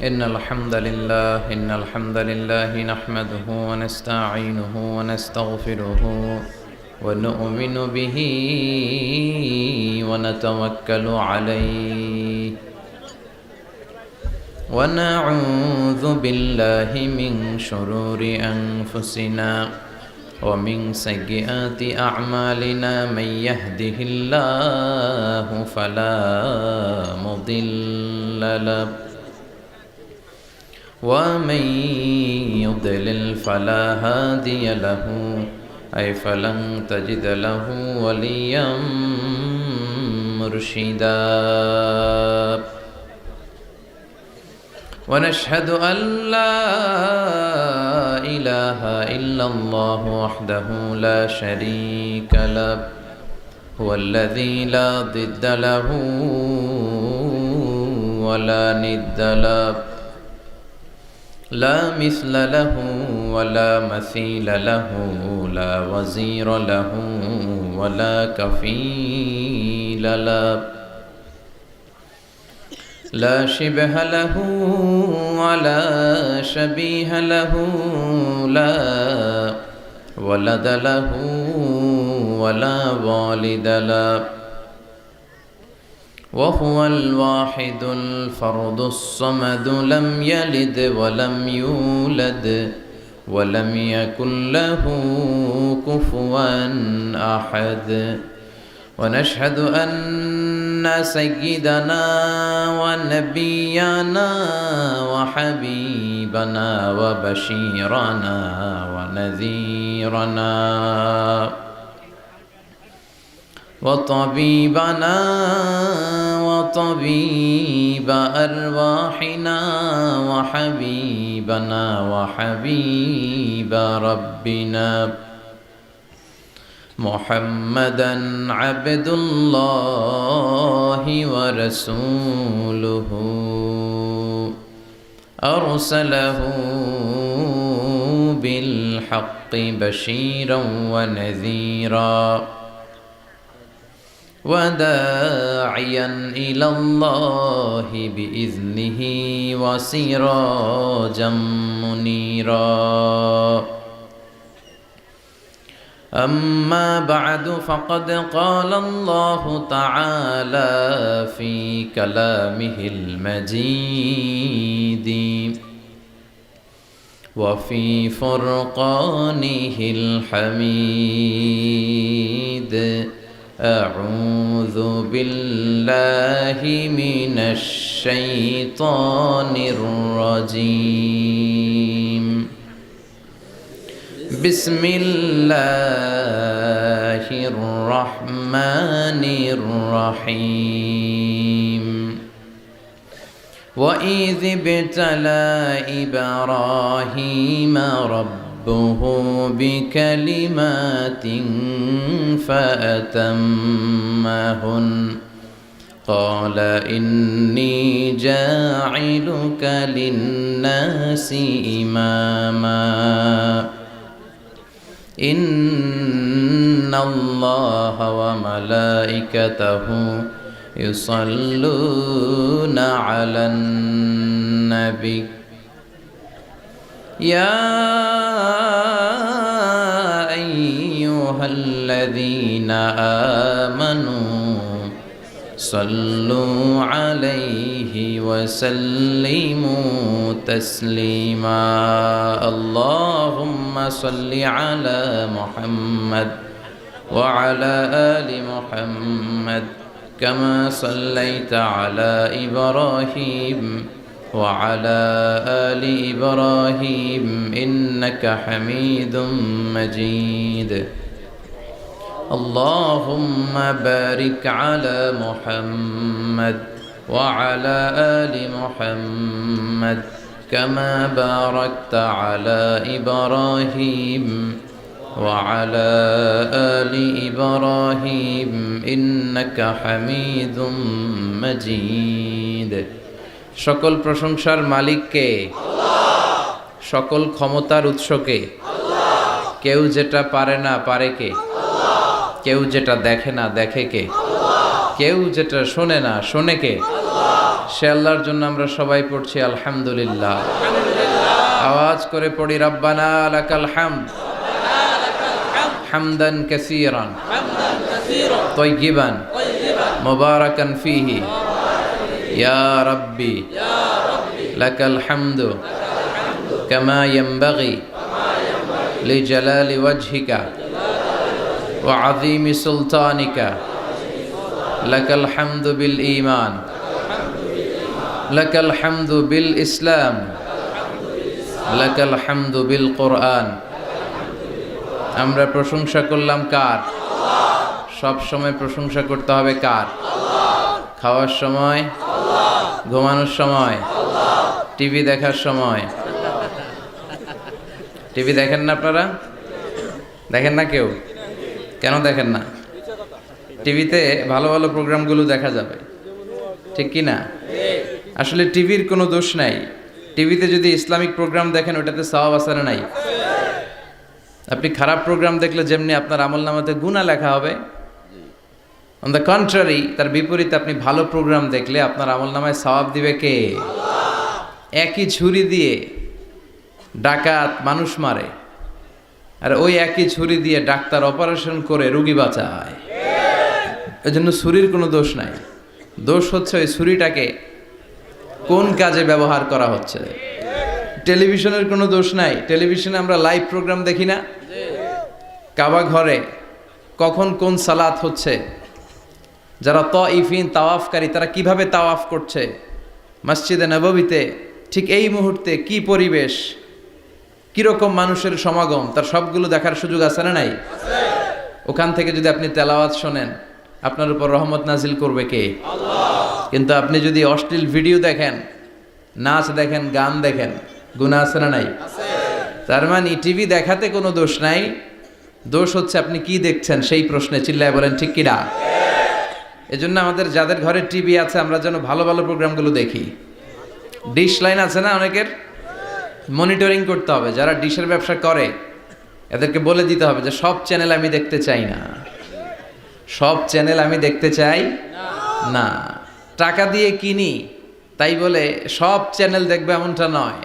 إن الحمد لله نحمده ونستعينه ونستغفره ونؤمن به ونتوكل عليه ونعوذ بالله من شرور أنفسنا ومن سيئات أعمالنا من يهده الله فلا مضل له ومن يضلل فلا هادي له فلن تجد له وليا مرشدا ونشهد أن لا إله إلا الله وحده لا شريك له هو الذي لا ضد له ولا ند له لا مثل له ولا مثيل له لا وزير له ولا كفيل له لا شبه له ولا شبيه له لا ولد له ولا والد له وهو الواحد الفرد الصمد لم يلد ولم يولد ولم يكن له كفوا أحد ونشهد أن سيدنا ونبينا وحبيبنا وبشيرنا ونذيرنا وطبيبنا وطبيب أرواحنا وحبيبنا وحبيب ربنا محمدا عبد الله ورسوله أرسله بالحق بشيرا ونذيرا وداعيا إلى الله بإذنه وسراجا منيرا أما بعد فقد قال الله تعالى في كلامه المجيد وفي فرقانه الحميد أعوذ بالله من الشيطان الرجيم بسم الله الرحمن الرحيم وإذ ابتلى إبراهيم ربه بكلمات فأتمهن قال إني جاعلك للناس إماما إن الله وملائكته يصلون على النبي يا أيها الذين آمنوا صلوا عليه وسلموا تسليما اللهم صل على محمد وعلى آل محمد كما صليت على إبراهيم وعلى آل إبراهيم إنك حميد مجيد اللهم بارك على محمد وعلى آل محمد كما باركت على إبراهيم وعلى آل إبراهيم إنك حميد مجيد সকল প্রশংসার মালিক কে? আল্লাহ। সকল ক্ষমতার উৎস কে? আল্লাহ। কেউ যেটা পারে না পারে কে? আল্লাহ। কেউ যেটা দেখে না দেখে কে? আল্লাহ। কেউ যেটা শোনে না শোনে কে? আল্লাহ। সে আল্লাহর জন্য আমরা সবাই পড়ছি আলহামদুলিল্লাহ। আওয়াজ করে পড়ি রব্বানা লাকাল হামদ হামদান কাসীরান তাইয়িবান মুবারাকান ফীহি ইয়া রাব্বি লাকাল হামদু কামা ইয়ানবাগি লিজালালি ওয়াজহিকা ওয়া আযীমি সুলতানিকা লাকাল হামদু বিল ঈমান লাকাল হামদু বিল ইসলাম লাকাল হামদু বিল কোরআন। আমরা প্রশংসা করলাম কার? সব সময় প্রশংসা করতে হবে কার? খাওয়ার সময়, ঘুমানোর সময়, টিভি দেখার সময়। টিভি দেখেন না আপনারা? দেখেন না কেউ? কেন দেখেন না? টিভিতে ভালো ভালো প্রোগ্রামগুলো দেখা যাবে, ঠিক কি না? আসলে টিভির কোনো দোষ নাই। টিভিতে যদি ইসলামিক প্রোগ্রাম দেখেন ওটাতে সওয়াব আছে না নাই? আপনি খারাপ প্রোগ্রাম দেখলে যেমনি আপনার আমলনামাতে গুনাহ লেখা হবে, অন দ্য কন্ট্রারি তার বিপরীতে আপনি ভালো প্রোগ্রাম দেখলে আপনার আমলনামায় সওয়াব দিবে কে? একই ছুরি দিয়ে ডাকাত মানুষ মারে, আর ওই একই ছুরি দিয়ে ডাক্তার অপারেশন করে রোগী বাঁচায়। এজন্য ছুরির কোনো দোষ নাই, দোষ হচ্ছে ওই ছুরিটাকে কোন কাজে ব্যবহার করা হচ্ছে। টেলিভিশনের কোনো দোষ নাই, টেলিভিশনে আমরা লাইভ প্রোগ্রাম দেখি না? কাবা ঘরে কখন কোন সালাত হচ্ছে, যারা তাইফিন তাওয়াফকারী তারা কিভাবে তাওয়াফ করছে, মসজিদে নববীতে ঠিক এই মুহূর্তে কি পরিবেশ, কিরকম মানুষের সমাগম, তার সবগুলো দেখার সুযোগ আছে না নাই? ওখান থেকে যদি আপনি তেলাওয়াত শোনেন আপনার উপর রহমত নাজিল করবে কে? কিন্তু আপনি যদি অশ্লীল ভিডিও দেখেন, নাচ দেখেন, গান দেখেন, গুনাহ আছে না নাই? তার মানে টিভি দেখাতে কোনো দোষ নাই, দোষ হচ্ছে আপনি কি দেখছেন সেই প্রশ্নে। চিল্লায় বলেন ঠিক কিনা? এজন্য আমাদের যাদের ঘরে টিভি আছে আমরা যেন ভালো ভালো প্রোগ্রামগুলো দেখি। ডিশ লাইন আছে না অনেকের, মনিটরিং করতে হবে। যারা ডিশের ব্যবসা করে এদেরকে বলে দিতে হবে যে সব চ্যানেল আমি দেখতে চাই না, সব চ্যানেল আমি দেখতে চাই না। টাকা দিয়ে কিনি তাই বলে সব চ্যানেল দেখবে এমনটা নয়।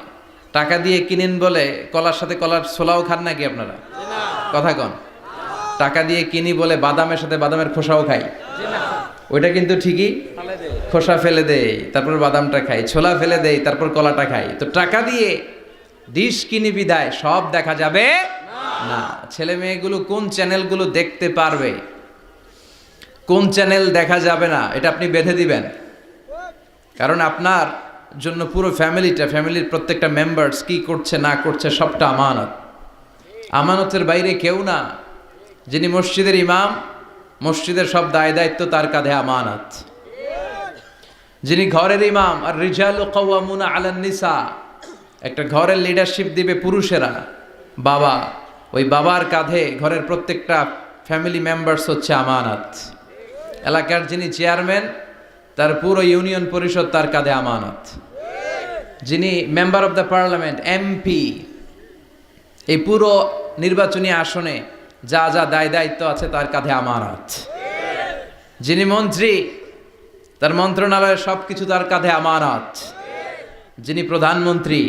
টাকা দিয়ে কিনেন বলে কলার সাথে কলার ছোলাও খান নাকি আপনারা? কথা কন। টাকা দিয়ে কিনি বলে বাদামের সাথে বাদামের খোসাও খাই, ওইটা কিন্তু ঠিকই খোসা ফেলে দেয় তারপর বাদামটা খাই, ছোলা ফেলে দেয় তারপর কলাটা খাই। তো টাকা দিয়ে ডিশ কিনি বিদায় সব দেখা যাবে না। ছেলে মেয়েগুলো কোন চ্যানেলগুলো দেখতে পারবে, কোন চ্যানেল দেখা যাবে না, এটা আপনি বেঁধে দিবেন। কারণ আপনার জন্য পুরো ফ্যামিলির প্রত্যেকটা মেম্বার্স কি করছে না করছে সবটা আমানত। আমানতের বাইরে কেউ না। যিনি মসজিদের ইমাম, মসজিদের সব দায় দায়িত্ব তার কাঁধে আমানত। যিনি ঘরের ইমাম, আর রিজালু কাওয়ামুনা আলান নিসা, একটা ঘরের লিডারশিপ দিবে পুরুষেরা, বাবা, ওই বাবার কাঁধে ঘরের প্রত্যেকটা ফ্যামিলি মেম্বার্স হচ্ছে আমানত। এলাকার যিনি চেয়ারম্যান তার পুরো ইউনিয়ন পরিষদ তার কাঁধে আমানত। যিনি member of the parliament, MP, এই পুরো নির্বাচনী আসনে যা যা দায় দায়িত্ব আছে তার কাঁধে আমানত। যিনি মন্ত্রী তার মন্ত্রণালয়ের সবকিছু তার কাঁধে আমানত। যিনি প্রধানমন্ত্রী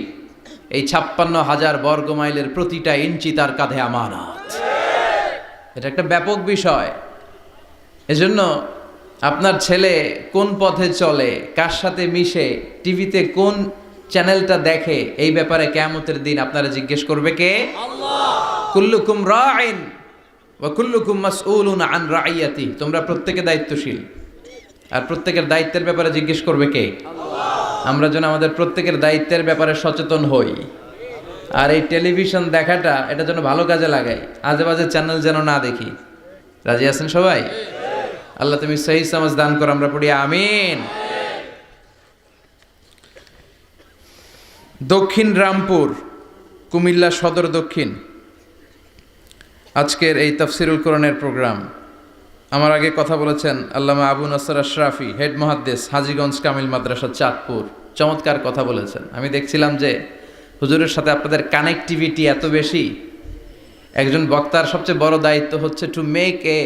এই 56,000 বর্গ মাইলের প্রতিটা ইঞ্চি তার কাঁধে আমানত। এটা একটা ব্যাপক বিষয়। এজন্য আপনার ছেলে কোন পথে চলে, কার সাথে মিশে, টিভিতে কোন চ্যানেলটা দেখে, এই ব্যাপারে কিয়ামতের দিন আপনারা জিজ্ঞেস করবে কে? আল্লাহ। কুল্লুকুম রাইন ওয়া কুল্লুকুম মাসউলুন আন রাইয়াতি। তোমরা প্রত্যেকে দায়িত্বশীল, আর প্রত্যেকের দায়িত্বের ব্যাপারে জিজ্ঞেস করবে কে? আল্লাহ। আমরা যেন আমাদের প্রত্যেকের দায়িত্বের ব্যাপারে সচেতন হই। আর এই টেলিভিশন দেখাটা এটা যেন ভালো কাজে লাগাই, আজে বাজে চ্যানেল যেন না দেখি। রাজি আছেন সবাই? আল্লাহ তুমি সহি সমাজ দান করো, আমরা পড়ি আমিন। দক্ষিণ রামপুর, কুমিল্লা সদর দক্ষিণ, আজকের এই তাফসিরুল কোরআনের প্রোগ্রাম। আমার আগে কথা বলেছেন আল্লামা আবু নাসর আশরাফি, হেড মুহাদ্দিস, হাজীগঞ্জ কামিল মাদ্রাসা, চাঁদপুর। চমৎকার কথা বলেছেন। আমি দেখছিলাম যে হুজুরের সাথে আপনাদের কানেক্টিভিটি এত বেশি। একজন বক্তার সবচেয়ে বড় দায়িত্ব হচ্ছে to make a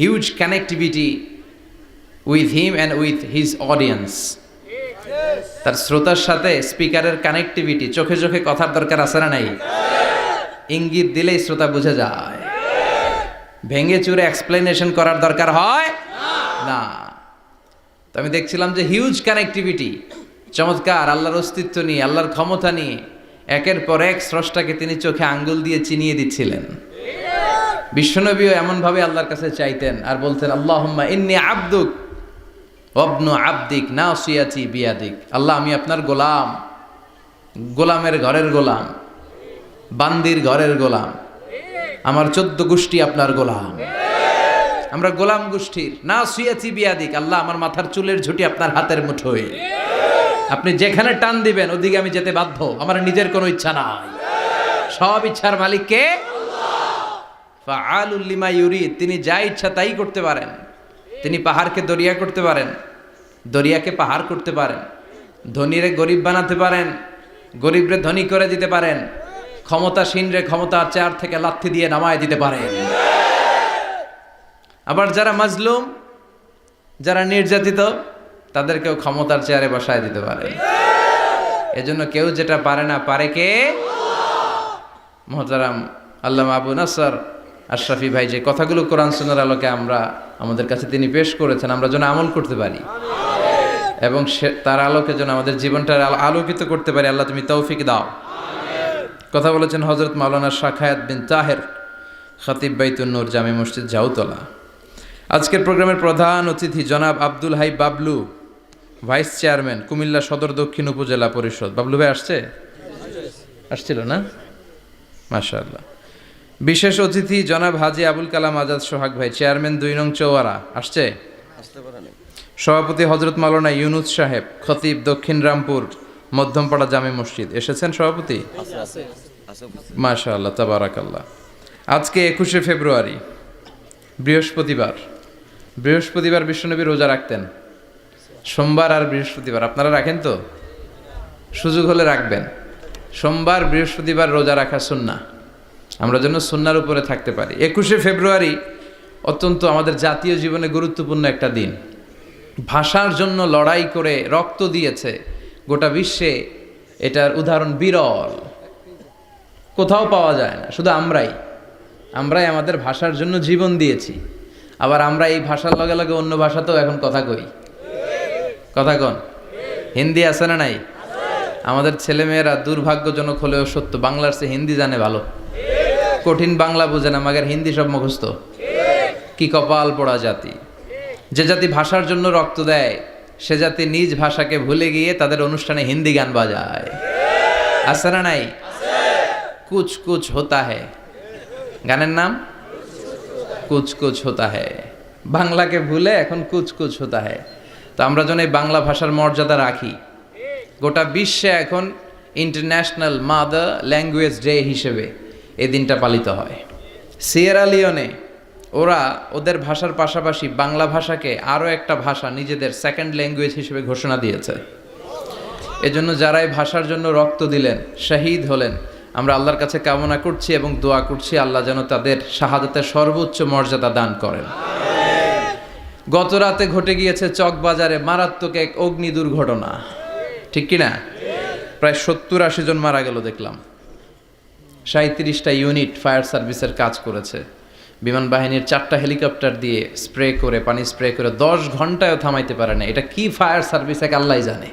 huge connectivity with him and with his audience. তার শ্রোতার সাথে স্পিকারের কানেক্টিভিটি, চোখে চোখে কথার দরকার আছে না নাই? ইঙ্গিত দিলেই শ্রোতা বুঝে যায়। ভেঙে চুরে এক্সপ্লেনেশন করার দরকার হয় না। তো আমি দেখছিলাম যে হিউজ কানেক্টিভিটি, চমৎকার আল্লাহর অস্তিত্ব নিয়ে, আল্লাহর ক্ষমতা নিয়ে একের পর এক স্রষ্টাকে তিনি চোখে আঙ্গুল দিয়ে চিনিয়ে দিচ্ছিলেন। বিশ্বনবীও এমনভাবে আল্লাহর কাছে চাইতেন আর বলতেন, আল্লাহুম্মা ইন্নী আবদুক ওয়াবনু আবদিক নাসিয়াতি বিয়াদিক। আল্লাহ, আমি আপনার গোলাম, গোলামের ঘরের গোলাম, বান্দির ঘরের গোলাম, আমার 14 গোষ্ঠী আপনার গোলাম, আমরা গোলাম গোষ্ঠীর। নাসিয়াতি বিয়াদিক, আল্লাহ আমার মাথার চুলের ঝুঁটি আপনার হাতের মুঠোয়, আপনি যেখানে টান দিবেন ওদিকে আমি যেতে বাধ্য, আমার নিজের কোনো ইচ্ছা নাই, সব ইচ্ছার মালিক কে? ফাআলুল লিমা ইউরিদ, তিনি যা ইচ্ছা তাই করতে পারেন। তিনি পাহাড়কে দরিয়া করতে পারেন, দরিয়াকে পাহাড় করতে পারেন, ধনীরে গরিব বানাতে পারেন, গরিবরে ধনী করে দিতে পারেন, ক্ষমতাসীনরে ক্ষমতার চেয়ার থেকে লাথি দিয়ে নামায় দিতে পারেন। আবার যারা মাজলুম, যারা নির্যাতিত, তাদেরকেও ক্ষমতার চেয়ারে বসায় দিতে পারেন। এজন্য কেউ যেটা পারে না, পারে কে? মুহতারাম আল্লামা আবু নাসর আশরাফি ভাই যে কথাগুলো কোরআন সুন্নাহর আলোকে আমাদের কাছে তিনি পেশ করেছেন, আমরা যেন আমল করতে পারি এবং তার আলোকে যেন আমাদের জীবনটা আলোকিত করতে পারি। আল্লাহ তুমি তৌফিক দাও। কথা বলেছেন হযরত মাওলানা শাখায়াত বিন তাহের, খতিব বাইতুন নূর, জামে মসজিদ, জাউতলা। আজকের প্রোগ্রামের প্রধান অতিথি জনাব আব্দুল হাই বাবলু, ভাইস চেয়ারম্যান, কুমিল্লা সদর দক্ষিণ উপজেলা পরিষদ। বাবলু ভাই আসছিল না? মাশাআল্লাহ। বিশেষ অতিথি জনাব হাজী আবুল কালাম আজাদ সোহাগ ভাই, চেয়ারম্যান 2 নং চৌয়ারা, আসছে? সভাপতি হযরত মাওলানা ইউনুস সাহেব, খতিব দক্ষিণ রামপুর মধ্যমপাড়া জামে মসজিদ, এসেছেন সভাপতি? মাশাআল্লাহ, তাবারাকাল্লাহ। আজকে 21শে ফেব্রুয়ারি, বৃহস্পতিবার বিশ্বনবী রোজা রাখতেন, সোমবার আর বৃহস্পতিবার। আপনারা রাখেন তো? সুযোগ হলে রাখবেন। সোমবার বৃহস্পতিবার রোজা রাখা সুন্নাহ, আমরা যেন সুন্নাহর উপরে থাকতে পারি। 21শে ফেব্রুয়ারি অত্যন্ত আমাদের জাতীয় জীবনে গুরুত্বপূর্ণ একটা দিন। ভাষার জন্য লড়াই করে রক্ত দিয়েছে গোটা বিশ্বে, এটার উদাহরণ বিরল, কোথাও পাওয়া যায় না। শুধু আমরাই আমাদের ভাষার জন্য জীবন দিয়েছি। আবার আমরা এই ভাষার লগে লগে অন্য ভাষাতেও এখন কথা কই। কথা কন, হিন্দি আছে না নাই? আমাদের ছেলেমেয়েরা দুর্ভাগ্যজনক হলেও সত্য, বাংলার চেয়ে হিন্দি জানে ভালো। কঠিন বাংলা বোঝে না, মাগের হিন্দি সব মুখস্থ। কি কপাল পোড়া জাতি! যে জাতি ভাষার জন্য রক্ত দেয়, সে জাতি নিজ ভাষাকে ভুলে গিয়ে তাদের অনুষ্ঠানে হিন্দি গান বাজায়। আছে না নাই? কুছ কুছ হোতা হ্যায়, গানের নাম কুছ কুছ হোতা হ্যায়। বাংলাকে ভুলে এখন কুছ কুছ হোতা হ্যায়। তো আমরা যেন এই বাংলা ভাষার মর্যাদা রাখি। গোটা বিশ্বে এখন ইন্টারন্যাশনাল মাদার ল্যাঙ্গুয়েজ ডে হিসেবে এই দিনটা পালিত হয়। সিয়েরা লিওনে ওরা ওদের ভাষার পাশাপাশি বাংলা ভাষাকে আরও একটা ভাষা নিজেদের সেকেন্ড ল্যাঙ্গুয়েজ হিসেবে ঘোষণা দিয়েছে। এজন্য যারা এই ভাষার জন্য রক্ত দিলেন, শহীদ হলেন, আমরা আল্লাহর কাছে কামনা করছি এবং দোয়া করছি আল্লাহ যেন তাদের শাহাদাতের সর্বোচ্চ মর্যাদা দান করেন। গত রাতে ঘটে গিয়েছে চকবাজারে মারাত্মক এক অগ্নি দুর্ঘটনা, ঠিক কিনা? প্রায় 70-80 জন মারা গেল দেখলাম। 37টা ইউনিট ফায়ার সার্ভিসের কাজ করেছে। বিমান বাহিনীর 4টা হেলিকপ্টার দিয়ে পানি স্প্রে করে 10 ঘন্টায়ও থামাইতে পারে না। এটা কি ফায়ার সার্ভিস এক আল্লাহই জানে।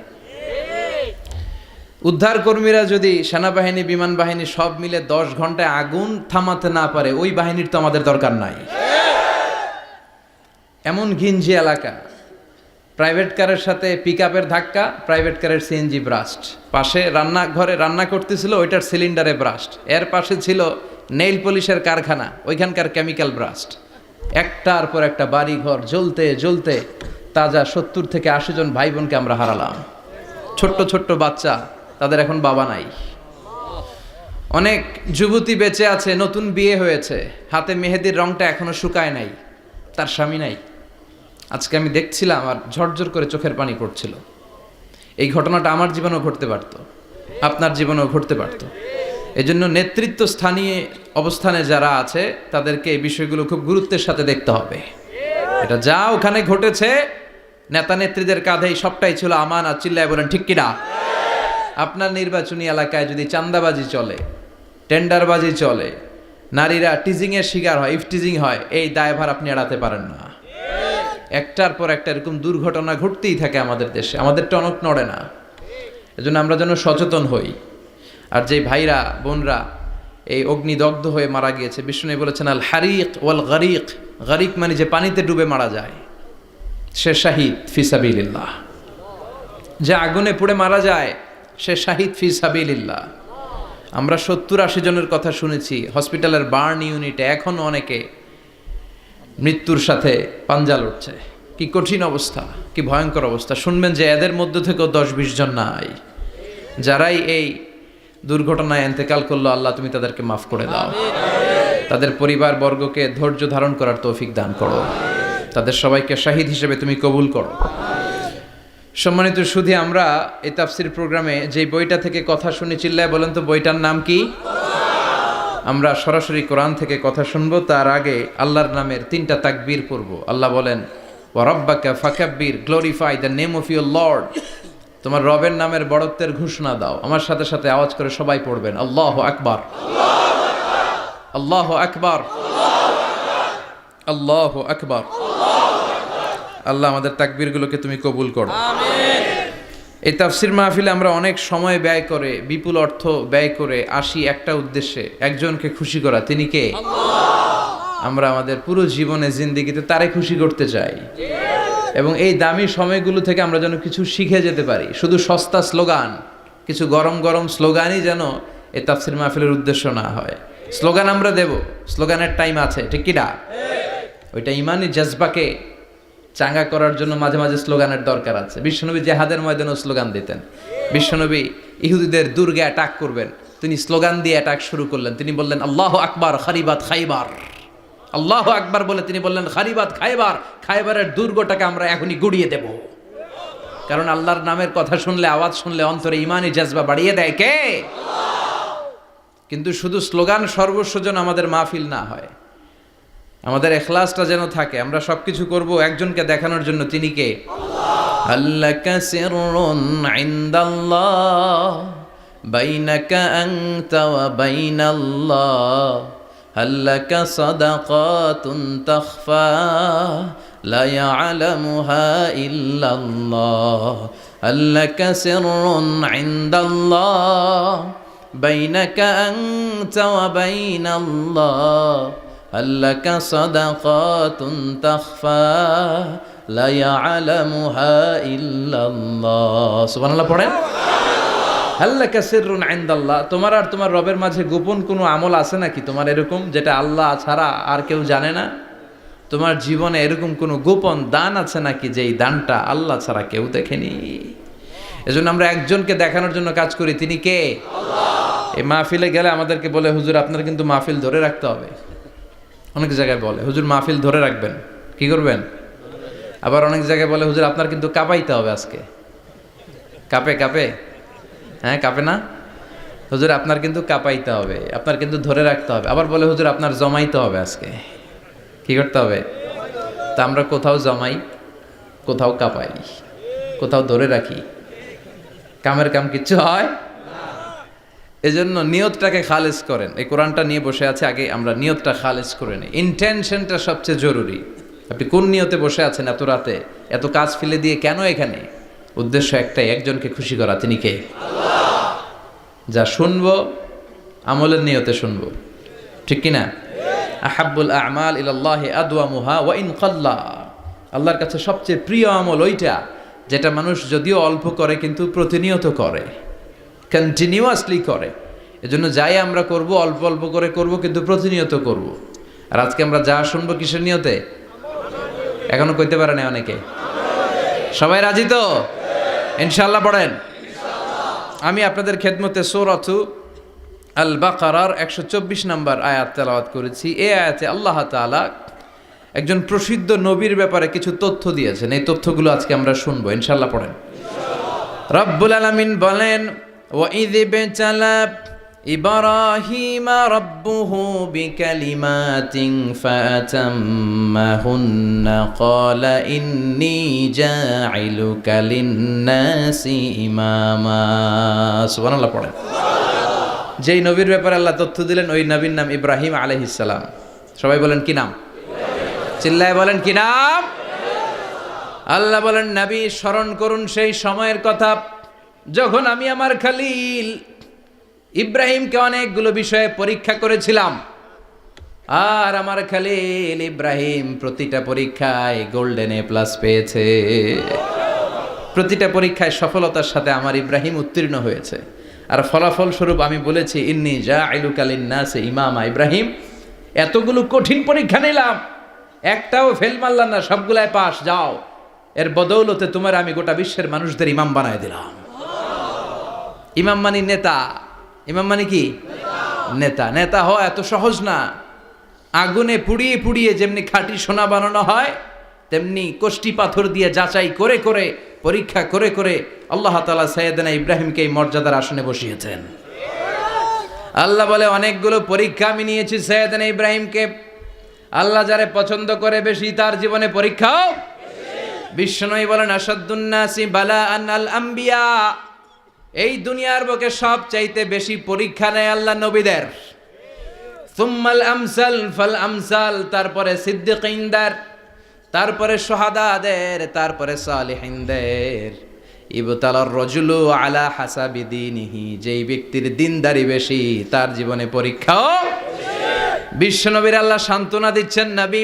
উদ্ধার কর্মীরা যদি সেনাবাহিনী, বিমান বাহিনী সব মিলে 10 ঘন্টায় আগুন থামাতে না পারে, ওই বাহিনীর তো আমাদের দরকার নাই। এমন ঘিঞ্জি এলাকা, প্রাইভেট কারের সাথে পিকআপের ধাক্কা, প্রাইভেট কারের সিএনজি ব্রাস্ট, পাশে রান্নাঘরে রান্না করতেছিল ওইটার সিলিন্ডারে ব্রাস্ট, এর পাশে ছিল নেইল পলিশের কারখানা, ওইখানকার কেমিক্যাল ব্রাস্ট। একটার পর একটা বাড়ি ঘর জ্বলতে জ্বলতে তাজা 70 থেকে 80 জন ভাই বোনকে আমরা হারালাম। ছোট্ট ছোট্ট বাচ্চা, তাদের এখন বাবা নাই। অনেক যুবতী বেঁচে আছে, নতুন বিয়ে হয়েছে, হাতে মেহেদির রংটা এখনো শুকায় নাই, তার স্বামী নাই। আজকে আমি দেখছিলাম আর ঝরঝর করে চোখের পানি পড়ছিল। এই ঘটনাটা আমার জীবনেও ঘটতে পারত, আপনার জীবনেও ঘটতে পারত। এজন্য নেতৃত্ব স্থানীয় অবস্থানে যারা আছে তাদেরকে এই বিষয়গুলো খুব গুরুত্বের সাথে দেখতে হবে। এটা যা ওখানে ঘটেছে নেতা নেত্রীদের কাঁধেই সবটাই ছিল আমানত, চিল্লায় বলেন ঠিক কিনা? আপনার নির্বাচনী এলাকায় যদি চাঁদাবাজি চলে, টেন্ডারবাজি চলে, নারীরা টিজিংয়ের শিকার হয়, ইফটিজিং হয়, এই দায়ভার আপনি এড়াতে পারেন না। একটার পর একটা এরকম দুর্ঘটনা ঘটতেই থাকে আমাদের দেশে, আমাদের টনক নড়ে না। এজন্য আমরা যেন সচেতন হই। আর যে ভাইরা বোনরা এই অগ্নিদগ্ধ হয়ে মারা গিয়েছে, বিষ্ণু বলেছেন আল হারিক ওয়াল গারিক, গারিক মানে যে পানিতে ডুবে মারা যায়, সে শাহিদ ফি সাবিলিল্লাহ। যে আগুনে পুড়ে মারা যায় সে শাহিদ ফি সাবিলিল্লাহ। আমরা 70-80 জনের কথা শুনেছি হসপিটালের বার্ন ইউনিটে, এখনো অনেকে মৃত্যুর সাথে পাঞ্জা লড়ছে। কি কঠিন অবস্থা, কি ভয়ঙ্কর অবস্থা। শুনবেন যে এদের মধ্য থেকেও 10-20 জন নাই, যারাই এই দুর্ঘটনায় ইন্তেকাল করলো, আল্লাহ তুমি তাদেরকে মাফ করে দাও, তাদের পরিবার বর্গকে ধৈর্য ধারণ করার তৌফিক দান করো, তাদের সবাইকে শাহিদ হিসেবে তুমি কবুল করো। সম্মানিত সুধী, আমরা এই তাফসির প্রোগ্রামে যে বইটা থেকে কথা শুনি, চিল্লায় বলেন তো বইটার নাম কি? আমরা সরাসরি কোরআন থেকে কথা শুনবো। তার আগে আল্লাহর নামের 3টা তাকবীর পড়ব। আল্লাহ বলেন ওয়া রাব্বাকা ফাকাব্বির, glorify the name of your lord. তোমার রবের নামের বড়ত্বের ঘোষণা দাও। আমার সাথে সাথে আওয়াজ করে সবাই পড়বেন আল্লাহু আকবার, আল্লাহু আকবার, আল্লাহু আকবার। আল্লাহ আমাদের তাকবীরগুলোকে তুমি কবুল করো, আমিন। এই তাফসির মাহফিলে আমরা অনেক সময় ব্যয় করে, বিপুল অর্থ ব্যয় করে আসি একটা উদ্দেশ্যে, একজনকে খুশি করা। তিনি কে? আল্লাহ। আমরা আমাদের পুরো জীবনে জিন্দেগিতে তারে খুশি করতে চাই, এবং এই দামি সময়গুলো থেকে আমরা যেন কিছু শিখে যেতে পারি। শুধু সস্তা স্লোগান, কিছু গরম গরম স্লোগানই যেন এই তাফসির মাহফিলের উদ্দেশ্য না হয়। স্লোগান আমরা দেব, স্লোগানের টাইম আছে, ঠিক কি না? ওইটা ইমানি জজবাকে চাঙ্গা করার জন্য মাঝে মাঝে স্লোগানের দরকার আছে। বিশ্বনবী জেহাদের ময়দানেও স্লোগান দিতেন। বিশ্বনবী ইহুদিদের দুর্গে অ্যাটাক করবেন, তিনি স্লোগান দিয়ে অ্যাটাক শুরু করলেন। তিনি বললেন আল্লাহু আকবার খারিবাত খাইবার, আল্লাহু আকবার বলে তিনি বললেন খারিবাত খাইবার, খাইবারের দুর্গটাকে আমরা এখনই গুড়িয়ে দেব। কারণ আল্লাহর নামের কথা শুনলে, আওয়াজ শুনলে অন্তরে ইমানি জজবা বাড়িয়ে দেয় কে? আল্লাহ। কিন্তু শুধু স্লোগান সর্বস্ব যেন আমাদের মাহফিল না হয়, আমাদের ইখলাসটা যেন থাকে। আমরা সবকিছু করব একজনকে দেখানোর জন্য, তিনি কে? আল্লাহ। আল্লাকা সিররুন ইনদাল্লাহ বাইনাকা আনতা ওয়া বাইনাল্লাহ, আল্লাকা সাদাকাতুন তাখফা লা ইয়ালামুহা ইল্লাল্লাহ, আল্লাকা সিররুন ইনদাল্লাহ বাইনাকা আনতা ওয়া বাইনাল্লাহ, আল্লাকা সাদাকাতুন তাখফা লা ইয়ালামুহা ইল্লাল্লাহ। সুবহানাল্লাহ পড়েন। আল্লাকা সিররুন ইনদাল্লাহ, তোমার আর তোমার রবের মাঝে গোপন কোনো আমল আছে নাকি তোমার এরকম, যেটা আল্লাহ ছাড়া আর কেউ জানে না? তোমার জীবনে এরকম কোনো গোপন দান আছে নাকি, যেই দানটা আল্লাহ ছাড়া কেউ দেখেনি? এজন্য আমরা একজনকে দেখানোর জন্য কাজ করি, তিনি কে? আল্লাহ। এই মাহফিলে গেলে আমাদেরকে বলে হুজুর আপনার কিন্তু মাহফিল ধরে রাখতে হবে। অনেক জায়গায় বলে হুজুর মাহফিল ধরে রাখবেন, কি করবেন? আবার অনেক জায়গায় বলে হুজুর আপনার কিন্তু কাঁপাইতে হবে আজকে। কাঁপে কাঁপে, হ্যাঁ কাঁপে না? হুজুর আপনার কিন্তু কাঁপাইতে হবে, আপনার কিন্তু ধরে রাখতে হবে। আবার বলে হুজুর আপনার জমাইতে হবে আজকে। কি করতে হবে? তা আমরা কোথাও জমাই, কোথাও কাঁপাই, কোথাও ধরে রাখি, কামের কাম কিচ্ছু হয়। এজন্য নিয়তটাকে খালেজ করেন। এই কোরআনটা নিয়ে বসে আছে, আগে আমরা নিয়তটা খালেজ করে নিই। ইন্টেনশনটা সবচেয়ে জরুরি। আপনি কোন নিয়তে বসে আছেন এত রাতে, এত কাজ ফেলে দিয়ে কেন এখানে? উদ্দেশ্য একটাই, একজনকে খুশি করা। তিনি কে? আল্লাহ। যা শুনবো আমলের নিয়তে শুনবো, ঠিক কিনা? আহাব্বুল আমাল ইলাল্লাহি আদওয়ামুহা ওয়া ইন কাল্লা। আল্লাহর কাছে সবচেয়ে প্রিয় আমল ওইটা যেটা মানুষ যদিও অল্প করে কিন্তু প্রতিনিয়ত করে, কন্টিনিউয়াসলি করে। এজন্য যাই আমরা করব অল্প অল্প করে করব, কিন্তু প্রতিনিয়ত করব। আর আজকে আমরা যা শুনবো কিসের নিয়তে? এখনো কইতে পারে না অনেকে। সবাই রাজি তো? ইনশাআল্লাহ পড়েন। আমি আপনাদের খেদমতে সূরাতু আল বাকারার 124 নম্বর আয়াত তেলাওয়াত করেছি। এই আয়াতে আল্লাহ তাআলা একজন প্রসিদ্ধ নবীর ব্যাপারে কিছু তথ্য দিয়েছেন। এই তথ্যগুলো আজকে আমরা শুনবো, ইনশাআল্লাহ পড়েন। রব্বুল আলামিন বলেন ওয়াইয ইবতালা ইব্রাহিমা রাব্বুহু বিকালিমাতিন ফাতাম্মাহুন্না ক্বালা ইন্নী জাইলুকা লিন-নাসি ইমামা। সুবহানাল্লাহ পড়েন। যেই নবীর ব্যাপারে আল্লাহ তথ্য দিলেন ওই নবীর নাম ইব্রাহিম আলাইহিস সালাম। সবাই বলেন কি নাম? চিল্লায় বলেন কি নাম? আল্লাহ বলেন নবী স্মরণ করুন সেই সময়ের কথা যখন আমি আমার খলিল ইব্রাহিমকে অনেকগুলো বিষয়ে পরীক্ষা করেছিলাম, আর আমার খলিল ইব্রাহিম প্রতিটা পরীক্ষায় গোল্ডেন এ প্লাস পেয়েছে। প্রতিটা পরীক্ষায় সফলতার সাথে আমার ইব্রাহিম উত্তীর্ণ হয়েছে। আর ফলাফল স্বরূপ আমি বলেছি ইন্নী জাইলুকা লিন-নাসি ইমামা। ইব্রাহিম এতগুলো কঠিন পরীক্ষা নিলাম, একটাও ফেল মারলাম না, সবগুলাই পাস। যাও, এর বদৌলতে তোমার আমি গোটা বিশ্বের মানুষদের ইমাম বানায় দিলাম। ইমাম মানে নেতা। ইমাম মানে কি? নেতা। নেতা হওয়া এত সহজ না। আগুনে পুড়িয়ে পুড়িয়ে যেমনি খাঁটি সোনা বানানো হয়, তেমনি কষ্টি পাথর দিয়ে যাচাই করে করে পরীক্ষা করে করে আল্লাহ তাআলা সাইয়েদনা ইব্রাহিমকে এই মর্যাদার আসনে বসিয়েছেন। আল্লাহ বলে অনেকগুলো পরীক্ষা আমি নিয়েছি সাইয়েদনা ইব্রাহিমকে। আল্লাহ যারে পছন্দ করে বেশি তার জীবনে পরীক্ষাও। বিশ্বনবী বলেন আসাদ্দুন নাসি বালাআন আল আম্বিয়া। এই দুনিয়ার বুকে সব চাইতে বেশি পরীক্ষা নেয় আল্লাহ নবীদের। সুম্মাল আমসাল ফাল আমসাল, তারপরে সিদ্দিকিনদের, তারপরে শুহাদাদের, তারপরে সালিহিনদের। ইবতালার রাজুলু আলা হাসাবি দীনিহি, যেই ব্যক্তির দিনদারি বেশি তার জীবনে পরীক্ষাও। বিশ্বনবীর আল্লাহ সান্ত্বনা দিচ্ছেন, নবী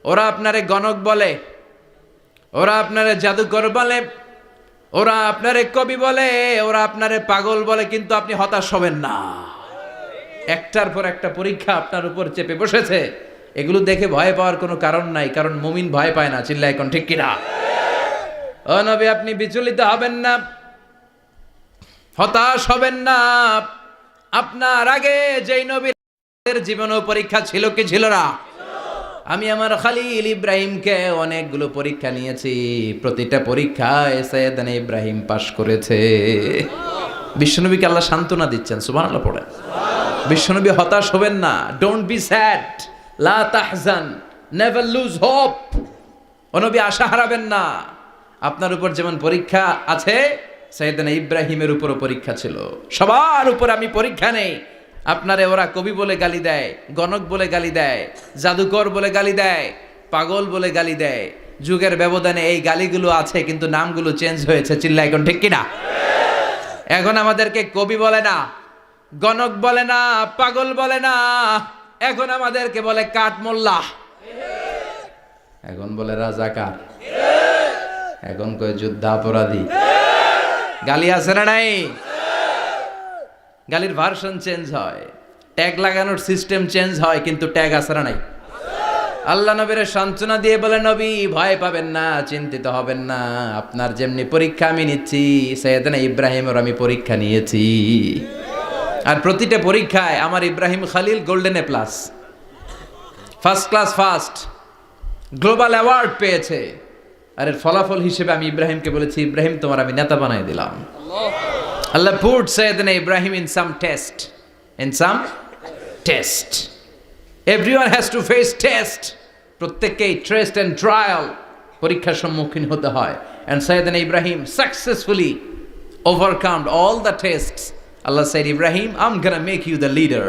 ওরা আপনারে গণক বলে, ওরা আপনারে জাদুকর বলে, ওরা আপনারে কবি বলে, ওরা আপনারে পাগল বলে, কিন্তু আপনি হতাশ হবেন না। একটার পর একটা পরীক্ষা আপনার উপর চেপে বসেছে, এগুলো দেখে ভয় পাওয়ার কোনো কারণ নাই, কারণ মুমিন ভয় পায় না। চিল্লায় এখন ঠিক কিনা? ও নবী আপনি বিচলিত হবেন না, হতাশ হবেন না। আপনার আগে যেই নবীর জীবনেও পরীক্ষা ছিল কি ছিল না? আমি আমার খলিল ইব্রাহিমকে অনেকগুলো পরীক্ষা নিয়েছি, প্রতিটা পরীক্ষায় সাইয়েদনা ইব্রাহিম পাশ করেছে। বিশ্বনবীকে আল্লাহ সান্ত্বনা দিচ্ছেন। সুবহানাল্লাহ পড়েন। বিশ্বনবী হতাশ হবেন না। ডোন্ট বি স্যাড, লা তাহজান, নেভার লুজ হোপ। ও নবী আশা হারাবেন না। আপনার উপর যেমন পরীক্ষা আছে, সাইয়েদনা ইব্রাহিমের উপরও পরীক্ষা ছিল। সবার উপর আমি পরীক্ষা নেই। আপনারে ওরা কবি বলে গালি দেয়, গণক বলে গালি দেয়, জাদুকর বলে গালি দেয়, পাগল বলে গালি দেয়। যুগের ব্যবধানে এই গালিগুলো আছে, কিন্তু নামগুলো চেঞ্জ হয়েছে। চিল্লা এখন ঠিক কিনা? এখন আমাদেরকে কবি বলে না, গণক বলে না, পাগল বলে না, এখন আমাদেরকে বলে কাঠমোল্লা, এখন বলে রাজাকার, এখন কয় যুদ্ধাপরাধী। গালি আছে না নাই? গালির ভার্সন চেঞ্জ হয়, ট্যাগ লাগানোর সিস্টেম চেঞ্জ হয়, কিন্তু ট্যাগ আছে না নাই? আল্লাহ নবীর সান্ত্বনা দিয়ে বলে নবী ভয় পাবেন না, চিন্তিত হবেন না। আপনার যেমনি পরীক্ষা আমি নিচ্ছি, সাইয়েদনা ইব্রাহিমের আমি পরীক্ষা নিয়েছি। আর প্রতিটা পরীক্ষায় আমার Ibrahim Khalil golden A plus, first class first, global award পেয়েছে। আর এর ফলাফল হিসেবে আমি ইব্রাহিমকে বলেছি, ইব্রাহিম তোমার আমি নেতা বানাই দিলাম। Allah put Sayyidina Ibrahim in some test. In some test. Everyone has to face test. প্রত্যেককেই টেস্ট এন্ড ট্রায়াল, পরীক্ষার সম্মুখীন হতে হয়। And Sayyidina Ibrahim successfully overcome all the tests. Allah said, Ibrahim, I'm gonna make you the leader.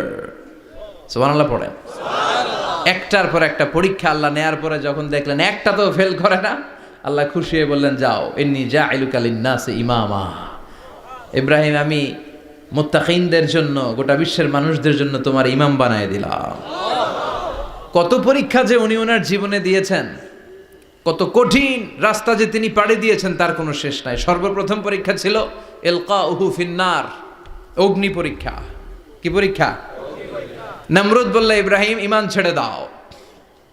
সুবহানাল্লাহ পড়েন। একটার পর একটা পরীক্ষা আল্লাহ নেয়ার পরে যখন দেখলেন একটা তো ফেল করে না, আল্লাহ খুশি হয়ে বললেন, যাও, ইন্নী জাইলুকা লিন-নাসি ইমামা। ইব্রাহিম আমি মুত্তাকিনদের জন্য, গোটা বিশ্বের মানুষদের জন্য তোমার ইমাম বানায় দিলাম। কত পরীক্ষা যে উনি ওনার জীবনে দিয়েছেন, কত কঠিন রাস্তা যে তিনি পাড়ি দিয়েছেন তার কোনো শেষ নাই। সর্বপ্রথম পরীক্ষা ছিল ইলকাউহু ফিন্নার, অগ্নি পরীক্ষা। কি পরীক্ষা? নমরুদ বলল, ইব্রাহিম ঈমান ছেড়ে দাও,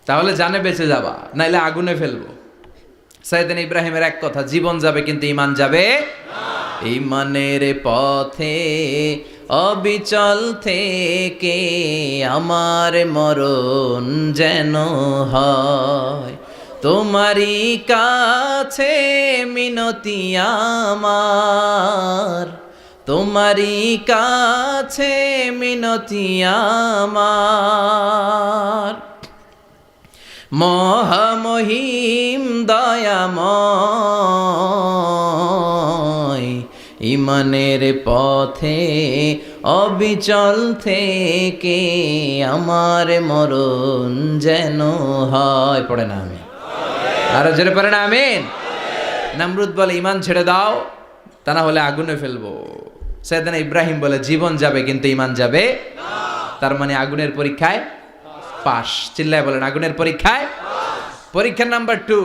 তাহলে জানে বেঁচে যাবা, নাইলে আগুনে ফেলবো। সাইয়েদনা ইব্রাহিমের এক কথা, জীবন যাবে কিন্তু ঈমান যাবে না। ঈমানের পথে অবিচল থেকে আমার মরণ যেন হয়, তোমারই কাছে মিনতি আমার, তোমারই কাছে মিনতি আমার, মহামহিম দয়াময়, ইমানের পথে অবিচল থেকে আমার মরণ যেন হয়। পড়ে না আমি আরো জোরে পড়ে না আমিন। নমরুদ বলে ইমান ছেড়ে দাও, তা না হলে আগুনে ফেলবো। সাইয়েদনা ইব্রাহিম বলে জীবন যাবে কিন্তু ইমান যাবে না। তার মানে আগুনের পরীক্ষায় পাস। চিল্লায় বলেন আগুনের পরীক্ষায়। পরীক্ষা নাম্বার 2,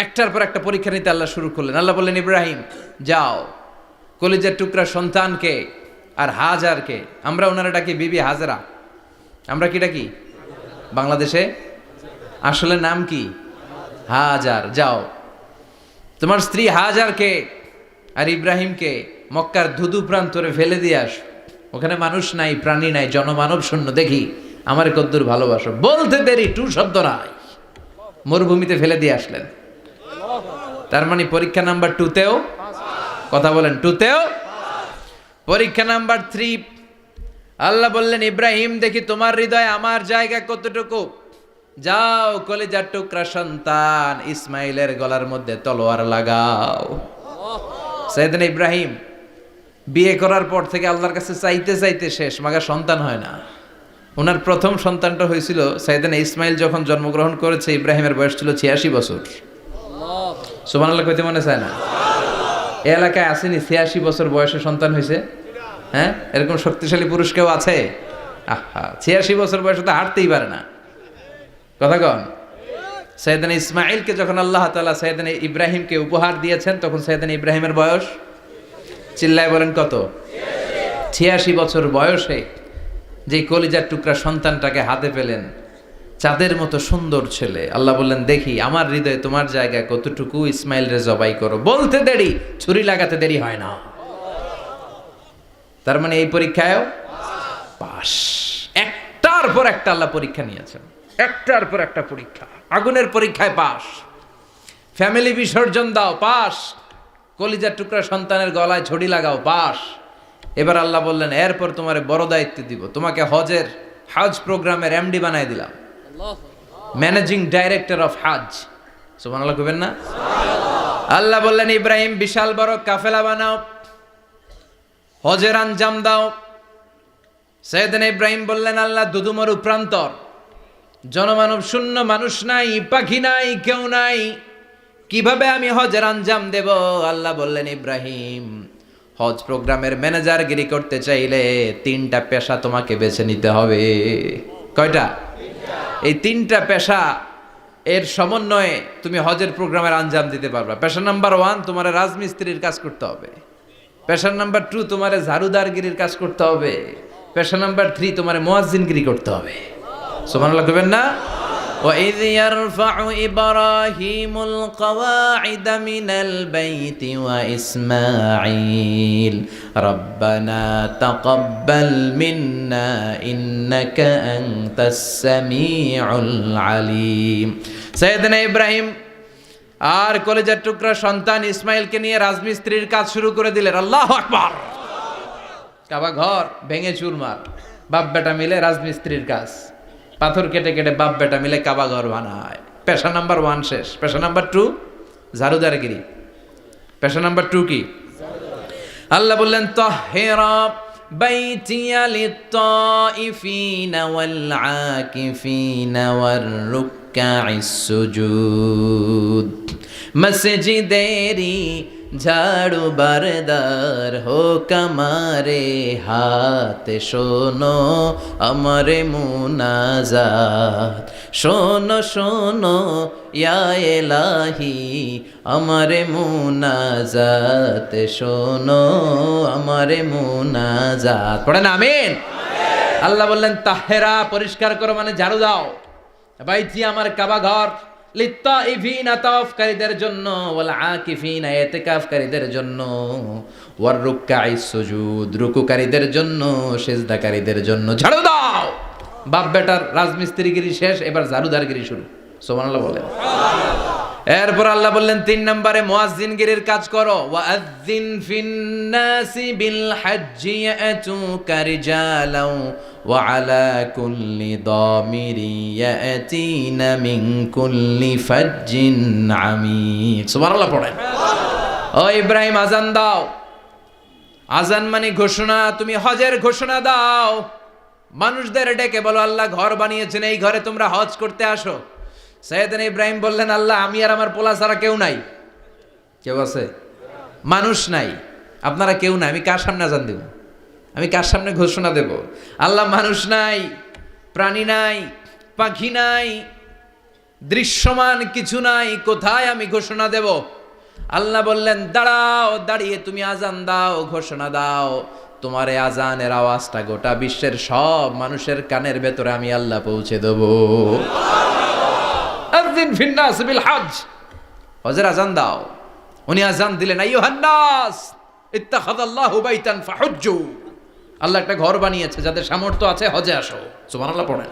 একটার পর একটা পরীক্ষা নিতে আল্লাহ শুরু করলেন। আল্লাহ বললেন ইব্রাহিম যাও, কলিজার টুকরা সন্তানকে আর হাজারকে, আমরা ওনারা ডাকি বিবি হাজরা, আমরা কি ডাকি বাংলাদেশে, আসলে নাম কি হাজার, যাও তোমার স্ত্রী হাজারকে আর ইব্রাহিমকে মক্কার ধুধু প্রান্তরে ফেলে দিয়ে আস, ওখানে মানুষ নাই, প্রাণী নাই, জনমানব শূন্য, দেখি আমার কদ্দুর ভালোবাসো। বলতে দেরি, টু শব্দ নাই, মরুভূমিতে ফেলে দিয়ে আসলেন। তার মানে পরীক্ষা নাম্বার 2তেও, কথা বলেন 2তেও। পরীক্ষা নাম্বার 3, আল্লাহ বললেন ইব্রাহিম দেখি তোমার হৃদয়ে আমার জায়গা কতটুকু, যাও কলিজার টুকরা সন্তান ইসমাইলের গলার মধ্যে তলোয়ার লাগাও। সাইয়েদনা ইব্রাহিম বিয়ে করার পর থেকে আল্লাহর কাছে চাইতে চাইতে শেষ, মাগার সন্তান হয় না। ওনার প্রথম সন্তানটা হয়েছিল সাইয়েদনা ইসমাইল যখন জন্মগ্রহণ করেছে, ইব্রাহিমের বয়স ছিল 86 বছর। সুবহানাল্লাহ কইতে মনে চায় না? এই এলাকায় আসেনি 86 বছর বয়সে সন্তান হয়েছে? হ্যাঁ, এরকম শক্তিশালী পুরুষ কেউ আছে? আহা, 86 বছর বয়সে তো হাঁটতেই পারে না। কথা কন। সাইয়েদনা ইসমাইলকে যখন আল্লাহ তাআলা সাইয়েদনা ইব্রাহিমকে উপহার দিয়েছেন, তখন সাইয়েদনা ইব্রাহিমের বয়স, চিল্লায় বলেন কত? 86 বছর বয়সে যে কলিজার টুকরা সন্তানটাকে হাতে পেলেন, চাঁদের মতো সুন্দর ছেলে। আল্লাহ বললেন দেখি আমার হৃদয়ে তোমার জায়গায় কতটুকু, ইসমাইল রে জবাই করো। বলতে দেরি, ছুরি লাগাতে দেরি হয় না। তার মানে এই পরীক্ষায়ও পাস। একটার পর একটা আল্লাহ পরীক্ষা নিয়েছেন, একটার পর একটা পরীক্ষা। আগুনের পরীক্ষায় পাস, ফ্যামিলি বিসর্জন দাও পাস, কলিজার টুকরা সন্তানের গলায় ছড়ি লাগাও পাস। এবার আল্লাহ বললেন এরপর তোমারে বড় দায়িত্ব দিব, তোমাকে হজ প্রোগ্রামের এমডি বানাই দিলাম, ম্যানেজিং ডাইরেক্টর অফ হজ। সুবহানাল্লাহ কইবেন না? আল্লাহ বললেন ইব্রাহিম বিশাল বড় কাফেলা বানাও, হজের আঞ্জাম দাও। সাইয়েদনা ইব্রাহিম বললেন আল্লাহ দুদুমরু প্রান্তর, জনমানব শূন্য, মানুষ নাই, পাখি নাই, কেউ নাই, কিভাবে আমি হজের আঞ্জাম দেব? আল্লাহ বললেন ইব্রাহিম হজ প্রোগ্রামের ম্যানেজারগিরি করতে চাইলে 3টা পেশা তোমাকে বেছে নিতে হবে। কয়টা? এই 3টা পেশা এর সমন্বয়ে তুমি হজের প্রোগ্রামের আঞ্জাম দিতে পারবা। পেশা নাম্বার 1 তোমার রাজমিস্ত্রির কাজ করতে হবে। পেশা নাম্বার 2 তোমার ঝাড়ুদারগিরির কাজ করতে হবে। পেশা নাম্বার 3 তোমার মুয়াজ্জিনগিরি করতে হবে। সুবহানাল্লাহ কইবেন না? وَإِذْ يَرْفَعُ إِبْرَاهِيمُ الْقَوَاعِدَ مِنَ الْبَيْتِ وَإِسْمَاعِيلُ رَبَّنَا تَقَبَّلْ مِنَّا إِنَّكَ أَنْتَ السَّمِيعُ الْعَلِيمُ। সাইয়েদনা ইব্রাহিম আর কলেজের টুকরা সন্তান ইসমাইলকে নিয়ে রাজমিস্ত্রির কাজ শুরু করে দিলেন। আল্লাহু আকবার। কাবা ঘর ভেঙে চুরমার, বাপ বেটা মিলে রাজমিস্ত্রির কাজ, পাথর কেটে কেটে বাপ বেটা মিলে কাবা ঘর বানায়। পেশা নাম্বার 1 শেষ। পেশা নাম্বার 2 ঝাড়ুদারগিরি। পেশা নাম্বার 2 কি? আল্লাহ বললেন তাহহিরা বাইতিয়া লিত-তাইফিনা ওয়াল আকিফিনা ওয়ার রুকআইস সুজুদ। মসজিদেরি ঝাড়ু বারদার হোক আমারে হাত, শোনো আমারে মুনাজাত, শোনো শোনো ইয়া এলাহি আমারে মুনাজাত, শোনো আমারে মুনাজাত। পড়েন আমিন। আল্লাহ বললেন তাহেরা পরিষ্কার করো, মানে ঝাড়ু দাও। বাইতি আমার কাবা ঘর, লিত্তাইফিনা তাওয়াফকারীদের জন্য, ওয়াল আকিফিনা ইতিকাফকারীদের জন্য, ওয়ার রুকআইস সুজুদ রুকুকারীদের জন্য, সিজদাকারীদের জন্য। ঝাড়ু দাও। বাপ বেটার রাজমিস্ত্রিগিরি শেষ, এবার ঝাড়ুদারগিরি শুরু। সুবহানাল্লাহ বলেন। এরপর আল্লাহ বললেন 3 নম্বরে মুয়াজ্জিনগিরির কাজ করো, ওয়াআযযিন ফিন-নাসি বিল হাজ্জি ইয়াতুকা রিজালাও ওয়া আলা কুল্লি দামিরি ইয়াতিনা মিন কুল্লি ফাজ্জিন আমিক। সুবহানাল্লাহ পড়েন। ও ইব্রাহিম আজান দাও। আজান মানে ঘোষণা, তুমি হজের ঘোষণা দাও। মানুষদের ডেকে বলো আল্লাহ ঘর বানিয়েছেন, এই ঘরে তোমরা হজ করতে আসো। সাইয়েদনা ইব্রাহিম বললেন আল্লাহ আমি আর আমার পোলা ছাড়া কেউ নাই। কেউ আছে? মানুষ নাই, আপনারা কেউ নাই, আমি কার সামনে আজান দেব? আমি কার সামনে ঘোষণা দেব? আল্লাহ মানুষ নাই, প্রাণী নাই, পাখি নাই, দৃশ্যমান কিছু নাই, কোথায় আমি ঘোষণা দেব? আল্লাহ বললেন দাঁড়াও, দাঁড়িয়ে তুমি আজান দাও, ঘোষণা দাও। তোমার এই আজানের আওয়াজটা গোটা বিশ্বের সব মানুষের কানের ভেতরে আমি আল্লাহ পৌঁছে দেব। আযিন ফিন-নাস বিল হজ, হজের আজান দাও। উনি আজান দিলেন আইয়ুহান নাস ইত্তাখাযাল্লাহু বাইতান ফাহুজ্জু, আল্লাহ একটা ঘর বানিয়েছে, যাদের সামর্থ্য আছে হজে আসো। সুবহানাল্লাহ পড়েন।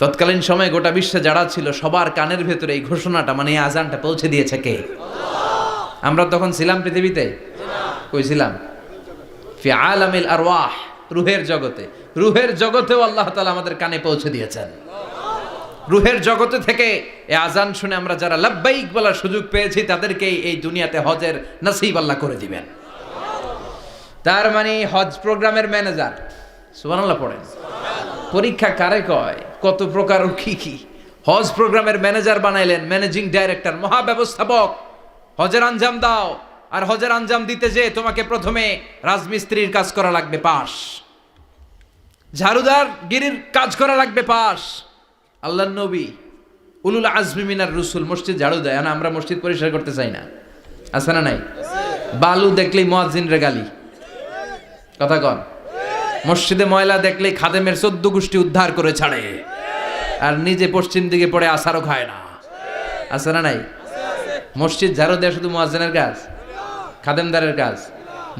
তৎকালীন সময়ে গোটা বিশ্বে যারা ছিল সবার কানের ভেতরে এই ঘোষণাটা মানে এই আজানটা পৌঁছে দিয়েছে কে? আমরা তখন ছিলাম পৃথিবীতে? কই ছিলাম? ফি আলামিল আরওয়াহ, রূহের জগতে। রূহের জগতেও আল্লাহ তাআলা আমাদের কানে পৌঁছে দিয়েছেন। রূহের জগতে থেকে এই আজান শুনে আমরা যারা লাব্বাইক বলার সুযোগ পেয়েছি তাদেরকে এই দুনিয়াতে হজের নসিব আল্লাহ করে দিবেন। তার মানে হজ প্রোগ্রামের ম্যানেজার। সুবহানাল্লাহ পড়েন। পরীক্ষা কারে কয়? কত প্রকার কি কি। হজ প্রোগ্রামের ম্যানেজার বানাইলেন, ম্যানেজিং ডাইরেক্টর, মহাব্যবস্থাপক। হজের আঞ্জাম দাও, আর হজের আঞ্জাম দিতে যে তোমাকে প্রথমে রাজমিস্ত্রির কাজ করা লাগবে পাস, ঝাড়ুদার গিরির কাজ করা লাগবে পাস। আল্লাহর নবী উলুল আজমি মিনার রসুল মসজিদ ঝাড়ু দেয় না, আমরা মসজিদ পরিষ্কার করতে চাই না, আছে না নাই? বালু দেখলেই মুয়াজ্জিনরে গালি, কথা কন। মসজিদে ময়লা দেখলেই খাদেমের 14 গোষ্ঠী উদ্ধার করে ছাড়ে, আর নিজে পশ্চিম দিকে পড়ে আসারও খায় না, আছে না নাই? মসজিদ ঝাড়ু দেওয়া শুধু মুয়াজ্জিনের কাজ? খাদেমদারের কাজ?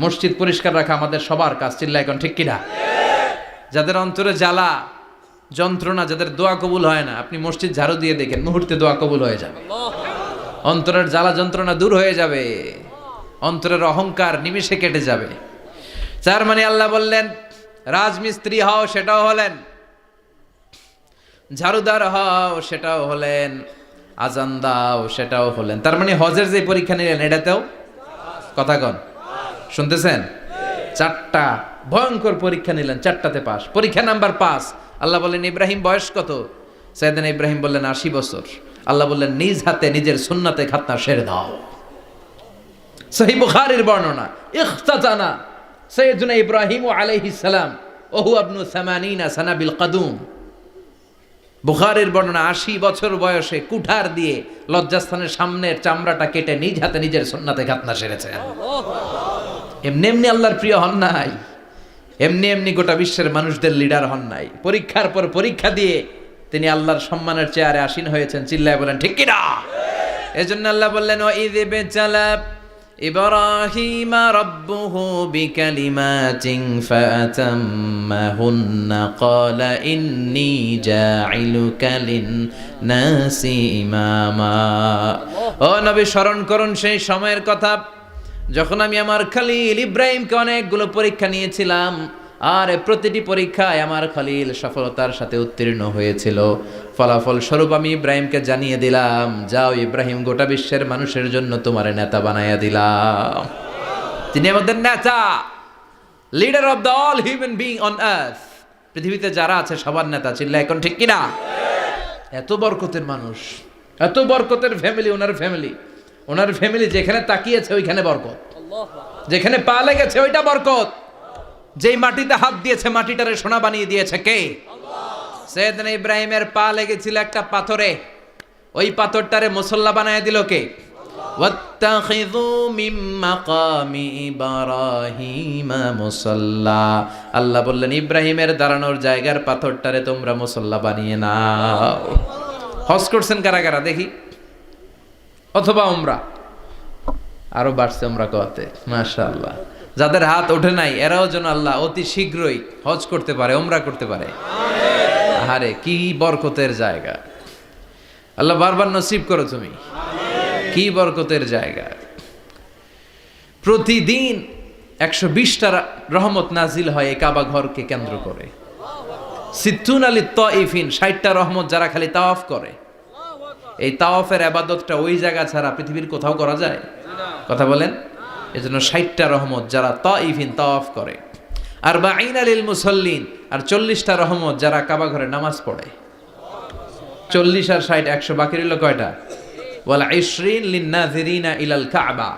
মসজিদ পরিষ্কার রাখা আমাদের সবার কাজ। চিল্লা এখন ঠিক কিনা? যাদের অন্তরে জ্বালা যন্ত্রণা, যাদের দোয়া কবুল হয় না, আপনি মসজিদ ঝাড়ু দিয়ে দেখেন মুহূর্তে দোয়া কবুল হয়ে যাবে। অন্তরের জ্বালা যন্ত্রণা দূর হয়ে যাবে, অন্তরের অহংকার নিমেষে কেটে যাবে। তার মানে আল্লাহ বললেন রাজমিস্ত্রি হও, সেটাও হলেন, ঝাড়ুদার হও, সেটাও হলেন, আজান দাও, সেটাও হলেন। তার মানে হজের যে পরীক্ষা নিলেন এটাতেও, কথা কন, শুনতেছেন? 4টা ভয়ঙ্কর পরীক্ষা নিলেন, 4টাতে পাস। পরীক্ষা নাম্বার 5। আল্লাহ বললেন ইব্রাহিম বয়স কত? সাইয়েদনা ইব্রাহিম বললেন 80 বছর। আল্লাহ বললেন নিজ হাতে নিজের সুন্নাতে খাতনা সেরে দাও। সহিহ বুখারীর বর্ণনা, ইখতাতানা সাইয়েদনা ইব্রাহিম আলাইহিস সালাম ওহু ইবনু 80 সানা বিল কাদুম। বুখারীর বর্ণনা 80 বছর বয়সে কুঠার দিয়ে লজ্জাস্থানের সামনের চামড়াটা কেটে নিজ হাতে নিজের সুন্নাতে খাতনা সেরেছেন। এমনি এমনি আল্লাহর প্রিয় হন নাই, এমনি এমনি গোটা বিশ্বের মানুষদের লিডার হন নাই। পরীক্ষার পর পরীক্ষা দিয়ে তিনি আল্লাহর সম্মানের চেয়ারে আসীন হয়েছেন। চিল্লায় বলেন ঠিক কিনা? এজন্য আল্লাহ বললেন ওয়াইয ইবতালা ইব্রাহিমা রাব্বুহু বিকালিমাতিন ফাতাম্মাহুন্না ক্বালা ইন্নী জাঈলুকা লিন-নাসি ইমামা। ও নবী স্মরণ করুন সেই সময়ের কথা যখন আমি আমার খলিল ইব্রাহিমকে অনেকগুলো পরীক্ষা নিয়েছিলাম, আর প্রতিটি পরীক্ষায় আমার খলিল সফলতার সাথে উত্তীর্ণ হয়েছিল। ফলাফল স্বরূপ আমি ইব্রাহিমকে জানিয়ে দিলাম, যাও ইব্রাহিম, গোটা বিশ্বের মানুষের জন্য তোমার নেতা বানাইয়া দিলাম। তিনি আমাদের নেতা, leader of the all human being on earth. পৃথিবীতে যারা আছে সবার নেতা। চিল্লা এখন ঠিক কিনা? এত বরকতের মানুষ, এত বরকতের ফ্যামিলি, ওনার ফ্যামিলি যেখানে তাকিয়েছে ওইখানে বরকত, যেখানে পা লেগেছে ওইটা বরকত। যেই মাটিতে হাত দিয়েছে মাটিটারে সোনা বানিয়ে দিয়েছে কে? সাইয়েদনা ইব্রাহিমের পা লেগেছিল একটা পাথরে, ওই পাথরটারে মুসল্লা বানায় দিল কে? ওয়াত্তাখিযু মিন মাকামি ইব্রাহিমা মুসাল্লা। আল্লাহ বললেন ইব্রাহিমের দাঁড়ানোর জায়গার পাথরটারে তোমরা মুসল্লা বানিয়ে নাও। হজ করছেন কারা কারা দেখি? অথবা উমরা? আরো বাড়ছে উমরা করতে, মাশাআল্লাহ। যাদের হাত ওঠে নাই এরাও যেন আল্লাহ অতি শীঘ্রই হজ করতে পারে, উমরা করতে পারে। আরে কি বরকতের জায়গা! আল্লাহ বারবার নসিব করো তুমি। কি বরকতের জায়গা। প্রতিদিন 120টা রহমত নাজিল হয় এই কাবা ঘরকে কেন্দ্র করে। সিত্তুন আলী তাইফিন, 60টা রহমত যারা খালি তাওয়াফ করে। এই তাওয়াফের ইবাদতটা ওই জায়গা ছাড়া পৃথিবীর কোথাও করা যায়? কথা বলেন। এজন্য 60টা রহমত যারা তাইফিন তাওয়াফ করে। আর বাঈনা লিল মুসাল্লিন, আর 40টা রহমত যারা কাবা ঘরে নামাজ পড়ে। 40 আর 60 100, বাকি রইল কয়টা? ওয়াল 20 লিন-নাযিরিনা ইলাল কাবা।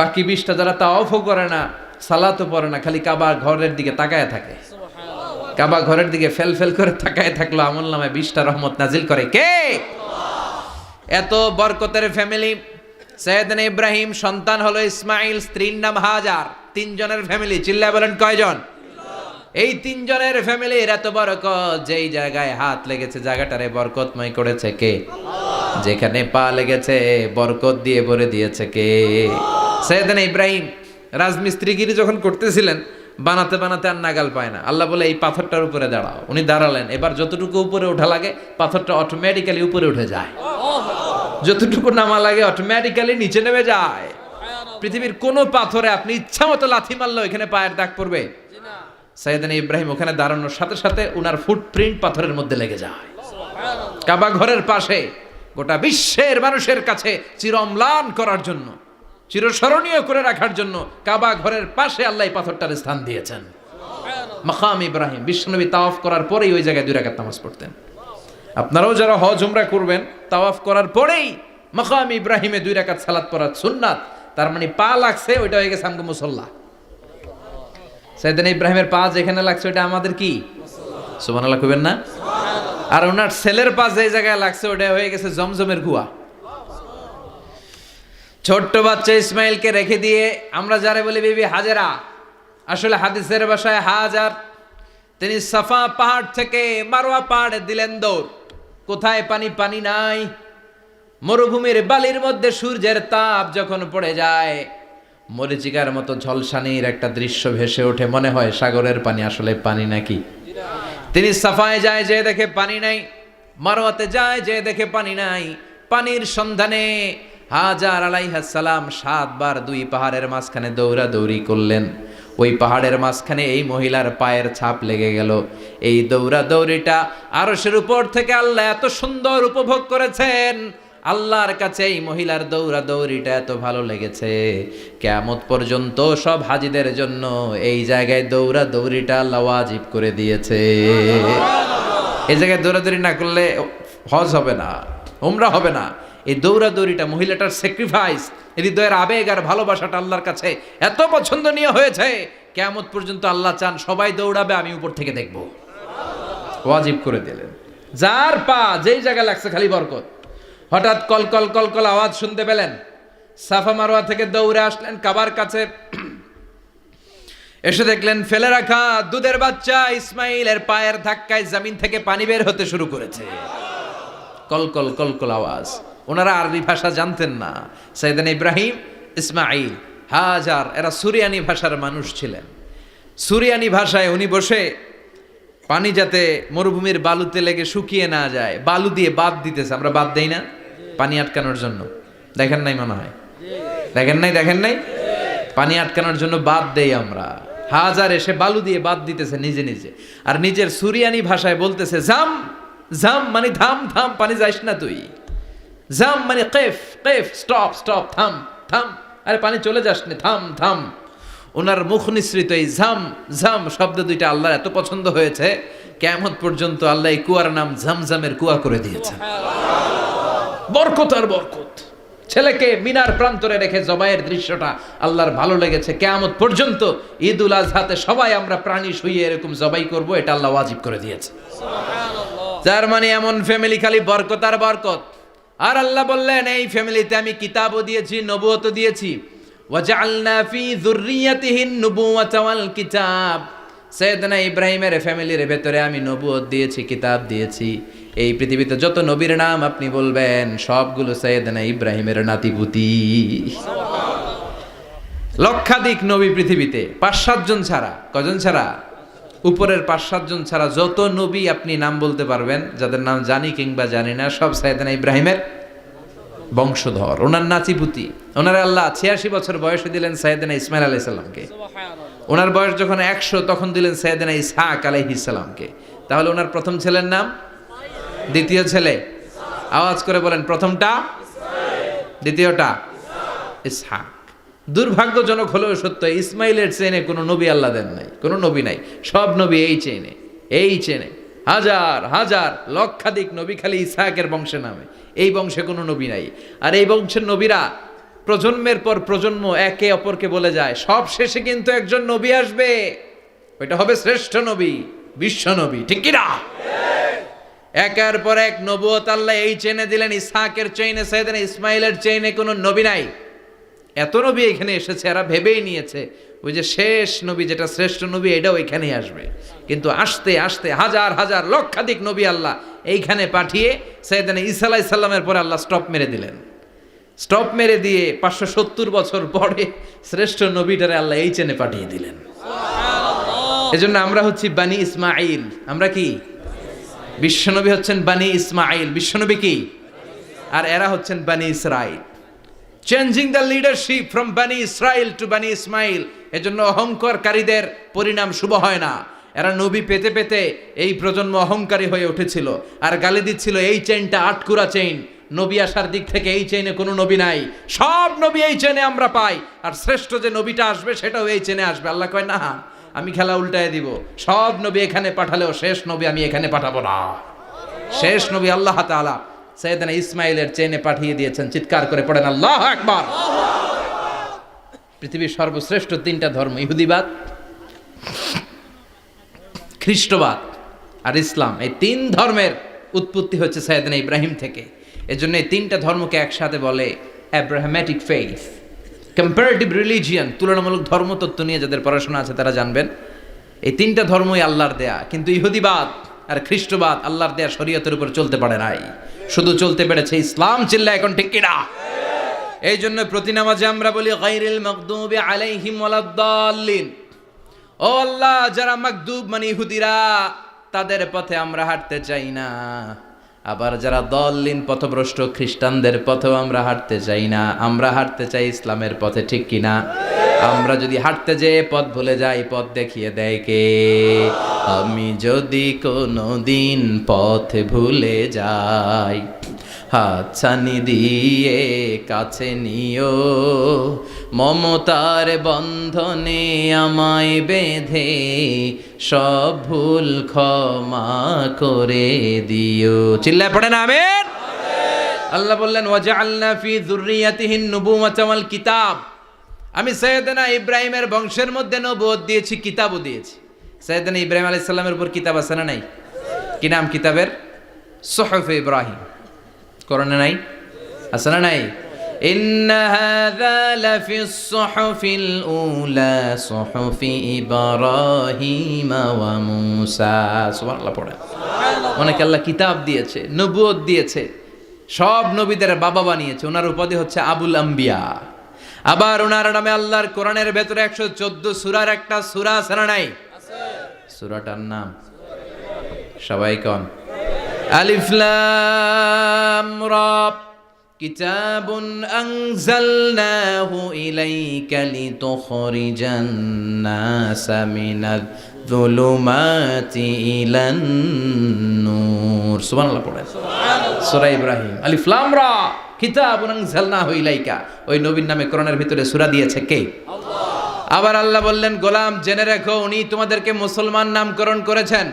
বাকি 20টা যারা তাওয়াফও করে না, সালাতও পড়ে না, খালি কাবা ঘরের দিকে তাকায় থাকে। কাবা ঘরের দিকে ফেল ফেল করে তাকায় থাকলো, আমলনামায় 20টা রহমত নাজিল করে কে? এত বরকতের ফ্যামিলি। সাইয়েদনা ইব্রাহিম সন্তান হলো ইসমাইল, স্ত্রীর নাম হাজার। 3 জনের ফ্যামিলি, চিল্লায় বলেন কয়জন? এই 3 জনের ফ্যামিলির এত বরকত, যেই জায়গায় হাত লেগেছে জায়গাটারে বরকতময় করেছে কে? যেখানে পা লেগেছে বরকত দিয়ে ভরে দিয়েছে কে? সাইয়েদনা ইব্রাহিম রাজমিস্ত্রিগিরি যখন করতেছিলেন, বানাতে বানাতে আর নাগাল পায় না। আল্লাহ বলে এই পাথরটার উপরে দাঁড়াও। উনি দাঁড়ালেন। এবার যতটুকু উপরে ওঠা লাগে পাথরটা অটোমেটিক্যালি উপরে উঠে যায়, যতটুকু নামা লাগে অটোমেটিক্যালি নিচে নেমে যায়। পৃথিবীর কোনো পাথরে আপনি ইচ্ছা মতো লাথি মারলেও এখানে পায়ের দাগ পড়বে? সাইয়েদনা ইব্রাহিম ওখানে দাঁড়ানোর সাথে সাথে উনার ফুটপ্রিন্ট পাথরের মধ্যে লেগে যায়। কাবা ঘরের পাশে গোটা বিশ্বের মানুষের কাছে চিরম্লান করার জন্য, চিরস্মরণীয় করে রাখার জন্য কাবা ঘরের পাশে আল্লাহ এই পাথরটার স্থান দিয়েছেন। মাকাম ইব্রাহিম। বিশ্বনবী তাওয়াফ করার পরেই ওই জায়গায় 2 রাকাত নামাজ পড়তেন। আপনারাও যারা হজ উমরা করবেন, তাওয়াফ করার পরেই মাকাম ইব্রাহিমে 2 রাকাত সালাত পড়া সুন্নাত। তার মানে পা লাগছে, ওইটা হয়ে গেছে আমগো মুসাল্লা। সাইয়েদনা ইব্রাহিমের পা যেখানে লাগছে ওইটা আমাদের কি? সুবহানাল্লাহ কইবেন না? আর ওনার ছেলের পা যে জায়গায় লাগছে ওটা হয়ে গেছে জমজমের কুয়া। ছোট্ট বাচ্চা ইসমাইলকে রেখে দিয়ে আমরা যারা বলি বিবি হাজেরা, আসলে হাদিসের ভাষায় হাজার, তিনি সাফা পাহাড় থেকে মারওয়া পাহাড়ে দিলেন দৌড়। কোথায় পানি? পানি নাই। মরুভূমির বালির মধ্যে সূর্যের তাপ যখন পড়ে যায়, মরিচিকার মতো ঝলসানির একটা দৃশ্য ভেসে ওঠে, মনে হয় সাগরের পানি, আসলে পানি নাকি? তিনি সাফায় যায়, যে দেখে পানি নাই। মারওয়াতে যায়, যে দেখে পানি নাই। পানির সন্ধানে হাজার আলাইহিস সালাম 7 বার 2 পাহাড়ের মাঝখানে দৌড়াদৌড়ি করলেন। ওই পাহাড়ের মাঝখানে এই মহিলার পায়ের ছাপ লেগে গেল। এই দৌড়াদৌড়িটা আরশের উপর থেকে আল্লাহ এত সুন্দর উপভোগ করেছেন। আল্লাহর কাছে এই মহিলার দৌড়াদৌড়িটা এত ভালো লেগেছে, কিয়ামত পর্যন্ত সব হাজীদের জন্য এই জায়গায় দৌড়াদৌড়িটা আল্লাহ ওয়াজিব করে দিয়েছে। এই জায়গায় দৌড়াদৌড়ি না করলে হজ হবে না, উমরা হবে না। এই দৌড়াদৌড়িটা, মহিলাটার স্যাক্রিফাইস, হৃদয়ের আবেগ আর ভালোবাসাটা আল্লাহর কাছে এত পছন্দনীয় হয়েছে, কিয়ামত পর্যন্ত আল্লাহ চান সবাই দৌড়াবে, আমি উপর থেকে দেখব। ওয়াজিব করে দিলেন। যার পা যেই জায়গায় লাগছে খালি বরকত। হঠাৎ কলকল কলকল আওয়াজ শুনতে পেলেন। সাফা মারওয়া থেকে দৌড়ে আসলেন কাবার কাছে। এসে দেখলেন ফেলে রাখা দুধের বাচ্চা ইসমাইলের পায়ের ধাক্কায় জমিন থেকে পানি বের হতে শুরু করেছে। কলকল কলকল আওয়াজ। ওনারা আরবি ভাষা জানতেন না। সাইয়েদনা ইব্রাহিম, ইসমাইল, হাজার এরা সুরিয়ানি ভাষার মানুষ ছিলেন। সুরিয়ানি ভাষায় উনি বসে পানি যাতে মরুভূমির বালুতে লেগে শুকিয়ে না যায়, বালু দিয়ে বাঁধ দিতেছে। আমরা বাঁধ দেই না পানি আটকানোর জন্য? দেখেন নাই মনে হয়? দেখেন নাই? পানি আটকানোর জন্য বাঁধ দেই আমরা। হাজার এসে বালু দিয়ে বাঁধ দিতেছে নিজে নিজে, আর নিজের সুরিয়ানি ভাষায় বলতেছে জাম জাম, মানে থাম থাম, পানি যাইস না তুই। জাম মানে কেফ কেফ, স্টপ স্টপ, থাম থাম, আরে পানি চলে যাস না, থাম থাম। ওনার মুখ নিঃসৃত এই ঝাম ঝাম শব্দ দুইটা আল্লাহর এত পছন্দ হয়েছে, কিয়ামত পর্যন্ত আল্লাহ এই কুয়ার নাম ঝমঝমের কুয়া করে দিয়েছেন। বরকত আর বরকত। ছেলেকে মিনার প্রান্তরে রেখে জবাইয়ের দৃশ্যটা আল্লাহর ভালো লেগেছে। কিয়ামত পর্যন্ত ঈদুল আজহাতে সবাই আমরা প্রাণী শুইয়ে এরকম জবাই করব, এটা আল্লাহ ওয়াজিব করে দিয়েছে। যার মানে এমন ফ্যামিলি খালি বরকত আর বরকত। আর আল্লাহ বললেন এই ফ্যামিলিতে আমি কিতাবও দিয়েছি, নবুয়তও দিয়েছি। ওয়াজআলনা ফি যুররিয়াতিহিন নুবুওয়াতা ওয়াল কিতাব। সাইয়েদনা ইব্রাহিমের ফ্যামিলির ভেতরে আমি নবুয়ত দিয়েছি, কিতাব দিয়েছি। এই পৃথিবীতে যত নবীর নাম আপনি বলবেন সবগুলো সাইয়েদনা ইব্রাহিমের নাতিপুতি। লক্ষাধিক নবী পৃথিবীতে, 5-7 জন ছাড়া। কজন ছাড়া? উপরের 5-7 জন ছাড়া যত নবী আপনি নাম বলতে পারবেন, যাদের নাম জানি কিংবা জানি না, সব সাইয়েদনা ইব্রাহিমের বংশধর, ওনার নাতিপুতি। ওনার আল্লাহ 86 বছর বয়সে দিলেন সাইয়েদনা ইসমাইল আলাইহিস সালামকে। ওনার বয়স যখন 100 তখন দিলেন সাইয়েদনা ইসহাক আলাইহিস সালামকে। তাহলে ওনার প্রথম ছেলের নাম, দ্বিতীয় ছেলে আওয়াজ করে বলেন, প্রথমটা দ্বিতীয়টা ইসহাক। দুর্ভাগ্যজনক হলেও সত্য, ইসমাইলের চেনে কোনো নবী আল্লাহ দেন নাই, কোনো নবী নাই। সব নবী এই চেনে হাজার হাজার লক্ষাধিক নবী খালি ইসহাকের বংশে নামে, এই বংশে কোনো নবী নাই। আর এই বংশের নবীরা প্রজন্মের পর প্রজন্ম একে অপরকে বলে যায়, সব শেষে কিন্তু একজন নবী আসবে, ওইটা হবে শ্রেষ্ঠ নবী, বিশ্ব নবী, ঠিক কিনা? একের পর এক নবুয়ত আল্লাহ এই চেনে দিলেন। ইসহাকের চেইনে, সাইয়েদনা ইসমাইলের চেইনে কোনো নবী নাই। এত নবী এখানে এসেছে, এরা ভেবেই নিয়েছে ওই যে শেষ নবী যেটা শ্রেষ্ঠ নবী এটাও এখানেই আসবে। কিন্তু আস্তে আস্তে হাজার হাজার লক্ষাধিক নবী আল্লাহ এইখানে পাঠিয়ে সাইয়েদনা ঈসা আলাইহিস সালামের পরে আল্লাহ স্টপ মেরে দিলেন। স্টপ মেরে দিয়ে 570 বছর পরে শ্রেষ্ঠ নবীটারে আল্লাহ এই চেনে পাঠিয়ে দিলেন। এজন্য আমরা হচ্ছি বানি ইসমাইল। আমরা কি? বিশ্বনবী হচ্ছেন বানি ইসমাইল, বিশ্বনবী কি? আর এরা হচ্ছেন বানি Israil. Changing the leadership from বানি ইসরাইল টু বানি ইসমাইল। এজন্য অহংকারকারীদের পরিণাম শুভ হয় না। এরা নবী পেতে পেতে এই প্রজন্ম অহংকারী হয়ে উঠেছিল আর গালি দিচ্ছিল এই চেইনটা আটকুরা চেইন, নবী আসার দিক থেকে এই চেইনে কোনো নবী নাই, সব নবী এই চেইনে আমরা পাই, আর শ্রেষ্ঠ যে নবীটা আসবে সেটাও এই চেইনে আসবে। আল্লাহ কয় না, আমি খেলা উল্টায় দিব, সব নবী এখানে পাঠালেও শেষ নবী আমি এখানে পাঠাবো না। শেষ নবী আল্লাহ তাআলা সাইয়েদনা ইসমাইলের চেইনে পাঠিয়ে দিয়েছেন। চিৎকার করে পড়েন আল্লাহু আকবার। পৃথিবীর সর্বশ্রেষ্ঠ 3টা ধর্ম, ইহুদিবাদ, খ্রিস্টবাদ আর ইসলাম, এই 3 ধর্মের উৎপত্তি হচ্ছে সাইয়েদনা ইব্রাহিম থেকে। এজন্য এই 3টা ধর্মকে একসাথে বলে অ্যাব্রাহামেটিক ফেইথ, কম্পারেটিভ রিলিজিয়ান। তুলনামূলক ধর্মতত্ত্ব নিয়ে যাদের পড়াশোনা আছে তারা জানবেন এই 3টা ধর্মই আল্লাহর দেয়া। কিন্তু ইহুদিবাদ আর খ্রিস্টবাদ আল্লাহর দেয়া শরীয়তের উপর চলতে পারে নাই, শুধু চলতে পেরেছে ইসলাম। চিল্লা এখন ঠিক কিনা? এই জন্য প্রতি নামাজে আমরা বলি গায়রিল মাগদুবি আলাইহিম ওয়ালাদ-দাল্লিন। ও আল্লাহ, যারা মাগদুব মানে ইহুদিরা, তাদের পথে আমরা হাঁটতে চাই না। আবার যারা দল্লিন পথভ্রষ্ট খ্রিস্টানদের পথেও আমরা হাঁটতে চাই না, আমরা হাঁটতে চাই ইসলামের পথে, ঠিক কিনা? আমরা যদি হাঁটতে যেয়ে পথ ভুলে যাই, পথ দেখিয়ে দেয় কে? আমি যদি কোনো দিন পথ ভুলে যাই, হাতছানি দিয়ে কাছে নিও, মমতার বন্ধনে আমায় বেঁধে সব ভুল ক্ষমা করে দিও। চিল্লায় পড়েন আমিন। আল্লাহ বললেন ওয়াজআলনা ফি যুররিয়াতিহিন নুবুওয়াতা ওয়াল কিতাব। আমি সাইয়েদনা ইব্রাহিমের বংশের মধ্যে নবুয়ত দিয়েছি, কিতাবও দিয়েছি। সাইয়েদনা ইব্রাহিম আলাইহিস সালামের উপর কিতাব আছে না নাই? কি নাম কিতাবের? সুহুফে ইব্রাহিম। কোরআনে নাই? আছে না নাই? ইন্না হাযা লাফিস সুহুফিল উলা সুহুফি ইব্রাহিম ওয়া মূসা। সুবহানাল্লাহ পড়ে। অনেকে আল্লাহ কিতাব দিয়েছে, নবুয়ত দিয়েছে, সব নবীদের বাবা বানিয়েছে। ওনার উপাধি হচ্ছে আবুল আম্বিয়া। আবার ওনার নামে আল্লাহর কোরআনের ভেতরে 114 সূরার একটা সূরা আছে না নাই? আছে। সূরাটার নাম সবাই কোন? আলিফ লাম রা। কিতাবুন আনজালনাহু ইলাইকা লিতুখরিজান নাসা মিনাজ যুলুমাতি ইলান নূর। সুবহানাল্লাহ পড়েন। সূরা ইব্রাহিম আলিফ লাম রা কিতাবুন আনজালনাহু ইলাইকা। ওই নবীর নামে কোরআনের ভিতরে সূরা দিয়েছে কে? আল্লাহ। আবার আল্লাহ বললেন, গোলাম জেনে রাখো উনি তোমাদেরকে মুসলমান নামকরণ করেছেন।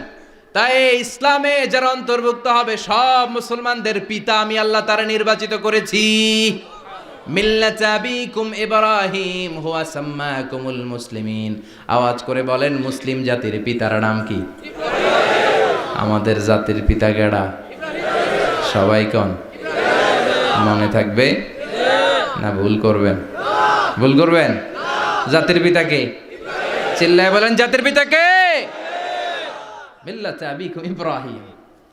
তাই ইসলামে যারা অন্তর্ভুক্ত হবে সব মুসলমানদের পিতা আমি আল্লাহ তারা নির্বাচিত করেছি। মিল্লাত আবিকুম ইব্রাহিম হুয়া সাম্মাকুমুল মুসলিমিন। আওয়াজ করে বলেন, মুসলিম জাতির পিতার নাম কি? ইব্রাহিম। আমাদের জাতির পিতা কেডা? ইব্রাহিম। সবাই কোন? ইব্রাহিম। মনে থাকবে না ভুল করবেন? ভুল করবেন? জাতির পিতা কে? ইব্রাহিম। চিল্লায় বলেন, জাতির পিতা কে? মিল্লাত আবিকুম ইব্রাহিম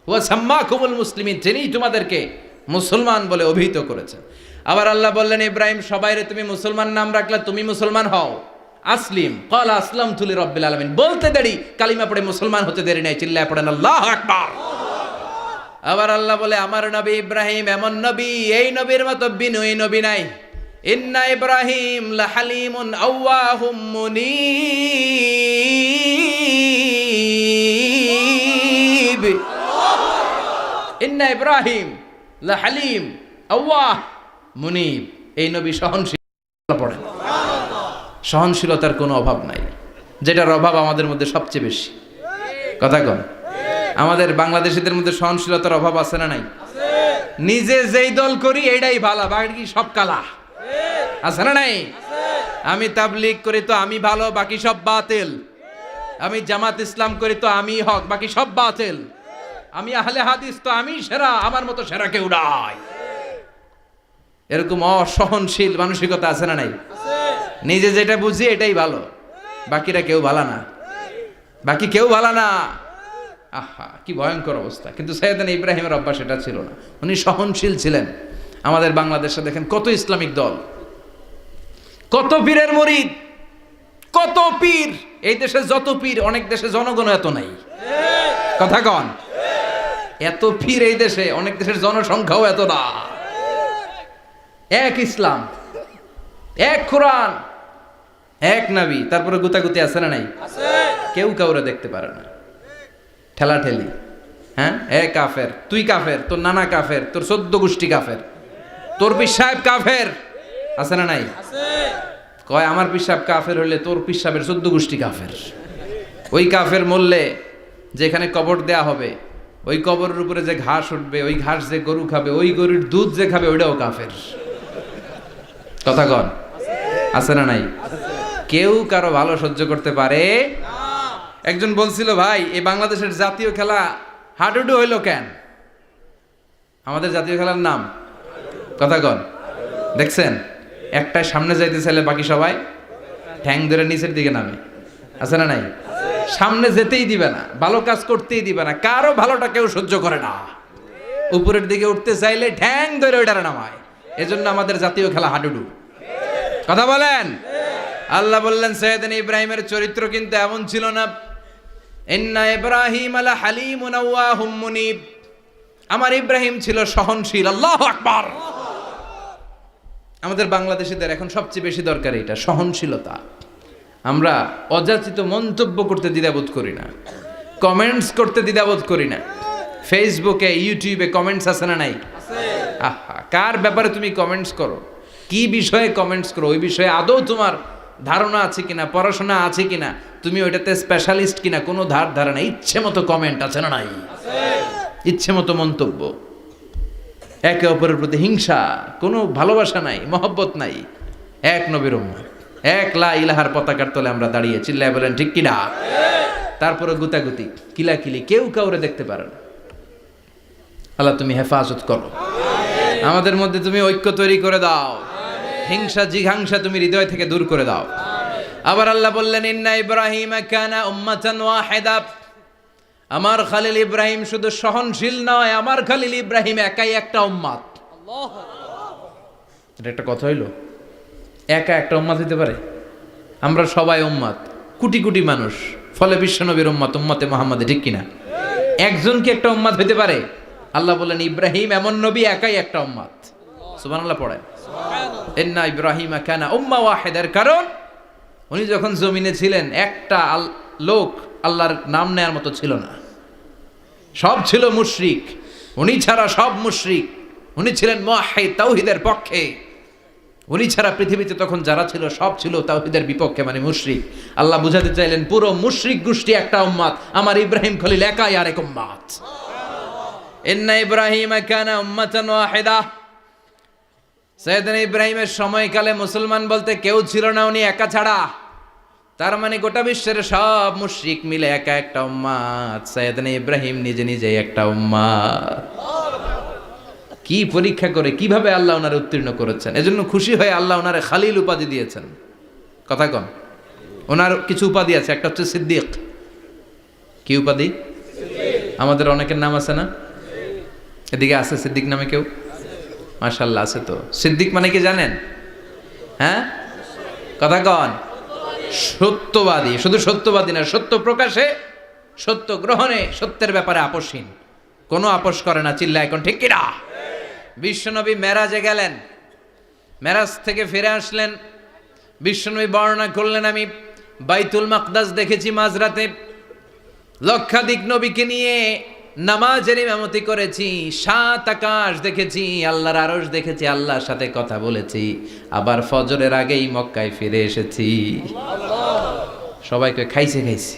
ওয়া সাম্মাকুমুল মুসলিমিন। তিনি তোমাদেরকে মুসলমান বলে অভিহিত করেছেন। আবার আল্লাহ বললেন, ইব্রাহিম সবাইরে তুমি মুসলমান নাম রাখলে, তুমি মুসলমান হও। আসলিম ক্বালা আসলামতু লিরাব্বিল আলামিন, বলতে দেরি, কালিমা পড়ে মুসলমান হতে দেরি নাই, চিল্লায় পড়েন আল্লাহু আকবার। আবার আল্লাহ বলে আমার নবী ইব্রাহিম এমন নবী, এই নবীর মতো বিনয়ী নবী নাই। ইন্না ইব্রাহিম লাহালিমুন আওয়াহুম মুনীব। ইন্না ইব্রাহিম লাহালিম আওয়াহ মুনীব, এই নবী সহনশীল। পড়েন সহনশীলতার কোনো অভাব নাই, যেটার অভাব আমাদের মধ্যে সবচেয়ে বেশি। কথা কন, আমাদের বাংলাদেশিদের মধ্যে সহনশীলতার অভাব আছে না নাই? নিজে যেই দল করি এটাই ভালো, বাকি সব কালা, আছে না নাই? আমি তাবলীগ করি তো আমি ভালো, বাকি সব বাতিল। আমি জামাত ইসলাম করি তো আমি হক, বাকি সব বাতিল। আমি আহলে হাদিস তো আমি সেরা, আমার মতো সেরা কেউ নাই। এরকম অসহনশীল মানসিকতা আছে না নাই? নিজে যেটা বুঝি এটাই ভালো, বাকিরা কেউ ভালো না, বাকি কেউ ভালো না। আহা কি ভয়ঙ্কর অবস্থা। কিন্তু সাইয়েদনা ইব্রাহিমের অভ্যাস এটা ছিল না, উনি সহনশীল ছিলেন। আমাদের বাংলাদেশে দেখেন কত ইসলামিক দল, কত পীরের মুরিদ, কত পীর। এই দেশে যত পীর, অনেক দেশে জনগণ এত নাই। কথা কন, এত পীর এই দেশে, অনেক দেশের জনসংখ্যাও এত না। এক ইসলাম, এক কোরআন, এক নবী, তারপরে গুতাগুতি আছে না নাই? কেউ কাউরে দেখতে পারে না, ঠেলাঠেলি। হ্যাঁ, এ কাফের, তুই কাফের, তোর নানা কাফের, তোর 14 গোষ্ঠী কাফের, তোর পীর সাহেব কাফের, আছে না নাই? কয় আমার পীর সাহেব কাফের হলে তোর পীর সাহেবের 14 গোষ্ঠী কাফের। ওই কাফের মরলে যেখানে কবর দেয়া হবে, ওই কবরের উপরে যে ঘাস উঠবে, ওই ঘাস যে গরু খাবে, ওই গরুর দুধ যে খাবে, ওইটাও কাফের। কথা কন, আছে না নাই? কেউ কারো ভালো সহ্য করতে পারে না। একজন বলছিল, ভাই এই বাংলাদেশের জাতীয় খেলা হাডুডু হইল কেন? আমাদের জাতীয় খেলার নাম, কথা কন, দেখছেন একটাই সামনে যাইতে চাইলে বাকি সবাই ঠ্যাং ধরে নিচের দিকে নামে, আছে না নাই? সামনে যেতেই দিবে না, ভালো কাজ করতেই দিবে না, কারো ভালোটা কেউ সহ্য করে না। উপরের দিকে উঠতে চাইলে ঠ্যাং ধরে ওইটারে নামায়। এজন্য আমাদের জাতীয় খেলা হাডুডু। কথা বলেন। আল্লাহ বললেন সাইয়েদনা ইব্রাহিমের চরিত্র কিন্তু এমন ছিল না। ইন্না ইব্রাহিম আলা হালিমুন আওয়াহুম মুনীব, আমার ইব্রাহিম ছিল সহনশীল। আল্লাহু আকবার। আমাদের বাংলাদেশিদের এখন সবচেয়ে বেশি দরকার এটা, সহনশীলতা। আমরা অযাচিত মন্তব্য করতে দ্বিধাবোধ করি না, কমেন্টস করতে দ্বিধাবোধ করি না। ফেসবুকে ইউটিউবে কমেন্টস আছে না নাই? আহা, কার ব্যাপারে তুমি কমেন্টস করো, কি বিষয়ে কমেন্টস করো, ওই বিষয়ে আদৌ তোমার ধারণা আছে কিনা, পড়াশোনা আছে কিনা, তুমি ওইটাতে স্পেশালিস্ট কিনা, কোনো ধারণা। ইচ্ছে মতো কমেন্ট আছে না নাই? ইচ্ছে মতো মন্তব্য, একে অপরের প্রতি হিংসা, কোনো ভালোবাসা নাই, মহব্বত নাই। এক নবীর উম্মত, এক লা ইলাহার পতাকার তলে আমরা দাঁড়িয়ে, চিল্লায় বলেন ঠিক কিনা? তারপরে গুতাগুতি, কিলাকিলি, কেউ কাউরে দেখতে পারে না। আল্লাহ তুমি হেফাজত করো, আমাদের মধ্যে তুমি ঐক্য তৈরি করে দাও, হিংসা জিঘাংসা তুমি হৃদয় থেকে দূর করে দাও। আবার আল্লাহ বললেন ইন্না ইব্রাহিম কানা উম্মাতান ওয়াহিদা, আমার খলিল ইব্রাহিম শুধু সহনশীল নয়, আমার খলিল ইব্রাহিম একাই একটা উম্মাত। এটা একটা কথা হইলো, একা একটা উম্মাত হইতে পারে? আমরা সবাই উম্মাত, কোটি কোটি মানুষ, ফলে বিশ্বনবীর উম্মাত, উম্মতে মুহাম্মাদে, ঠিক কিনা? একজন কি একটা উম্মাত হইতে পারে? আল্লাহ বললেন ইব্রাহিম এমন নবী, একাই একটা উম্মাত। সুবহানাল্লাহ পড়েন। ইন্না ইব্রাহিম কানা উম্মা ওয়াহিদার, কারণ উনি যখন জমিনে ছিলেন একটা লোক আল্লাহর নাম নেয়ার মতো ছিল না, সব ছিল মুশরিক। উনি ছাড়া সব মুশরিক। উনি ছিলেন মুওয়াহহিদ, তাওহীদের পক্ষে। উনি ছাড়া পৃথিবীতে তখন যারা ছিল সব ছিল তাওহীদের বিপক্ষে, মানে মুশরিক। আল্লাহ বুঝাতে চাইলেন পুরো মুশরিক গোষ্ঠী একটা উম্মাত, আমার ইব্রাহিম খলিল একাই আরেক উম্মাত। ইন্না ইব্রাহিম কানা উম্মাতান ওয়াহিদা, সাইয়েদনা ইব্রাহিমের সময়কালে মুসলমান বলতে কেউ ছিল না, উনি একা ছাড়া। তার মানে গোটা বিশ্বের সব মুশরিক মিলে একা একটা উম্মাত, সাইয়েদনা ইব্রাহিম নিজে নিজে একটা উম্মাত। কি পরীক্ষা করে কিভাবে আল্লাহ ওনারে উত্তীর্ণ করেছেন। এজন্য খুশি হয়ে আল্লাহ ওনারে খালিল উপাধি দিয়েছেন। কথা কন, ওনার কিছু উপাধি আছে, একটা হচ্ছে সিদ্দিক। কি উপাধি? আমাদের অনেকের নাম আছে না? এদিকে আছে সিদ্দিক নামে কেউ? মাশাআল্লাহ আছে তো। সিদ্দিক মানে কি জানেন? হ্যাঁ, কথা কন। সত্যবাদী, শুধু সত্যবাদী না, সত্য প্রকাশে, সত্য গ্রহণে, সত্যের ব্যাপারে আপোষহীন, কোনো আপোষ করে না। চিল্লা এখন ঠিক কিনা? বিশ্বনবী মেরাজে গেলেন, মেরাজ থেকে ফিরে আসলেন। বিশ্বনবী বর্ণনা করলেন, আমি বাইতুল মাকদাস দেখেছি মাঝরাতে, লক্ষাধিক নবীকে নিয়ে নামাজের ইমামতি করেছি, 7 আকাশ দেখেছি, আল্লাহর আরশ দেখেছি, আল্লাহর সাথে কথা বলেছি, আবার ফজরের আগেই মক্কায় ফিরে এসেছি। সবাইকে খাইছে খাইছে,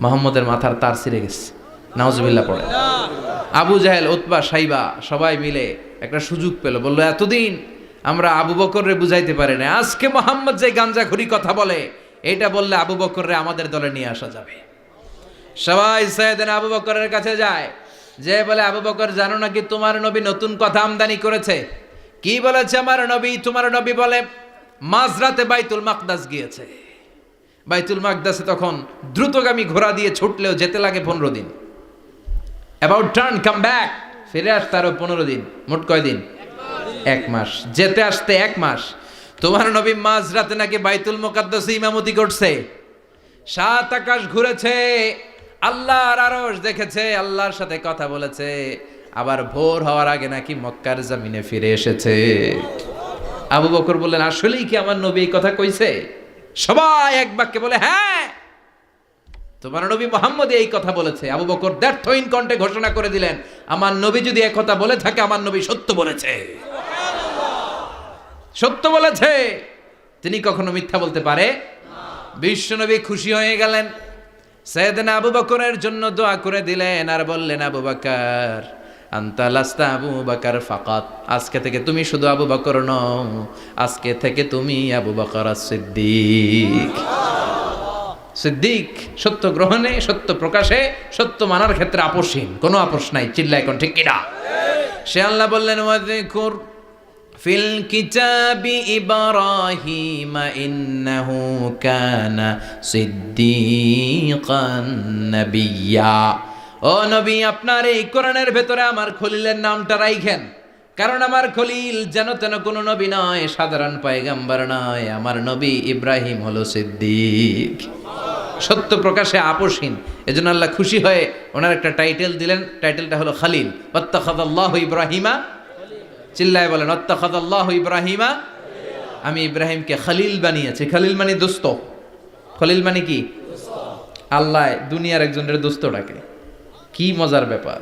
মোহাম্মদের মাথার তার ছিঁড়ে গেছে, নাউজুবিল্লাহ পড়ে। আবু জাহেল, উতবা, সাইবা সবাই মিলে একটা সুযোগ পেল, বললো এতদিন আমরা আবু বকররে বুঝাইতে পারি না, আজকে মোহাম্মদ যে গাঞ্জাখুরি কথা বলে এটা বললে আবু বকররে আমাদের দলে নিয়ে আসা যাবে। সবাই সাইয়েদনা আবু বকরের কাছে যায়, যে বলে আবু বকর জানো নাকি তোমার নবী নতুন কথা আমদানি করেছে? কি বলেছে আমার নবী? তোমার নবী বলে মাঝরাতে বাইতুল মাকদাস গিয়েছে। বাইতুল মাকদাসে তখন দ্রুতগামী ঘোড়া দিয়ে ছুটলেও যেতে লাগে 15 দিন। অ্যাবাউট টার্ন কাম ব্যাক, ফিরে আসতে আরো 15 দিন, মোট কয় দিন? 1 মাস, যেতে আসতে 1 মাস। তোমার নবী মাঝরাতে নাকি বাইতুল মুকাদ্দাসে ইমামতি করছে, 7 আকাশ ঘুরেছে, আল্লাহর আরশ দেখেছে, আল্লাহর সাথে কথা বলেছে, আবার ভোর হওয়ার আগে নাকি মক্কার জমিনে ফিরে এসেছে। আবু বকর বললেন আসলেই কি আমার নবী এই কথা কইছে? সবাই এক বাক্যে বলে হ্যাঁ, তোমার নবী মুহাম্মদ এই কথা বলেছে। আবু বকর দ্ব্যর্থহীন কণ্ঠে ঘোষণা করে দিলেন, আমার নবী যদি এই কথা বলে থাকে, আমার নবী সত্য বলেছে, সত্য বলেছে, তিনি কখনো মিথ্যা বলতে পারে না। বিশ্বনবী খুশি হয়ে গেলেন, সাইয়েদনা আবু বকরের জন্য দোয়া করে দিলেন, আর বললেন আবু বকর আনতা লাস্তা আবু বকর ফাকাত, আজকে থেকে তুমি শুধু আবু বকর নও, আজকে থেকে তুমি আবু বকর as-সিদ্দিক। সিদ্দিক, সত্য গ্রহণে, সত্য প্রকাশে, সত্য মানার ক্ষেত্রে আপোষহীন, কোনো আপোষ নাই। চিল্লা এখন ঠিক কিনা? সে আল্লাহ বললেন ওয়াযকুর ফিল কিতাবি ইব্রাহিম ইন্নাহু কানা সিদ্দীকান নাবিয়্যা। ও নবী, আপনার এই কোরআনের ভেতরে আমার খলিলের নামটা রাখেন, কারণ আমার খলিল যেন তেন কোনো নবী নয়, সাধারণ পয়গম্বর নয়, আমার নবী ইব্রাহিম হলো সিদ্দিক, সত্য প্রকাশে আপোষহীন। এজন্য আল্লাহ খুশি হয়ে ওনার একটা টাইটেল দিলেন, টাইটেলটা হলো খলিল। ওয়াত্তাখাযাল্লাহু ইব্রাহিমা, চিল্লায় বলেন ওয়াত্তাখাযাল্লাহু ইব্রাহিমা, আমি ইব্রাহিমকে খলিল বানিয়েছি। খলিল মানে দোস্ত, খলিল মানে কি? আল্লাহ দুনিয়ার একজনের দোস্ত ডাকে, কি মজার ব্যাপার,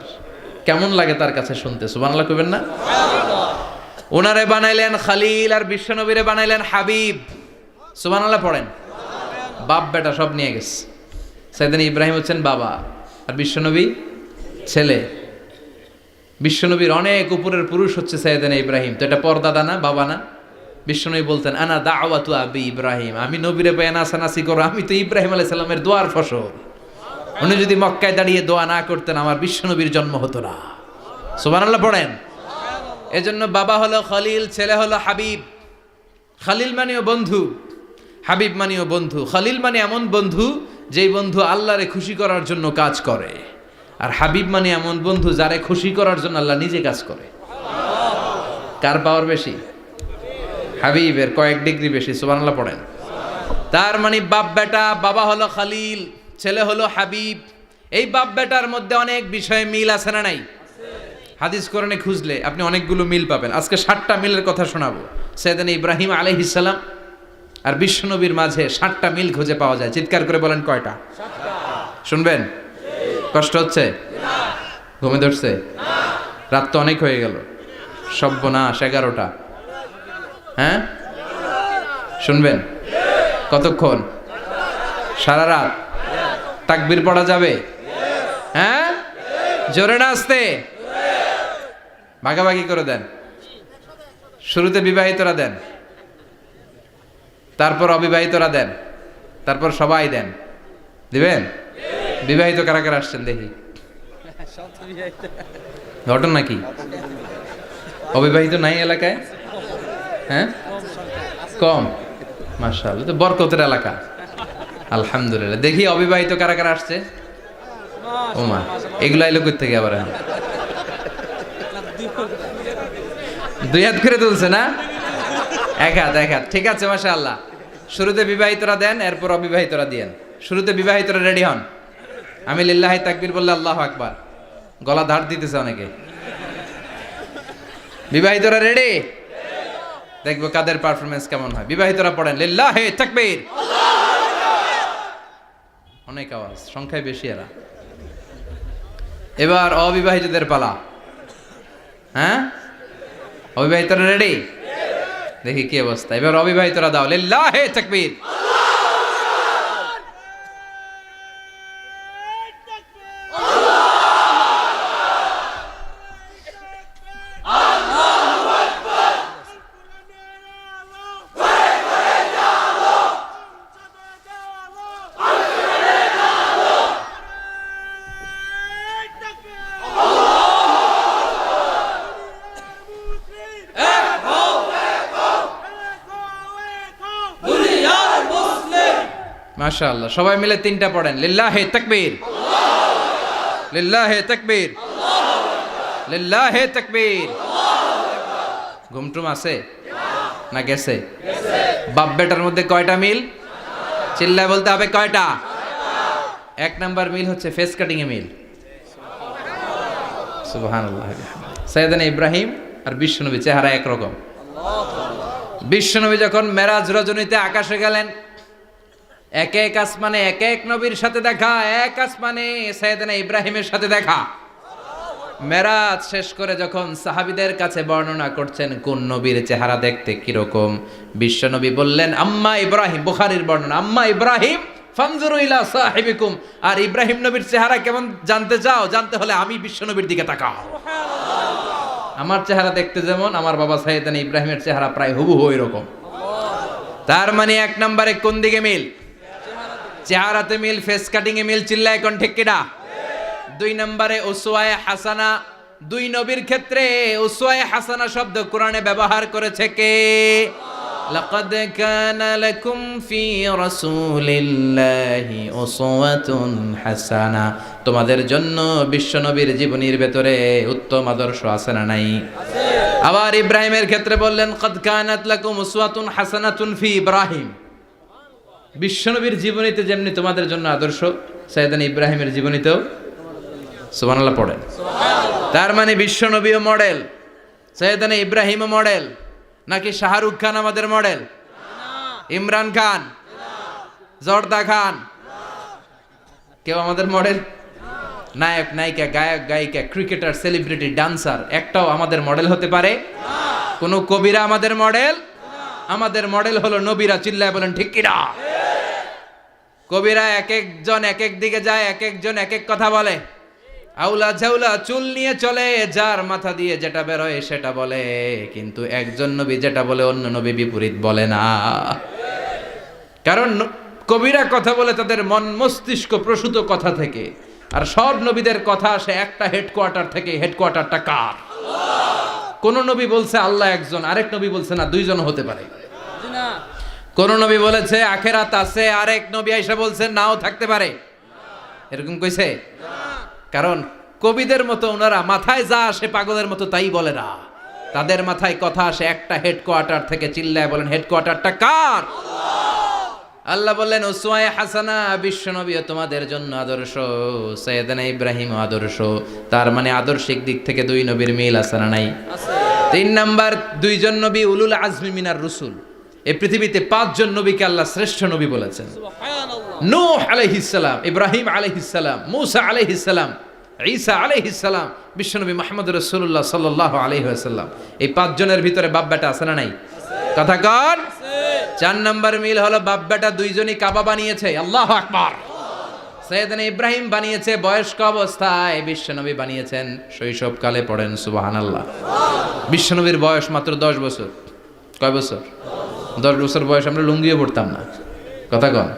কেমন লাগে তার কাছে শুনতে? সুবহানাল্লাহ কইবেন না? ওনারে বানাইলেন খলিল, আর বিশ্বনবীরে বানাইলেন হাবিব। সুবহানাল্লাহ পড়েন। বাপ বেটা সব নিয়ে গেছে। সাইয়েদনা ইব্রাহিম হচ্ছেন বাবা, আর বিশ্বনবী ছেলে। বিশ্বনবীর অনেক উপরের পুরুষ হচ্ছে সাইয়েদনা ইব্রাহিম, তো এটা পরদাদা না, বাবা না? বিশ্বনবী বলতেন আনা দাওয়াতু আবি ইব্রাহিম, আমি নবীরে পেয়ে নাচানাচি করো, আমি তো ইব্রাহিম আলাইহিস সালামের দোয়ার ফসল। উনি যদি মক্কায় দাঁড়িয়ে দোয়া না করতেন, আমার বিশ্বনবীর জন্ম হতো না। সুবহানাল্লাহ পড়েন। এজন্য বাবা হলো খলিল, ছেলে হলো হাবিব। খলিল মানেও বন্ধু, হাবিব মানেও বন্ধু। খলিল মানে এমন বন্ধু যেই বন্ধু আল্লাহরে খুশি করার জন্য কাজ করে, আর হাবিব মানে এমন বন্ধু যারে খুশি করার জন্য আল্লাহ নিজে কাজ করে। কার পাওয়ার বেশি? হাবিবের কয়েক ডিগ্রি বেশি। সুবহানাল্লাহ পড়েন। তার মানে বাপ বেটা, বাবা হলো খলিল, ছেলে হলো হাবিব। এই বাপ বেটার মধ্যে অনেক বিষয়ে মিল আছে না নাই? হাদিস কোরআনে খুঁজলে আপনি অনেকগুলো মিল পাবেন। আজকে 7টা মিলের কথা শোনাবো। সাইয়েদনা ইব্রাহিম আলাইহিস সালাম আর বিশ্বনবীর মাঝে 7টা মিল খুঁজে পাওয়া যায়। চিৎকার করে বলেন কয়টা? 7টা। শুনবেন? কষ্ট হচ্ছে? ঘুমে ধরছে? রাত তো অনেক হয়ে গেল, সর্বনাশ 11টা। হ্যাঁ শুনবেন? কতক্ষণ? সারা রাত। তাকবীর পড়া যাবে? হ্যাঁ জোরে না আসতে? ভাগাভাগি করে দেন। শুরুতে বিবাহিতরা দেন, তারপর অবিবাহিতরা দেন, তারপর সবাই দেন। দিবেন? বিবাহিত কারা কারা আসছেন দেখি? ঘটনা কি? অবিবাহিত নাই এলাকায়? হ্যাঁ কম, মাশাআল্লাহ, তো বরকতের এলাকা। আলহামদুলিল্লাহ। দেখি অবিবাহিত কারা কারা আসছে? ওমা, এগুলো আইলো কই থেকে আবার? 2 হাত করে তুলছে না? 1 হাত, 1 হাত। ঠিক আছে, মাশাআল্লাহ। শুরুতে বিবাহিতরা দেন, এরপর অবিবাহিতরা দিয়েন। শুরুতে বিবাহিতরা রেডি হন। আমি লিল্লাহি তাকবীর বললে আল্লাহু আকবার, গলা ধার দিতেছে অনেকে। বিবাহিতরা রেডি? দেখবো কাদের পারফরমেন্স কেমন হয়। বিবাহিতরা পড়েন লিল্লাহি তাকবীর। অনেক আওয়াজ, সংখ্যায় বেশি এরা। এবার অবিবাহিতদের পালা। হ্যাঁ, অবিবাহিতরা রেডি? দেখি কি অবস্থা। এবার অবিবাহিতরা দাও লিল্লাহি তাকবীর। মাশাআল্লাহ, সবাই মিলে তিনটা পড়েন লিল্লাহি তাকবীর, লিল্লাহি তাকবীর, লিল্লাহি তাকবীর। ঘুমটুম আছে না গেছে? বাপ বেটার মধ্যে কয়টা মিল? চিল্লায় বলতে হবে কয়টা? এক নাম্বার মিল হচ্ছে ফেস কাটিং এ মিল। সুবহানাল্লাহ। সাইয়েদনা ইব্রাহিম আর বিশ্বনবী চেহারা একরকম। বিশ্বনবী যখন মেরাজ রজনীতে আকাশে গেলেন, এক এক আসমানে এক এক নবীর সাথে দেখা, এক আসমানে সাইয়েদনা ইব্রাহিমের সাথে দেখা। মেরাজ শেষ করে যখন সাহাবীদের কাছে বর্ণনা করছেন কোন নবীর চেহারা দেখতে কিরকম, বিশ্বনবী বললেন আম্মা ইব্রাহিম, বুখারীর বর্ণনা, আম্মা ইব্রাহিম ফানজুরু ইলা সাহিবিকুম। আর ইব্রাহিম নবীর চেহারা কেমন জানতে চাও? জানতে হলে আমি বিশ্বনবীর দিকে তাকাও। আমার চেহারা দেখতে যেমন, আমার বাবা সাইয়েদনা ইব্রাহিমের চেহারা প্রায় হুবহু এরকম। তার মানে এক নম্বরে কোন দিকে মিল? চেহারাতে মিল, ফেস কাটিং এ মিল। চিল্লায় কোন ঠিক কিনা? দুই নম্বরে উসওয়ায়ে হাসানা। দুই নবীর ক্ষেত্রে উসওয়ায়ে হাসানা শব্দ কোরআনে ব্যবহার করেছে কে? লাকাদ কানা লাকুম ফি রাসূলিল্লাহি উসওয়াতুন হাসানা। তোমাদের জন্য বিশ্বনবীর জীবনীর ভেতরে উত্তম আদর্শ আছে না নাই? আবার ইব্রাহিমের ক্ষেত্রে বললেন কাদ কানাত লাকুম উসওয়াতুন হাসানাতুন ফি ইব্রাহিম। বিশ্বনবীর জীবনীতে যেমনি তোমাদের জন্য আদর্শ, সাইয়েদনা ইব্রাহিমের জীবনীতেও। সুবহানাল্লাহ পড়েন। তার মানে বিশ্বনবীও মডেল, সাইয়েদনা ইব্রাহিমও মডেল। নাকি শাহরুখ খান আমাদের মডেল? ইমরান খান, জর্দা খান, কেউ আমাদের মডেল? নায়ক নায়িকা, গায়ক গায়িকা, ক্রিকেটার, সেলিব্রিটি, ডান্সার একটাও আমাদের মডেল হতে পারে? কোন কবিরা আমাদের মডেল? আমাদের মডেল হলো নবীরা। চিল্লায় বলেন ঠিক কিনা? কবিরা এক একজন এক এক দিকে যায়, এক একজন এক এক কথা বলে। আউলা ঝাউলা চুল নিয়ে চলে, যার মাথা দিয়ে যেটা বেরোয় সেটা বলে। কিন্তু একজন নবী যেটা বলে অন্য নবী বিপরীত বলে না। কারণ কবিরা কথা বলে তাদের মন মস্তিষ্ক প্রসূত কথা থেকে, আর সব নবীদের কথা আসে একটা হেডকোয়ার্টার থেকে। হেডকোয়ার্টারটা কার? কোন নবী বলছে আল্লাহ একজন, আরেক নবী বলছে না দুইজন হতে পারে। কোন নবী বলেছে আখেরাত আছে, আরেক নবী আইসা বলছে নাও থাকতে পারে। এরকম কইছে? কারণ কবিদের মতো ওনারা মাথায় যা আসে পাগলের মতো তাই বলে না। তাদের মাথায় কথা আসে একটা হেডকোয়ার্টার থেকে। চিল্লায় বলেন হেডকোয়ার্টারটা কার? আল্লাহ বললেন উসওয়ায়ে হাসানা, বিশ্বনবী তোমাদের জন্য আদর্শ, সাইয়েদনা ইব্রাহিম আদর্শ। তার মানে আদর্শিক দিক থেকে দুই নবীর মিল আছে না নাই? তিন নাম্বার, দুইজন নবী উলুল আজমি মিনার রুসুল। এই পৃথিবীতে পাঁচজন নবীকে আল্লাহ শ্রেষ্ঠ নবী বলেছেন। নূহ আলাইহিস সালাম, ইব্রাহিম আলাইহিস সালাম, মূসা আলাইহিস সালাম, ঈসা আলাইহিস সালাম, বিশ্বনবী মুহাম্মদ রাসূলুল্লাহ সাল্লাল্লাহু আলাইহি ওয়াসাল্লাম। এই পাঁচজনের ভিতরে বাপ বেটা আছে না নাই? কথা কর। চার নাম্বার মিল হলো বাপ বেটা দুইজনই কাবা বানিয়েছে। আল্লাহু আকবার। সাইয়েদনা ইব্রাহিম বানিয়েছে বয়স্ক অবস্থায়, বিশ্বনবী বানিয়েছেন শৈশবকালে। পড়েন সুবহানাল্লাহ। বিশ্বনবীর বয়স মাত্র 10 বছর। কয় বছর? 10 বছর বয়স আমরা লুঙ্গিও পড়তাম না। কথা কন।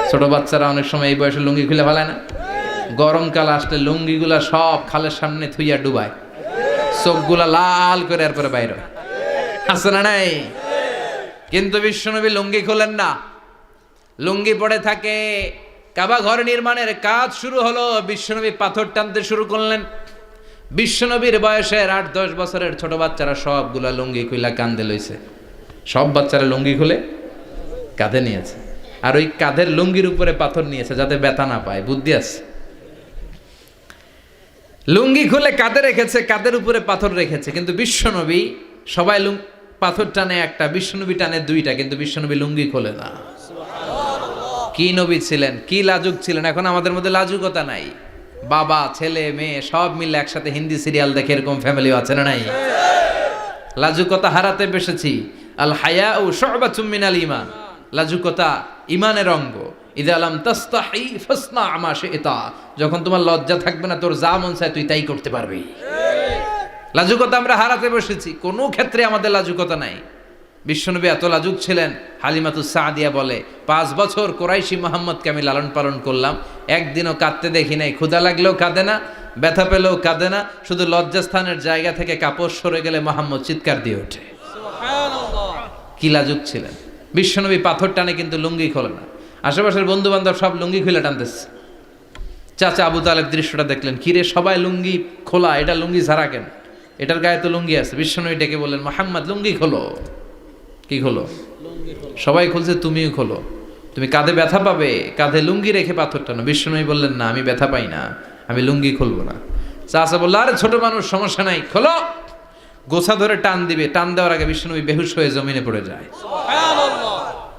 ছোট বাচ্চারা অনেক সময় এই বয়সে লুঙ্গি খুলে ফেলায় না? গরমকাল আসলে লুঙ্গিগুলা সব খালের সামনে থুইয়া ডুবায়, চোখগুলা লাল করে এরপরে বাইরে আছে না নাই? কিন্তু বিশ্বনবী লুঙ্গি খোলেন না, লুঙ্গি পড়ে থাকে। কাবা ঘর নির্মাণের কাজ শুরু হলো, বিশ্বনবী পাথর টানতে শুরু করলেন। বিশ্বনবীর বয়সের 8-10 বছরের ছোট বাচ্চারা সবগুলা লুঙ্গি খুইলা কান্দে লইছে। সব বাচ্চারা লুঙ্গি খুলে কাঁধে নিয়েছে, আর ওই কাঁধের লুঙ্গির উপরে পাথর নিয়েছে যাতে ব্যথা না পায়। বুদ্ধি আছে। লুঙ্গি খুলে কাঁধে রেখেছে, কাঁধের উপরে পাথর রেখেছে, কিন্তু বিশ্বনবী সবাই পাথর টানে একটা, বিশ্বনবী টানে দুইটা, কিন্তু বিশ্বনবী লুঙ্গি খোলে না। কি নবী ছিলেন, কি লাজুক ছিলেন। এখন আমাদের মধ্যে লাজুকতা নাই, বাবা ছেলে মেয়ে সব মিলে একসাথে হিন্দি সিরিয়াল দেখে এরকম ফ্যামিলিও আছে না নাই? লাজুকতা হারাতে বসেছি। আল হায়াউ শু'বাতুম মিনাল ঈমান, লাজুকতা ঈমানের অঙ্গ। ইযা লাম তাস্তাহি ফাসনা মা শি'তা, যখন তোমার লজ্জা থাকবে না, তোর যা মন চায় তুই তাই করতে পারবি। লাজুকতা আমরা হারাতে বসেছি, কোনো ক্ষেত্রে আমাদের লাজুকতা নাই। বিশ্বনবী এত লাজুক ছিলেন, হালিমাতুস সাদিয়া বলে 5 বছর কোরাইশি মুহাম্মদকে আমি লালন পালন করলাম, একদিনও কাঁদতে দেখি নাই। ক্ষুধা লাগলেও কাঁদে না, ব্যথা পেলেও কাঁদে না, শুধু লজ্জাস্থানের জায়গা থেকে কাপড় সরে গেলে মুহাম্মদ চিৎকার দিয়ে ওঠে। কি লাজুক ছিলেন বিশ্বনবী। পাথর টানে কিন্তু লুঙ্গি খোলে না। আশেপাশের বন্ধু বান্ধব সব লুঙ্গি খুলে টানতেছে। চাচা আবু তালেব দৃশ্যটা দেখলেন, কিরে সবাই লুঙ্গি খোলা, এটা লুঙ্গি ছাড়া কেন? এটার গায়ে তো লুঙ্গি আছে। বিশ্বনবী ডেকে বললেন, মুহাম্মদ লুঙ্গি খোলো। কি খোলো? সবাই খুলছে, তুমিও খোলো। তুমি কাঁধে ব্যথা পাবে, কাঁধে লুঙ্গি রেখে পাথর টানো। বিশ্বনবী বললেন, না আমি ব্যথা পাই না, আমি লুঙ্গি খুলবো না। চাচা বললো, আরে ছোট মানুষ, সমস্যা নাই, খোলো। গোছা ধরে টান দিবে, টান দেওয়ার আগে বিশ্বনবী বেহুশ হয়ে জমিনে পড়ে যায়।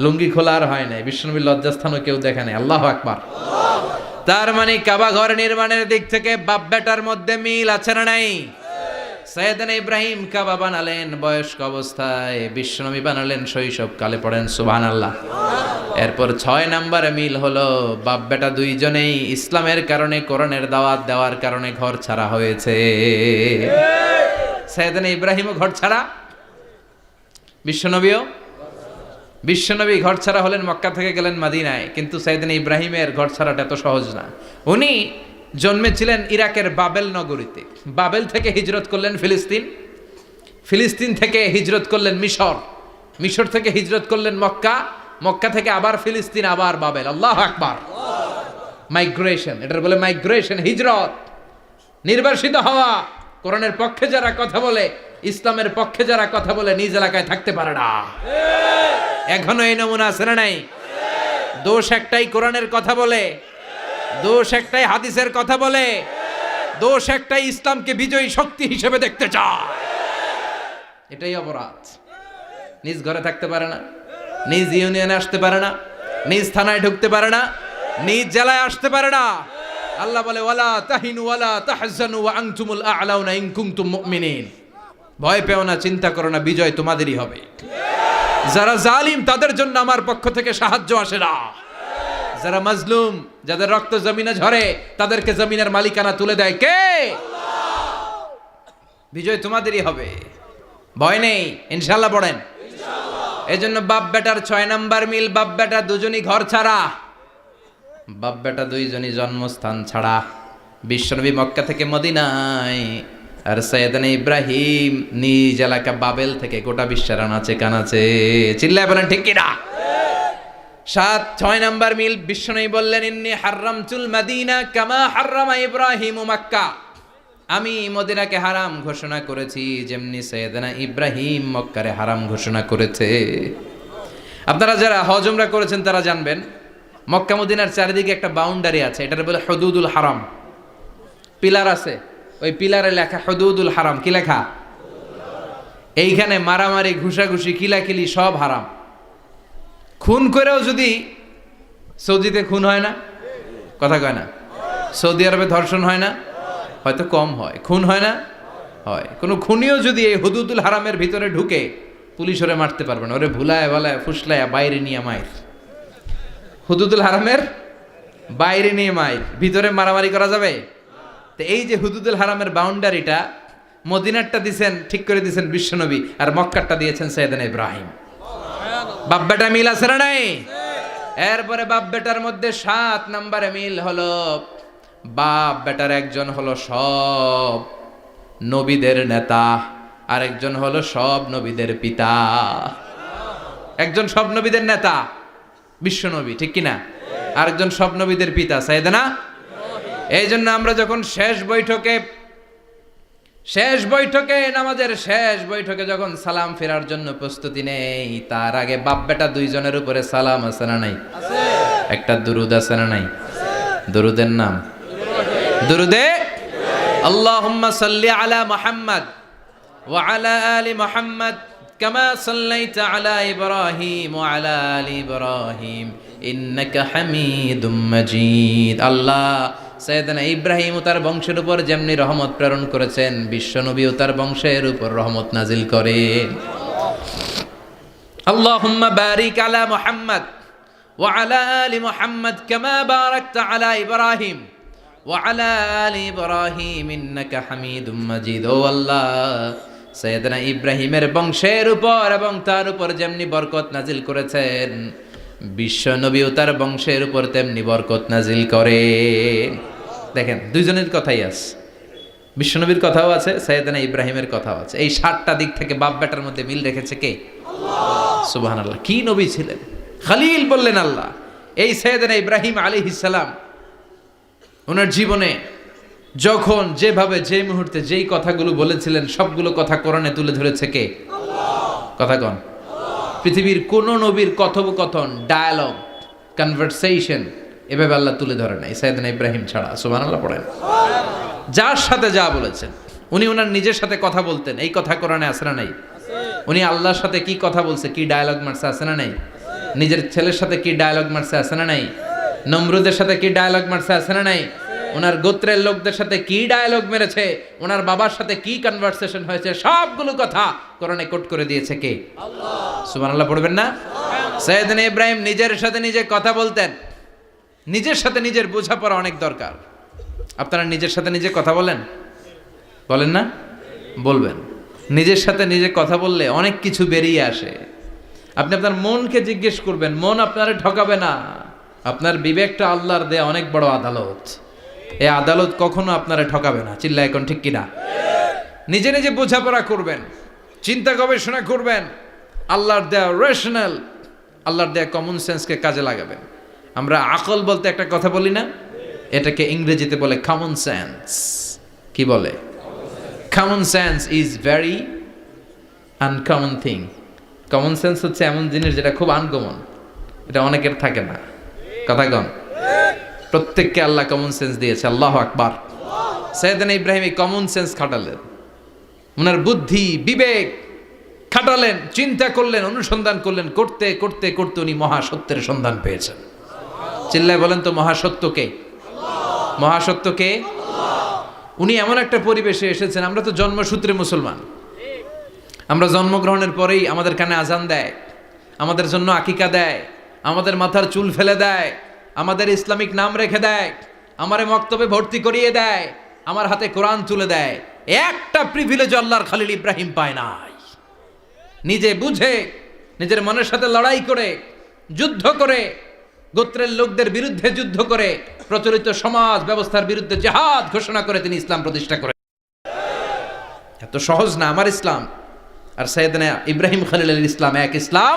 লুঙ্গি খোলা আর হয় নাই। বিশ্বনবীর লজ্জাস্থানও কেউ দেখে নাই। আল্লাহু আকবার। তার মানে কাবা ঘর নির্মাণের দিক থেকে বাপ বেটার মধ্যে মিল আছে না নাই? সাইয়েদনা ইব্রাহিম কাবা বানালেন বয়স্ক অবস্থায়, বিশ্বনবী বানালেন শৈশবকালে। পড়েন সুবহানাল্লাহ। এরপর 6 নম্বরে মিল হলো, বাপ বেটা দুইজনেই ইসলামের কারণে, কোরআনের দাওয়াত দেওয়ার কারণে ঘর ছাড়া হয়েছে। সাইয়েদনা ইব্রাহিমও ঘর ছাড়া, বিশ্বনবী ঘর ছাড়া হলেন, মক্কা থেকে গেলেন মদিনায়। কিন্তু সাইয়েদনা ইব্রাহিমের ঘর ছাড়াটা এত সহজ না। উনি জন্মেছিলেন ইরাকের বাবেল নগরীতে। বাবেল থেকে হিজরত করলেন ফিলিস্তিন, ফিলিস্তিন থেকে হিজরত করলেন মিশর, মিশর থেকে হিজরত করলেন মক্কা, মক্কা থেকে আবার ফিলিস্তিন, আবার বাবেল। আল্লাহু আকবার। মাইগ্রেশন, এটার বলে মাইগ্রেশন, হিজরত, নির্বাসিত হওয়া। কোরআনের পক্ষে যারা কথা বলে, ইসলামের পক্ষে যারা কথা বলে, নিজ এলাকায় থাকতে পারে না। এখনো এই নমুনা আছে না নাই? দোষ একটাই, কোরআনের কথা বলে। দোষ একটাই, হাদিসের কথা বলে। দোষ একটাই, ইসলামকে বিজয়ী শক্তি হিসেবে দেখতে চায়। এটাই অপরাধ। নিজ ঘরে থাকতে পারে না, নিজ ইউনিয়নে আসতে পারে না, নিজ থানায় ঢুকতে পারে না, নিজ জেলায় আসতে পারে না। আল্লাহ বলে, ওয়ালা তাহিনু ওয়ালা তাহজানু ওয়া আনতুমুল আ'লাউনা ইন কুনতুম মুমিনিন। ভয় পেও না, চিন্তা করো না, বিজয় তোমাদেরই হবে। যারা জালিম তাদের জন্য আমার পক্ষ থেকে সাহায্য আসে না। যারা মাজলুম, যাদের রক্ত জমিনে ঝরে, তাদেরকে জমিনের মালিকানা তুলে দেয় কে? আল্লাহ। বিজয় তোমাদেরই হবে, ভয় নেই, ইনশাআল্লাহ। পড়েন ইনশাআল্লাহ। এজন্য বাপ বেটার 6 নাম্বার মিল, বাপ বেটা দুজনই ঘর ছাড়া, বাপ বেটা দুইজনই জন্মস্থান ছাড়া। বিশ্বনবী মক্কা থেকে মদিনায়, আর সাইয়েদনা ইব্রাহিম নিজ এলাকা বাবেল থেকে গোটা বিশ্বের আনাচে কানাচে। চিল্লায় বলেন ঠিক কিনা? 6 নাম্বার মিল, বিশ্বনবী বললেন, ইন্নী হাররামতুল মাদিনা কামা হাররামা ইব্রাহিম মক্কা। আমি মদিনাকে হারাম ঘোষণা করেছি যেমনি সাইয়েদনা ইব্রাহিম মক্কারে হারাম ঘোষণা করেছে। আপনারা যারা হজ উমরা করেছেন তারা জানবেন, মক্কা মদিনার চারিদিকে একটা বাউন্ডারি আছে, এটার বলে হুদুদুল হারাম। পিলার আছে, ওই পিলারে লেখা হুদুদুল হারাম। কি লেখা? এইখানে মারামারি, ঘুষাঘুষি, কিলাকিলি সব হারাম। খুন করেও যদি, সৌদিতে খুন হয় না, কথা কয় না? সৌদি আরবে ধর্ষণ হয় না? হয়তো কম হয়। খুন হয় না? হয়। কোনো খুনিও যদি এই হুদুদুল হারামের ভিতরে ঢুকে, পুলিশ ওরে মারতে পারবে না। ওরে ভুলায় ভালায় ফুসলায় বাইরে নিয়ে মায়ের। হুদুদুল হারামের বাইরে নিয়ে মায়ের, ভিতরে মারামারি করা যাবে? তো এই যে হুদুদুল হারামের বাউন্ডারিটা, মদিনারটা দিয়েছেন, ঠিক করে দিয়েছেন বিশ্বনবী, আর মক্কারটা দিয়েছেন সাইয়েদনা ইব্রাহিম। বাপ বেটা মিল আছে না নাই? এরপরে বাপ বেটার মধ্যে 7 নম্বরে মিল হলো, বাপ বেটার একজন হলো সব নবীদের নেতা, আর একজন হলো সব নবীদের পিতা। একজন সব নবীদের নেতা বিশ্বনবী, ঠিক কিনা? আরেকজন সব নবীদের পিতা সাইয়েদনা। এই জন্য আমরা যখন শেষ বৈঠকে শেষ বৈঠকে, নামাজের শেষ বৈঠকে যখন সালাম ফেরার জন্য প্রস্তুতি নেই, তার আগে বাপ বেটা দুইজনের উপরে সালাম আছে না নাই? একটা দুরুদ আছে না নাই? দুরুদের নাম দুরুদে আল্লাহুম্মা সাল্লি আলা মুহাম্মদ ওয়া আলা আলি মুহাম্মদ কামা সাল্লাইতা আলা ইব্রাহিম ওয়া আলা আলি ইব্রাহিম ইন্নাকা হামিদুম মাজিদ। আল্লাহ সাইয়েদনা ইব্রাহিম ও তার বংশের উপর যেমনি রহমত প্রেরণ করেছেন, বিশ্বনবী ও তার বংশের উপর রহমত নাজিল করেন। আল্লাহুম্মা বারিক আলা মুহাম্মদ ওয়া আলা আলি মুহাম্মদ কামা বারাকতা আলা ইব্রাহিম ওয়া আলা আলি ইব্রাহিম ইন্নাকা হামিদুম মাজিদ। ও আল্লাহ, সাইয়েদনা ইব্রাহিমের বংশের উপর এবং তার উপর যেমনি বরকত নাজিল করেছেন, বিশ্বনবী ও তার বংশের উপর তেমনি বরকত নাজিল করে। দেখেন, দুইজনের কথাই আছে, বিশ্বনবীর কথাও আছে, সাইয়েদনা ইব্রাহিমের কথাও আছে। এই 7টা দিক থেকে বাপ বেটার মধ্যে মিল রেখেছে কে? আল্লাহ। সুবহানাল্লাহ। কি নবী ছিলেন! খলিল বললেন আল্লাহ। এই সাইয়েদনা ইব্রাহিম আলাইহিস সালাম ওনার জীবনে যখন যেভাবে যে মুহূর্তে যেই কথাগুলো বলেছিলেন, সবগুলো কথা কোরআনে তুলে ধরেছে কে? আল্লাহ। কথা কন। পৃথিবীর কোন নবীর কথোপকথন, ডায়ালগ, কনভারসেশন এভাবে আল্লাহ তুলে ধরে নাই সাইয়েদনা ইব্রাহিম ছাড়া। সুবহানাল্লাহ পড়েন। যার সাথে যা বলেছেন, উনি ওনার নিজের সাথে কথা বলতেন, এই কথা কোরআনে আছে না নাই? উনি আল্লাহর সাথে কি কথা বলছে, কি ডায়ালগ মারছে, আছে না নাই? নিজের ছেলের সাথে কি ডায়ালগ মারছে, আছে না নাই? নমরুদের সাথে কি ডায়ালগ মারছে, আছে না নাই? ওনার গোত্রের লোকদের সাথে কি ডায়ালগ মেরেছে, ওনার বাবার সাথে কি কনভারসেশন হয়েছে, সবগুলো কথা কোরআনে কোট করে দিয়েছে কে? আল্লাহ। সুবহানাল্লাহ পড়বেন না? সাইয়েদনা ইব্রাহিম নিজের সাথে নিজে কথা বলতেন। নিজের সাথে নিজের বোঝাপড়া অনেক দরকার। আপনারা নিজের সাথে নিজে কথা বলেন? বলেন না? বলবেন। নিজের সাথে নিজে কথা বললে অনেক কিছু বেরিয়ে আসে। আপনি আপনার মনকে জিজ্ঞেস করবেন, মন আপনারে ঠকাবে না। আপনার বিবেকটা আল্লাহর দেয়া অনেক বড় আদালত। এই আদালত কখনো আপনারে ঠকাবে না। চিল্লা এখন ঠিক কিনা? নিজে নিজে বোঝাপড়া করবেন, চিন্তা গবেষণা করবেন, আল্লাহর দেয়া রেশনাল, আল্লাহর দেয়া কমন সেন্সকে কাজে লাগাবেন। আমরা আকল বলতে একটা কথা বলি না, এটাকে ইংরেজিতে বলে কমন সেন্স। কি বলে? Common sense is very uncommon thing. Common sense হচ্ছে এমন জিনিস যেটা খুব আনকমন, এটা অনেকের থাকে না। কথা কন। প্রত্যেককে আল্লাহ কমন সেন্স দিয়েছে। আল্লাহু আকবার। সাইয়েদনা ইব্রাহিম এই কমন সেন্স খাটালেন, ওনার বুদ্ধি বিবেক খাটালেন, চিন্তা করলেন, অনুসন্ধান করলেন, করতে করতে করতে উনি মহাসত্যের সন্ধান পেয়েছেন। চিল্লায় বলেন তো, মহাসত্যকে? মহাসত্যকে? উনি এমন একটা পরিবেশে এসেছেন, আমরা তো জন্মসূত্রে মুসলমান। আমরা জন্মগ্রহণের পরেই আমাদের কানে আজান দেয়, আমাদের জন্য আকিকা দেয়, আমাদের মাথার চুল ফেলে দেয়, আমাদের ইসলামিক নাম রেখে দেয়, আমারে মক্তবে ভর্তি করিয়ে দেয়, আমার হাতে কোরআন তুলে দেয়। একটা প্রিভিলেজ আল্লাহর খলিল ইব্রাহিম পায় নাই। নিজে বুঝে, নিজের মনের সাথে লড়াই করে, যুদ্ধ করে, গোত্রের লোকদের বিরুদ্ধে যুদ্ধ করে, প্রচলিত সমাজ ব্যবস্থার বিরুদ্ধে জিহাদ ঘোষণা করে তিনি ইসলাম প্রতিষ্ঠা করেন। এত সহজ না আমার ইসলাম আর সাইয়েদনা ইব্রাহিম খলিলের ইসলাম এক ইসলাম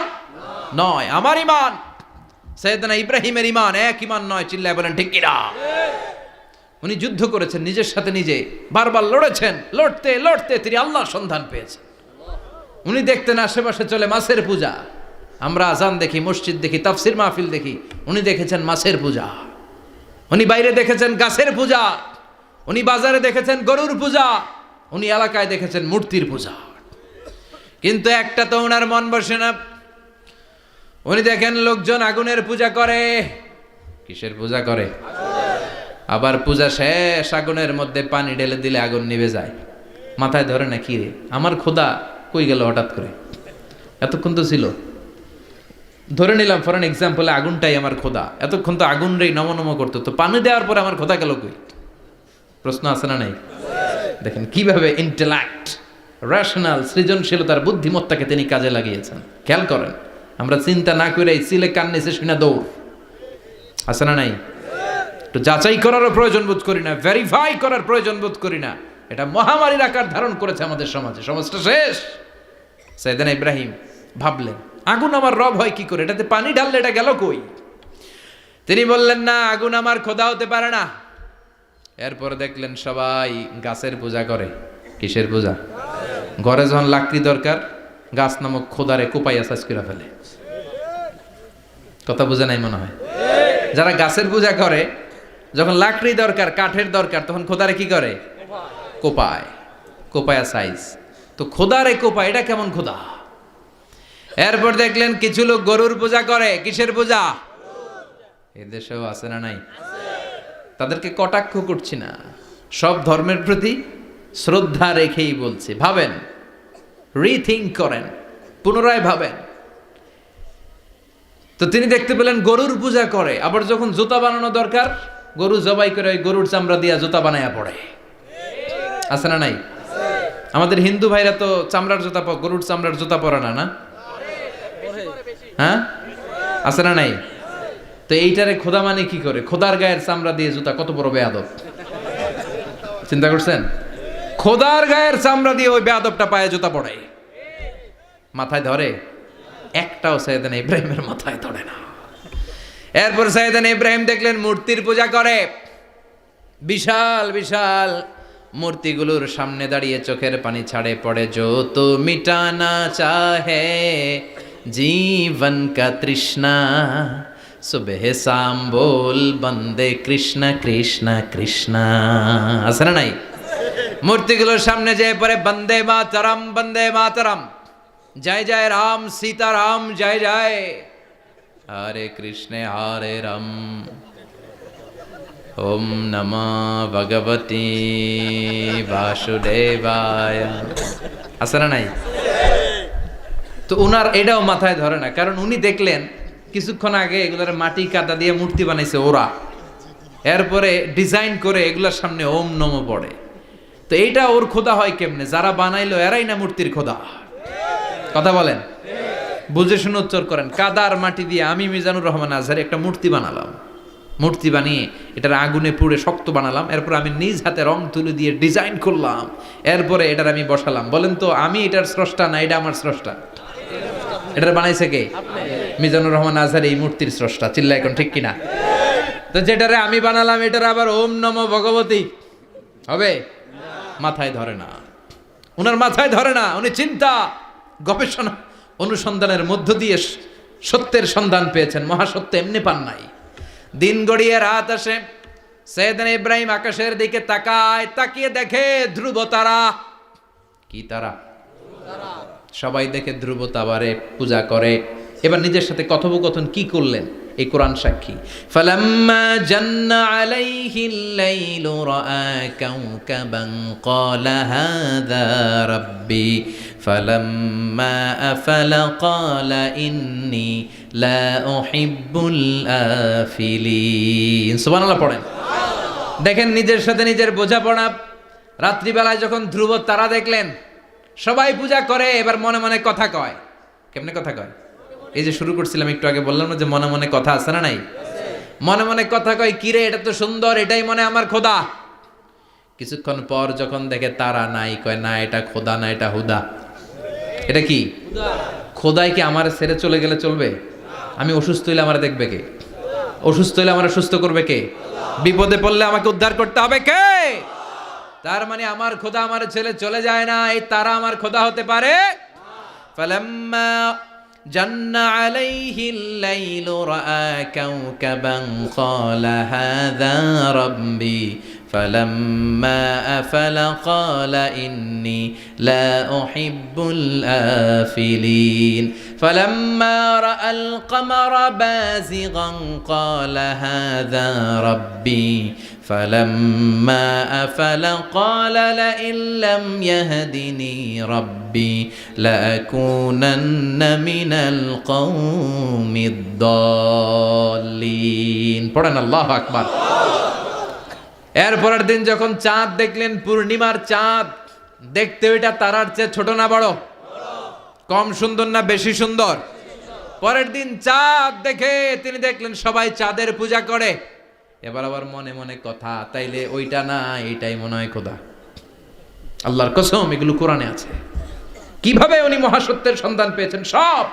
নয়। আমার ঈমান, সাইয়েদনা ইব্রাহিমের ঈমান এক ঈমান নয়। চিল্লায় বলেন ঠিক কিনা? উনি যুদ্ধ করেছেন, নিজের সাথে নিজে বারবার লড়েছেন। লড়তে লড়তে তিনি আল্লাহর সন্ধান পেয়েছেন। উনি দেখতেন আশেপাশে চলে মাছের পূজা। আমরা আজান দেখি, মসজিদ দেখি, তাফসির মাহফিল দেখি। উনি দেখেছেন মাছের পূজা। উনি বাইরে দেখেছেন গাছের পূজা। উনি বাজারে দেখেছেন গরুর পূজা। উনি এলাকায় দেখেছেন মূর্তির পূজা। কিন্তু একটা তো ওনার মন বসে না। উনি দেখেন লোকজন আগুনের পূজা করে। কিসের পূজা করে? আবার পূজা শেষ, আগুনের মধ্যে পানি ঢেলে দিলে আগুন নিভে যায়। মাথায় ধরে না, কি রে আমার খোদা কই গেল হঠাৎ করে? এতক্ষণ তো ছিল। ধরে নিলাম ফর এন এক্সাম্পলে আগুনটাই আমার খোদা। এতক্ষণ তো আগুন রে নম নম করতো, তো পানি দেওয়ার পরে আমার খোদা গেল কই? প্রশ্ন আছে না নাই? দেখেন কিভাবে ইন্টেলেক্ট, রেশনাল, সৃজনশীলতার বুদ্ধিমত্তাকে তিনি কাজে লাগিয়েছেন। খেয়াল করেন, আমরা চিন্তা না করে সিলে কান নিচে শুনে দৌড়। আছে না নাই? একটু যাচাই করারও প্রয়োজন বোধ করি না, ভেরিফাই করার প্রয়োজন বোধ করি না। এটা মহামারীর আকার ধারণ করেছে আমাদের সমাজে। সমাজটা শেষ। সাইয়েদনা ইব্রাহিম ভাবলেন, আগুন আমার রব হয় কি করে? এটাতে পানি ঢাললে এটা গেল কই? তিনি বললেন, না, আগুন আমার খোদা হতে পারে না। এরপর দেখলেন সবাই গাছের পূজা করে। কিসের পূজা? ঘরে যখন লাকড়ি দরকার, গাছ নামক খোদারে কোপাইয়া সাজ করে ফেলে। কথা বোঝা নাই মনে হয়? যারা গাছের পূজা করে, যখন লাকড়ি দরকার, কাঠের দরকার, তখন খোদারে কি করে? কোপায়, কোপায়া সাইজ। তো খোদারে কোপায়, এটা কেমন খোদা? এরপর দেখলেন কিছু লোক গরুর পূজা করে। কিসের পূজা? এদেশেও আছে না নাই? তাদেরকে কটাক্ষ করছি না, সব ধর্মের প্রতি শ্রদ্ধা রেখেই বলছি। ভাবেন, রিথিঙ্ক করেন, পুনরায় ভাবেন। তো তিনি দেখতে পেলেন গরুর পূজা করে, আবার যখন জুতা বানানো দরকার, গরু জবাই করে ওই গরুর চামড়া দিয়া জুতা বানায়া পড়ে। আছে না নাই? আমাদের হিন্দু ভাইরা তো চামড়ার জুতা, গরুর চামড়ার জুতা পরে না, না? হ্যাঁ, আছে না নাই? তো এইটারে খোদা মানে কি করে? খোদার গায়ের চামড়া দিয়ে জুতা, কত বড় বেয়াদব! চিন্তা করছেন? খোদার গায়ের চামড়া দিয়ে ওই বেয়াদবটা পায়ে জুতা পড়ে, মাথায় ধরে? একটাও সাইয়েদানা ইব্রাহিমের মাথায় ধরে না। এরপর সাইয়েদানা ইব্রাহিম দেখলেন মূর্তির পূজা করে। বিশাল বিশাল মূর্তিগুলোর সামনে দাঁড়িয়ে চোখের পানি ছাড়ে, পড়ে जो तो मिटाना चाहे जीवन का तृष्णा सुबह शाम बोल बंदे कृष्ण कृष्ण कृष्ण। আছে না নাই? মূর্তিগুলোর সামনে যেয়ে পড়ে বন্দে মাতরম, বন্দে মাতরম, জয় জয় রাম সীতারাম, জয় জয় হরে কৃষ্ণ হরে রাম, ওম নমঃ ভগবতে বাসুদেবায়। আছে না নাই? তো উনার এটাও মাথায় ধরে না, কারণ উনি দেখলেন কিছুক্ষণ আগে এগুলোর মাটি কাদা দিয়ে মূর্তি বানাইছে ওরা, এরপরে ডিজাইন করে এগুলোর সামনে ওম নমঃ পড়ে। তো এইটা ওর খোদা হয় কেমনে? যারা বানাইলো এরাই না মূর্তির খোদা? কথা বলেন, বুঝে শুনে উচ্চার করেন। কাদার মাটি দিয়ে আমি মিজানুর রহমান আজহারি একটা মূর্তি বানালাম, মূর্তি বানিয়ে এটার আগুনে পুড়ে শক্ত বানালাম, এরপর আমি নিজ হাতে রং তুলে দিয়ে ডিজাইন করলাম, এরপরে এটার আমি বসালাম। বলেন তো আমি এটার স্রষ্টা না এটা আমার স্রষ্টা? এটার বানাইছে কে? মিজানুর রহমান আজহারি এই মূর্তির স্রষ্টা। চিল্লা এখন ঠিক কিনা? তো যেটারে আমি বানালাম এটার আবার ওম নমঃ ভগবতী হবে? মাথায় ধরে না, উনার মাথায় ধরে না। উনি চিন্তা, গবেষণা, অনুসন্ধানের মধ্য দিয়ে সত্যের সন্ধান পেয়েছেন। মহাসত্য এমনি পান নাই। দিন গড়িয়ে রাত আসে, সাইয়েদনা ইব্রাহিম আকাশের দিকে তাকায়, তাকিয়ে দেখে ধ্রুব তারা। কি তারা? সবাই দেখে ধ্রুব তারারে পূজা করে। এবার নিজের সাথে কথোপকথন কি করলেন এই কোরআন সাক্ষী। ফালাম্মা জান্না আলাইহিল লাইলু রাআ কাওকাবান ক্বালা হাযা রাব্বি ফালাম্মা আফালা ক্বালা ইন্নী লা উহিব্বুল আফিলিন। সুবহানাল্লাহ পড়েন। দেখেন নিজের সাথে নিজের বোঝাপড়া। রাত্রিবেলায় যখন ধ্রুব তারা দেখলেন, সবাই পূজা করে, এবার মনে মনে কথা কয়। কেমনে কথা কয়? এই যে শুরু করছিলাম একটু আগে, বললাম না যে মনে মনে কথা আছে না নাই? মনে মনে কথা কয়, কিরে এটা তো সুন্দর, এটাই মনে আমার খোদা। কিছুক্ষণ পর যখন দেখে তারা নাই, কয় না এটা খোদা না, এটা হুদা। এটা কি? খোদাই কি আমার ছেড়ে চলে গেলে চলবে? আমি অসুস্থ হইলে আমার দেখবে কে? অসুস্থ হইলে আমার সুস্থ করবে কে? বিপদে পড়লে আমাকে উদ্ধার করতে হবে কে? তার মানে আমার খোদা আমার ছেলে চলে যায় না, এই তারা আমার খোদা হতে পারে? ফালাম্মা জান্না আলাইহিল লাইলু রাআ কাওকাবান ক্বালা হাযা রাব্বি ফালাম্মা আফালা ক্বালা ইন্নী লা উহিব্বুল আফিলিন ফালাম্মা রাআল কমারা বাযিগান ক্বালা হাযা রাব্বি فلما أفل قال لئن لم يهدني ربي لأكونن من القوم الضالين। পড়েন আল্লাহু আকবার। এরপরের দিন যখন চাঁদ দেখলেন, পূর্ণিমার চাঁদ, দেখতে ওইটা তারার চেয়ে ছোট না বড়? কম সুন্দর না বেশি সুন্দর? পরের দিন চাঁদ দেখে তিনি দেখলেন সবাই চাঁদের পূজা করে। এবার আবার মনে মনে কথা, তাইলে ওইটা না এইটাই মনে হয় খোদা। আল্লাহর কসম এগুলো কোরআনে আছে। কিভাবে উনি মহাসত্যের সন্ধান পেয়েছেন সব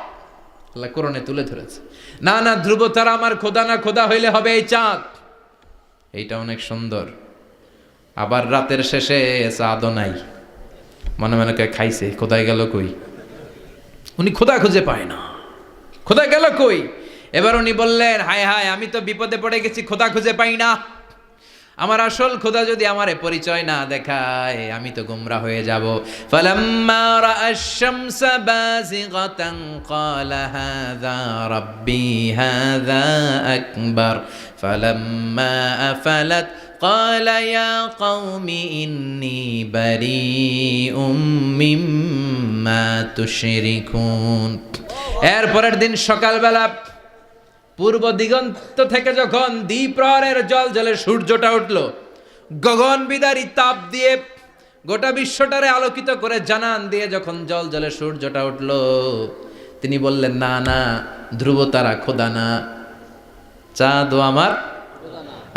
আল্লাহ কোরআনে তুলে ধরেছে। না না, ধ্রুব তারা আমার খোদা না, খোদা হইলে হবে এই চাঁদ। এইটা অনেক সুন্দর। আবার রাতের শেষে চাঁদও নাই, মনে মনে কয় খাইছে, খোদাই গেল কই? উনি খোদা খুঁজে পায় না, খোদা গেল কই? এবার উনি বললেন, হায় হায়, আমি তো বিপদে পড়ে গেছি, খোদা খুঁজে পাই না। আমার আসল খোদা যদি আমারে পরিচয় না দেখায়, আমি তো গোমরা হয়ে যাব। ফালাম্মা রাআশ শামসা বাযিগাতান ক্বালা হাযা রাব্বি হাযা আকবার ফালাম্মা আফালাত ক্বালা ইয়া কওমি ইন্নী বারীউম মিম্মা তুশরিকুন। এর পরের দিন সকালবেলা পূর্ব দিগন্ত থেকে যখন দ্বিপ্রহরের জলে সূর্যটা উঠল, গগন বিদারী তাপ দিয়ে গোটা বিশ্বটারে আলোকিত করে জানান দিয়ে যখন জলে সূর্যটা উঠল, তিনি বললেন, না না, ধ্রুব তারা খোদা না, চাঁদও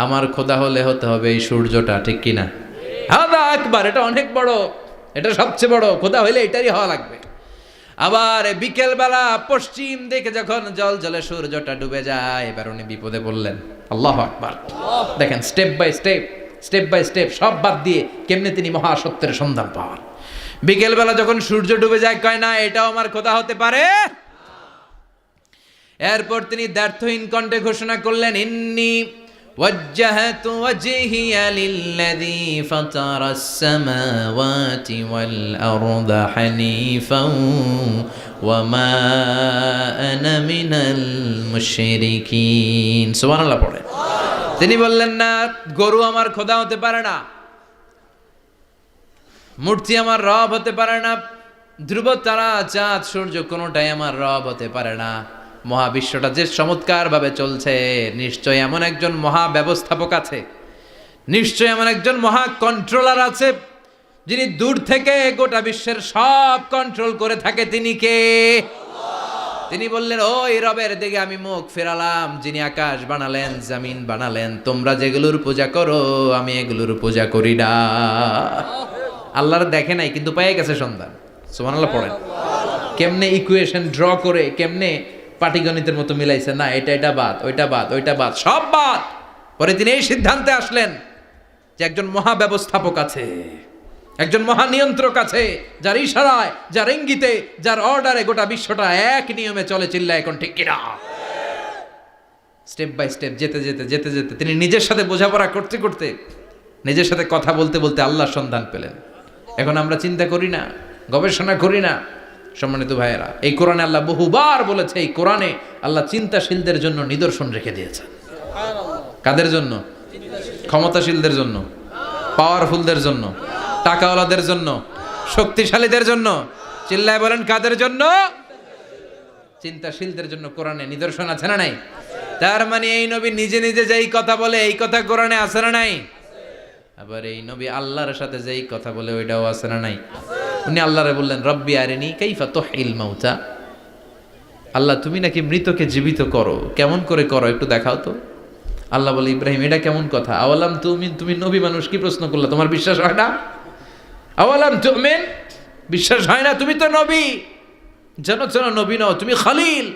আমার খোদা হলে হতে হবে এই সূর্যটা, ঠিক কিনা? হাদা আকবার, এটা অনেক বড়, এটা সবচেয়ে বড়, খোদা হইলে এটারই হওয়া লাগবে। আবার বিকেল বেলা পশ্চিম দিকে যখন জলে সূর্যটা ডুবে যায়, এবার উনি বিপদে বললেন। আল্লাহু আকবার। দেখেন, স্টেপ বাই স্টেপ সব বাদ দিয়ে কেমনে তিনি মহাসত্যের সন্ধান পান। বিকেল বেলা যখন সূর্য ডুবে যায়, কয় না এটাও আমার খোদা হতে পারে। এরপর তিনি দ্ব্যর্থহীন কণ্ঠে ঘোষণা করলেন, ইন্নী وجهت وجهي للذي فطر السماوات والأرض حنيفا وما أنا من المشركين। সুবহান আল্লাহ পড়ে। তিনি বললেন, না, গরু আমার খোদা হতে পারে না, মূর্তি আমার রব হতে পারে না, ধ্রুব তারা চাঁদ সূর্য কোনোটাই আমার রব হতে পারে না। মহাবিশ্বটা যে চমৎকার ভাবে চলছে, নিশ্চয় এমন একজন মহা ব্যবস্থাপক আছে, নিশ্চয় এমন একজন মহা কন্ট্রোলার আছে, যিনি দূর থেকে গোটা বিশ্বের সব কন্ট্রোল করে থাকে। তিনি কে? তিনি বললেন, ওই রবের দিকে আমি মুখ ফেরালাম, যিনি আকাশ বানালেন, জমিন বানালেন। তোমরা যেগুলোর পূজা করো, আমি এগুলোর পূজা করি না। আল্লাহর দেখে নাই, কিন্তু পেয়ে গেছে সন্ধান। সুবহানাল্লাহ পড়েন। কেমনে ইকুয়েশন ড্র করে, কেমনে পাটিগণিতের মতো মিলাইছে, না এটা বাদ, ওইটা বাদ, সব বাদ। পরে তিনি এই সিদ্ধান্তে আসলেন যে একজন মহা ব্যবস্থাপক আছে, একজন মহা নিয়ন্ত্রক আছে, যার ইশারায়, যার ইঙ্গিতে, যার অর্ডারে গোটা বিশ্বটা এক নিয়মে চলে। চিল্লায় এখন ঠিক কিনা? স্টেপ বাই স্টেপ যেতে তিনি নিজের সাথে বোঝাপড়া করতে করতে, নিজের সাথে কথা বলতে বলতে আল্লাহর সন্ধান পেলেন। এখন আমরা চিন্তা করি না, গবেষণা করি না। সম্মানিত ভাইয়েরা, এই কোরআনে আল্লাহ বহুবার বলেছে, এই কোরআনে আল্লাহ চিন্তাশীলদের জন্য নিদর্শন রেখে দিয়েছেন। কাদের জন্য? ক্ষমতাশীলদের জন্য, পাওয়ারফুলদের জন্য, টাকাওয়ালাদের জন্য, শক্তিশালীদের জন্য। চিল্লায় বলেন, কাদের জন্য? চিন্তাশীলদের জন্য কোরআনে নিদর্শন আছে না নাই? তার মানে এই নবী নিজে নিজে যেই কথা বলে, এই কথা কোরআনে আছে না নাই? আবার এই নবী আল্লাহর সাথে যেই কথা বলে, ওইটাও আছে না নাই? উনি আল্লাহরে বললেন, রব্বি আরিনি কাইফা তুহিল মাউতা। আল্লাহ, তুমি নাকি মৃতকে জীবিত করো, কেমন করে করো একটু দেখাও তো। আল্লাহ বলে, ইব্রাহিম, এটা কেমন কথা? আওয়ালাম তুমি নবী মানুষ, কি প্রশ্ন করলা? তোমার বিশ্বাস হয় না? আওয়ালাম তুমিন, বিশ্বাস হয় না? তুমি তো নবী, জানো নবী নও, তুমি খলিল,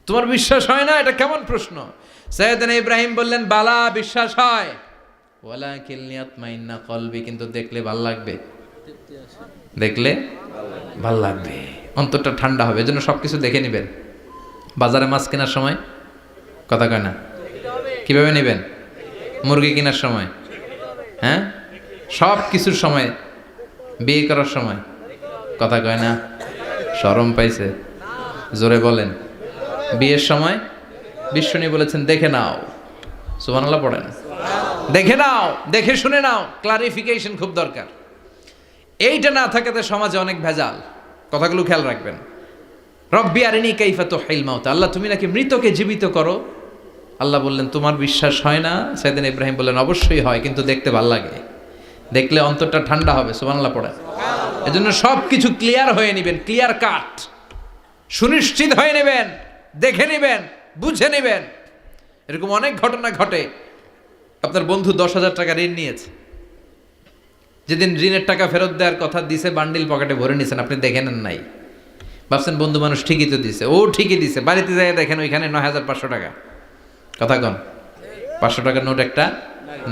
তোমার বিশ্বাস হয় না? এটা কেমন প্রশ্ন? সাইয়েদনা ইব্রাহিম বললেন, বালা, বিশ্বাস হয়, ওয়ালাকিন লিয়াতমাইন্না কলবি, কিন্তু দেখলে ভাল লাগবে, দেখলে ভাল লাগবে, অন্তরটা ঠান্ডা হবে। এজন্য সবকিছু দেখে নেবেন। বাজারে মাছ কেনার সময় কথা কয় না, কিভাবে নেবেন? মুরগি কেনার সময়, হ্যাঁ, সব কিছুর সময়, বিয়ে করার সময় কথা কয় না, শরম পাইছে, জোরে বলেন। বিয়ের সময় বিশ্বনী বলেছেন, দেখে নাও। সুবহানাল্লাহ পড়েন। দেখে নাও, দেখে শুনে নাও, ক্লারিফিকেশন খুব দরকার। এইটা না থাকাতে সমাজে অনেক ভেজাল। কথাগুলো খেয়াল রাখবেন। রব্বি আরিনি কাইফা তুহিল মাউতা, আল্লাহ, তুমি নাকি মৃতকে জীবিত করো। আল্লাহ বললেন, তোমার বিশ্বাস হয় না? সাইয়েদনা ইব্রাহিম বললেন, অবশ্যই হয়, কিন্তু দেখতে ভাল লাগে, দেখলে অন্তরটা ঠান্ডা হবে। সুবহানাল্লাহ পড়েন। এজন্য সব কিছু ক্লিয়ার হয়ে নেবেন, ক্লিয়ার কাট, সুনিশ্চিত হয়ে নেবেন, দেখে নেবেন, বুঝে নেবেন। এরকম অনেক ঘটনা ঘটে। আপনার বন্ধু 10,000 টাকা ঋণ নিয়েছে, যেদিন ঋণের টাকা ফেরত দেওয়ার কথা দিছে, বান্ডিল পকেটে ভরে নিয়েছেন, আপনি দেখে নেন নাই। ভাবছেন বন্ধু মানুষ ঠিকই তো দিছে, ও ঠিকই দিছে। বাড়িতে যাই দেখেন ওইখানে 9,500 টাকা। কথা কন, 500 টাকার নোট একটা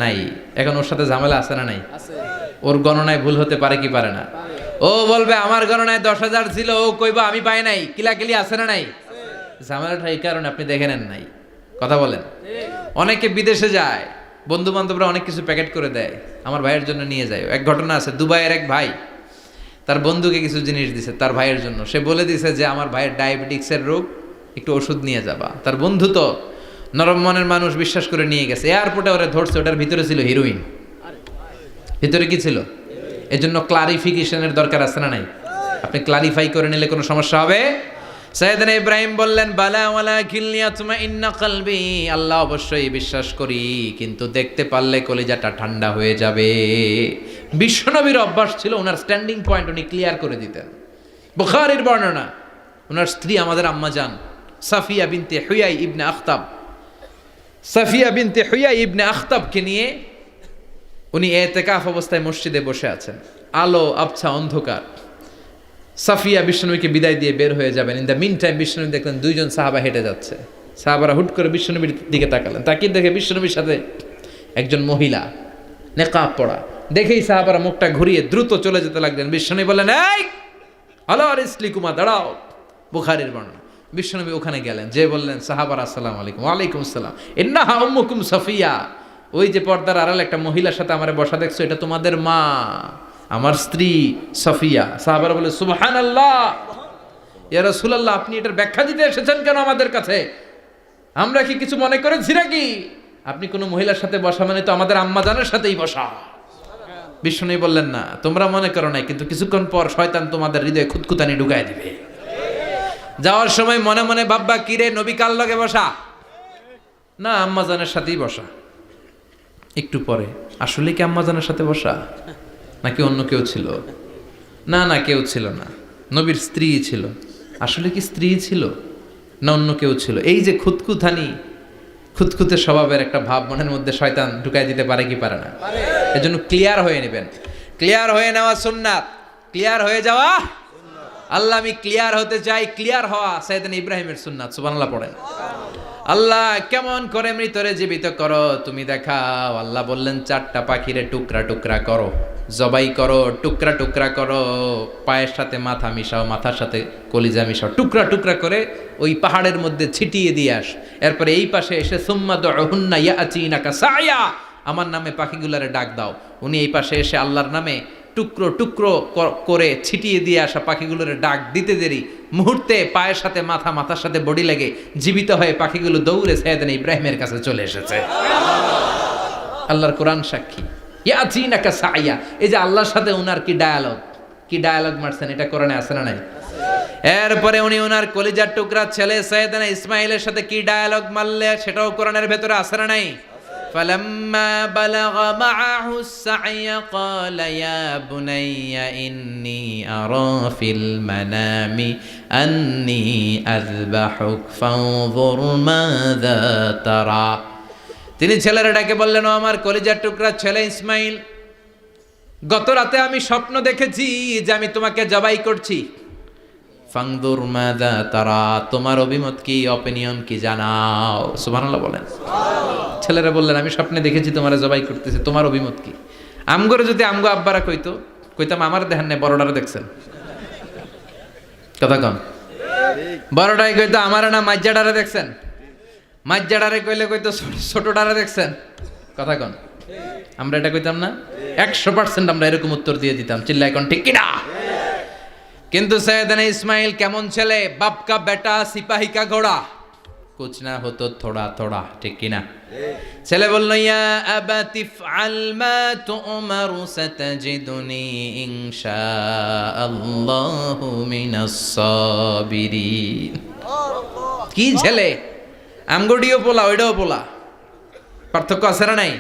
নাই। এখন ওর সাথে ঝামেলা আছে না নাই? ওর গণনায় ভুল হতে পারে কি পারে না? ও বলবে আমার গণনায় 10,000 ছিল, ও কইবা আমি পাই নাই, কিলাকিলি আছে না নাই? ঝামেলাটা এই কারণে আপনি দেখে নেন নাই। কথা বলেন। অনেকে বিদেশে যায়, বন্ধু বান্ধবরা অনেক কিছু প্যাকেট করে দেয়, আমার ভাইয়ের জন্য নিয়ে যায়। এক ঘটনা আছে, দুবাইয়ের এক ভাই তার বন্ধুকে কিছু জিনিস দিছে তার ভাইয়ের জন্য। সে বলে দিছে যে আমার ভাইয়ের ডায়াবেটিক্সের রোগ, একটু ওষুধ নিয়ে যাবা। তার বন্ধু তো নরম মনের মানুষ, বিশ্বাস করে নিয়ে গেছে। এয়ারপোর্টে ওরা ধরছে, ওটার ভিতরে ছিল হিরোইন। ভিতরে কি ছিল? এজন্য ক্লারিফিকেশনের দরকার আছে না নাই? আপনি ক্লারিফাই করে নিলে কোনো সমস্যা হবে? সাইয়েদনা ইব্রাহিম বললেন বালা ওয়ালাকিন লিয়াতমাইন্না কলবি, আল্লাহ অবশ্যই বিশ্বাস করি, কিন্তু দেখতে পারলে কলিজাটা ঠান্ডা হয়ে যাবে। বিশ্বনবীর অভ্যাস ছিল, ওনার স্ট্যান্ডিং পয়েন্ট উনি ক্লিয়ার করে দিতেন। বুখারীর বর্ণনা, ওনার স্ত্রী আমাদের আম্মা জান সাফিয়া বিনতে হুয়াই ইবনে আখতাব, সাফিয়া বিনতে হুয়াই ইবনে আখতাবকে নিয়ে উনি এতেকাফ অবস্থায় মসজিদে বসে আছেন। আলো আবছা অন্ধকার। সাফিয়া বিশ্বনবীকে বিদায় দিয়ে বের হয়ে যাবেন। ইন দ্য মিন টাইম বিশ্বনবী দেখলেন দুইজন সাহাবা হেঁটে যাচ্ছে। সাহাবারা হুট করে বিশ্বনবীর দিকে তাকালেন। তাকিয়ে দেখে বিশ্বনবীর সাথে একজন মহিলা, নেকাব পড়া। দেখেই সাহাবারা মুখটা ঘুরিয়ে দ্রুত চলে যেতে লাগলেন। বিশ্বনবী বললেন, এই আলা রিসলিকুমা, দাঁড়াও। বুখারীর বর্ণনা। বিশ্বনবী ওখানে গেলেন, যে বললেন সাহাবারা আসসালামু আলাইকুম। ওয়ালাইকুম আসসালাম। ইন্নাহা উম্মুকুম সাফিয়া, ওই যে পর্দার আড়াল একটা মহিলার সাথে আমারে বসা দেখছো, এটা তোমাদের মা, আমার স্ত্রী সাফিয়া। সাহাবারা বলে সুবহানাল্লাহ, ইয়া রাসূলুল্লাহ, আপনি এটার ব্যাখ্যা দিতে এসেছেন কেন আমাদের কাছে? আমরা কি কিছু মনে করেছি নাকি? আপনি কোনো মহিলার সাথে বসা মানে তো আমাদের আম্মা জানের সাথেই বসা। বিষ্ণু বললেন, না তোমরা মনে করো নাই, কিন্তু কিছুক্ষণ পর শয়তান তোমাদের হৃদয়ে খুঁতখুঁতানি ঢুকায় দিবে। যাওয়ার সময় মনে মনে ভাববা, কিরে নবী কার লগে বসা? না, আম্মা জানের সাথেই বসা। একটু পরে, আসলে কি আম্মা জানের সাথে বসা নাকি অন্য কেউ ছিল? না না, কেউ ছিল না, নবীর স্ত্রী ছিল। আসলে কি স্ত্রী ছিল না অন্য কেউ ছিল? এই যে খুঁতখুঁতানি, খুঁতখুঁতে স্বভাবের একটা ভাব মনের মধ্যে শয়তান ঢুকাই দিতে পারে কি পারে না? এজন্য ক্লিয়ার হয়ে নেবেন। ক্লিয়ার হয়ে নেওয়া সুন্নাত, ক্লিয়ার হয়ে যাওয়া। আল্লাহ আমি ক্লিয়ার হতে চাই, ক্লিয়ার হওয়া সাইয়েদনা ইব্রাহিমের সুন্নাত। সুবহানাল্লাহ পড়েন। আল্লাহ কেমন করে মৃতরে জীবিত করো তুমি দেখাও। আল্লাহ বললেন, 4টা পাখিরে টুকরা টুকরা করো, জবাই করো, টুকরা টুকরা করো, পায়ের সাথে মাথা মিশাও, মাথার সাথে কলিজা মিশাও, টুকরা টুকরা করে ওই পাহাড়ের মধ্যে ছিটিয়ে দিয়ে আস। এরপরে এই পাশে এসে সুম্মা দুহুন্না ইয়াতিনাকা সায়া, আমার নামে পাখিগুলারে ডাক দাও। উনি এই পাশে এসে আল্লাহর নামে টুকরো টুকরো করে ছিটিয়ে দিয়ে আসা পাখিগুলোর ডাক দিতে দেরি, মুহূর্তে পায়ের সাথে মাথা, মাথার সাথে বডি লেগে জীবিত হয়ে পাখিগুলো দৌড়ে সাইয়েদনা ইব্রাহিমের কাছে চলে এসেছে। আল্লাহর কোরআন সাক্ষী। ইয়াতিনাকা সায়া, এই যে আল্লাহর সাথে উনার কি ডায়ালগ মারছেন, এটা কোরআনে আছে না নাই? এরপরে উনি ওনার কলিজার টুকরা ছেলে সাইয়েদনা ইসমাইলের সাথে কি ডায়ালগ মারলে, সেটাও কোরআনের ভেতরে আছে না নাই? فلما بلغ معه السعي قال يا بني إني أرى في المنام أني أذبحك فانظر ماذا ترى। তিনি ছেলের ডাকে বললেন, ও আমার কলিজার টুকরা ছেলে ইসমাইল, গত রাতে আমি স্বপ্ন দেখেছি যে আমি তোমাকে জবাই করছি। ফাংদুর মাযা তারা, তোমার অভিমত কি, অপিনিয়ন কি জানাও। সুবহানাল্লাহ বলেন। ছেলেরা বললেন, আমি স্বপ্নে দেখেছি তোমার জবাই করতেছে, তোমার অভিমত কি? আমগরে যদি আমগো আব্বারা কইতাম আমার দেখেন না, বড়ডারে দেখছেন। কথা কন। বড়ডাই কইতো আমার না মাজ্জাডারে দেখছেন, মাজ্জাডারে কইতো ছোটডারে দেখছেন। কথা কন। আমরা এটা কইতাম না? 100% আমরা এরকম উত্তর দিয়ে দিতাম। চিল্লাই কোন ঠিক কিনা? কিন্তু সাইয়েদনা ইসমাইল কেমন ছেলে, বাপ কা বেটা সিপাহী কা ঘোড়া, কুছ না হতো থোড়া থোড়া, ঠিক কিনা? ছেলে বলল, ইয়া আবাতি ফআল মা তুমারু সাতাজিদুনি ইনশাআল্লাহু মিনাস সাবিরিন। কি ছেলে, আমগডিও পোলা ওইটাও পোলা, পার্থক্য আছে না নাই?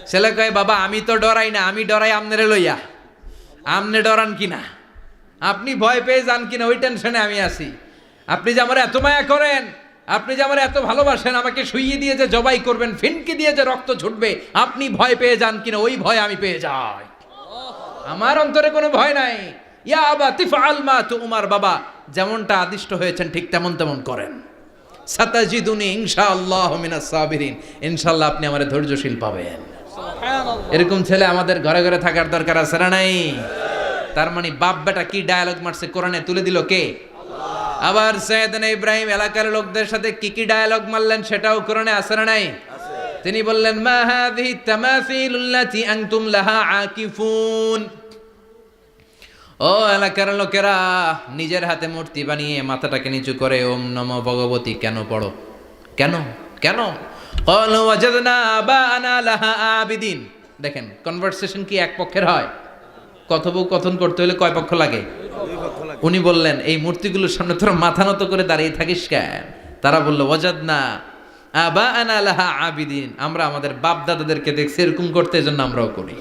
ছেলে কয়, বাবা আমি তো ডরাই না, আমি ডরাই আমনেরে লইয়া। আমনে ডরান কিনা, আপনি ভয় পেয়ে যান কিনা, ওই টেনশনে আমি আছি। আপনি যে আমার এত মায়া করেন, আপনি যে আমার এত ভালোবাসেন, আমাকে শুইয়ে দিয়ে যে জবাই করবেন, ফিনকি দিয়ে যে রক্ত ছুটবে, আপনি ভয় পেয়ে যান কিনা, ওই ভয় আমি পেয়ে যাই। আমার অন্তরে কোনো ভয় নাই। ইয়া আবাতি ফাআল মা তুমার, বাবা যেমনটা আদিষ্ট হয়েছেন ঠিক তেমন করেন। সাতাজিদুনি ইনশাআল্লাহু মিনাস সাবিরিন, ইনশাআল্লাহ আপনি আমারে ধৈর্যশীল পাবেন। এরকম ছেলে আমাদের ঘরে ঘরে থাকার দরকার আছে না নাই? তার মানে বাপ বেটা কি ডায়ালগ মারছে কোরআনে তুলে দিল কে? আবার সাইয়েদনা ইব্রাহিম এলাকার লোকদের সাথে কি কি ডায়ালগ মারলেন সেটাও কোরআনে আছে না নাই? তিনি বললেন মা হাযিহি তামাসিলুল্লাতী আনতুম লাহা আকিফুন। ও এলাকার লোকেরা, নিজের হাতে মূর্তি বানিয়ে মাথাটাকে নিচু করে ওম নমো ভগবতী কেন পড়ো? কেন কেন? ক্বালু ওয়াজাদনা আবানা লাহা আবিদিন। দেখেন কনভারসেশন কি এক পক্ষের হয়? কথোপকথন করতে হলে কয় পক্ষ লাগে? উনি বললেন এই মূর্তিগুলোর সামনে তোরা মাথা নত করে দাঁড়িয়ে থাকিস কেন? তারা বলল ওয়াজাদনা আবানা লাহা আবিদিন, আমরা আমাদের বাপ দাদাদেরকে দেখছি এরকম করতে, এজন্য আমরাও করি।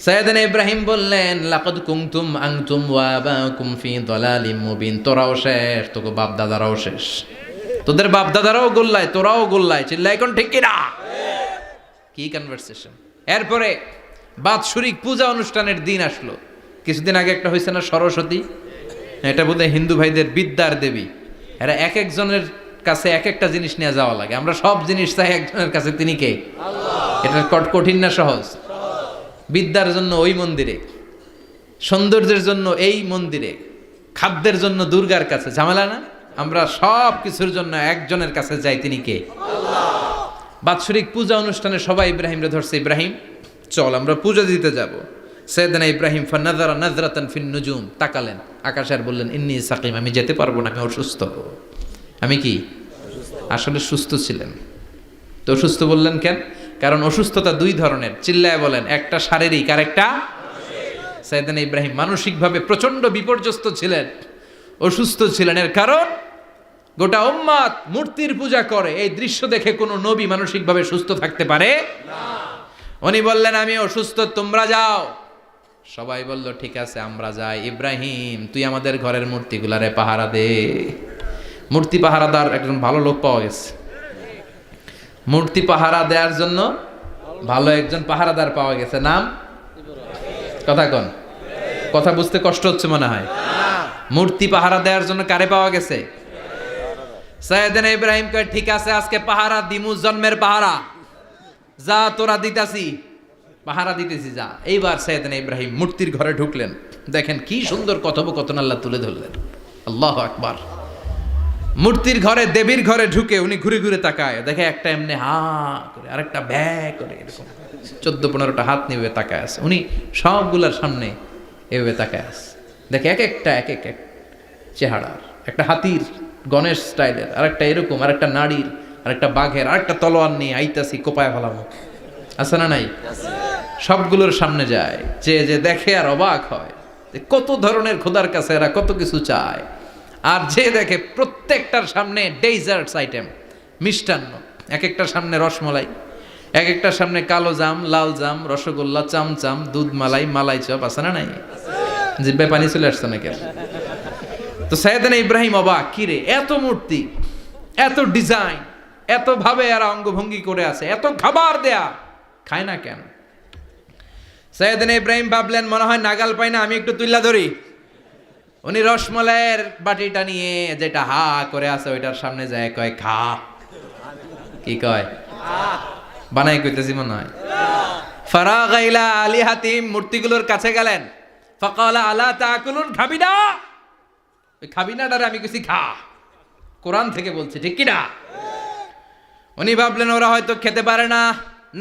সাইয়েদনা ইব্রাহিম বললেন লাকাদ কুনতুম আনতুম ওয়া আবাকুম ফি দালালিম মুবিন। তোরাও শেষ, তোকে বাপ দাদারাও শেষ, তোদের বাপ দাদারাও গোল্লায়, তোরাও গোল্লায়। চিল্লাই কোন ঠিক কিনা? কি কনভারসেশন! এরপরে বাৎসরিক পূজা অনুষ্ঠানের দিন আসলো। কিছুদিন আগে একটা হয়েছে না সরস্বতী, এটা বোধহয় হিন্দু ভাইদের বিদ্যার দেবী। এরা এক একজনের কাছে এক একটা জিনিস নিয়ে যাওয়া লাগে। আমরা সব জিনিস চাই একজনের কাছে, তিনি কে? আল্লাহ। এটা কঠিন না সহজ? বিদ্যার জন্য ওই মন্দিরে, সৌন্দর্যের জন্য এই মন্দিরে, খাদ্যের জন্য দুর্গার কাছে, ঝামেলা না? আমরা সব কিছুর জন্য একজনের কাছে যাই, তিনি কে? আল্লাহ। বাৎসরিক পূজা অনুষ্ঠানে সবাই ইব্রাহিমরে ধরছে, ইব্রাহিম চল আমরা পূজা দিতে যাব। সাইয়েদনা ইব্রাহিম ফানাযারা নাযরাতান ফিন নুজুম, তাকালেন আকাশে আর বললেন ইন্নী সাকিম, আমি যেতে পারবো না, আমি অসুস্থ। আমি কি? আসলে সুস্থ ছিলেন তো অসুস্থ বললেন কেন? কারণ অসুস্থতা দুই ধরনের, চিল্লায় বলেন। একটা শারীরিক আর একটা মানসিক। সাইয়েদনা ইব্রাহিম মানসিকভাবে প্রচন্ড বিপর্যস্ত ছিলেন, অসুস্থ ছিলেন। এর কারণ গোটা উম্মত মূর্তির পূজা করে, এই দৃশ্য দেখে কোনো নবী মানসিকভাবে সুস্থ থাকতে পারে না। উনি বললেন আমি অসুস্থ, তোমরা যাও। সবাই বলল ঠিক আছে আমরা যাই। ইব্রাহিম তুই আমাদের ঘরের মূর্তিগুলারে পাহারা দে। মূর্তি পাহারাদার একজন ভালো লোক পাওয়া গেছে, মূর্তি পাহারা দেওয়ার জন্য ভালো একজন পাহারাদার পাওয়া গেছে। নাম? কথা কন, কথা বুঝতে কষ্ট হচ্ছে মনে হয়। মূর্তি পাহারা দেওয়ার জন্য কারে পাওয়া গেছে? সাইয়েদনা ইব্রাহিম কয় ঠিক আছে আজকে পাহারা দিমু, জন্মের পাহারা। যা তোরা দিতাছি, পাহারা দিতেছি যা। এইবার সাইয়েদনা ইব্রাহিম মূর্তির ঘরে ঢুকলেন। দেখেন কি সুন্দর কথোপকথন আল্লাহ তুলে ধরলেন। আল্লাহু আকবার। মূর্তির ঘরে, দেবীর ঘরে ঢুকে উনি ঘুরে ঘুরে তাকায়, দেখে একটা এমনি হা করে, আরেকটা ব্যা করে, এরকম 14-15টা হাত নিয়ে তাকায় আছে। উনি সবগুলার সামনে এভাবে তাকায় আছে, দেখে এক একটা এক এক এক চেহারার, একটা হাতির গণেশ স্টাইলের, আরেকটা এরকম, আরেকটা নারীর, আরেকটা বাঘের, আরেকটা তলোয়ার নিয়ে আইতাছি কোপায় ফেলামো, আছে না নাই? সবগুলোর সামনে যায়, যে দেখে আর অবাক হয় কত ধরনের খোদার কাছে এরা কত কিছু চায়। আর যে দেখে প্রত্যেকটার সামনে ডেজার্টস আইটেম, মিষ্টান্ন, এক একটার সামনে রসমলাই, এক একটার সামনে কালো জাম, লাল জাম, রসগোল্লা, চামচাম, দুধ মালাই, মালাই চপ, আছে না নাই? জিব্বায় পানি চলে আসছে নাকি? তো সাইয়েদনা ইব্রাহিম অবাক, কি রে এত মূর্তি, এত ডিজাইন, এত ভাবে এরা অঙ্গভঙ্গি করে আছে, এত খাবার দেয়া, খায় না কেন? সাইয়েদনা ইব্রাহিম ভাবলেন মনে হয় নাগাল পাই না, আমি একটু তুইলা ধরি। উনি রসমলাইয়ের বাটিটা নিয়ে, যেটা হা করে আছে ওইটার সামনে যায়, কয় খা। কি কয়? বানাই কইতেছি মনে হয়। ফারাগা ইলা আলিহাতিম, মূর্তিগুলোর কাছে গেলেন। ফাকালা আলা তাকুলুন, খাবি না? ওই খাবি না ডারে আমি কইছি খা, কোরআন থেকে বলছি, ঠিক কি না? উনি ভাবলেন ওরা হয়তো খেতে পারে না,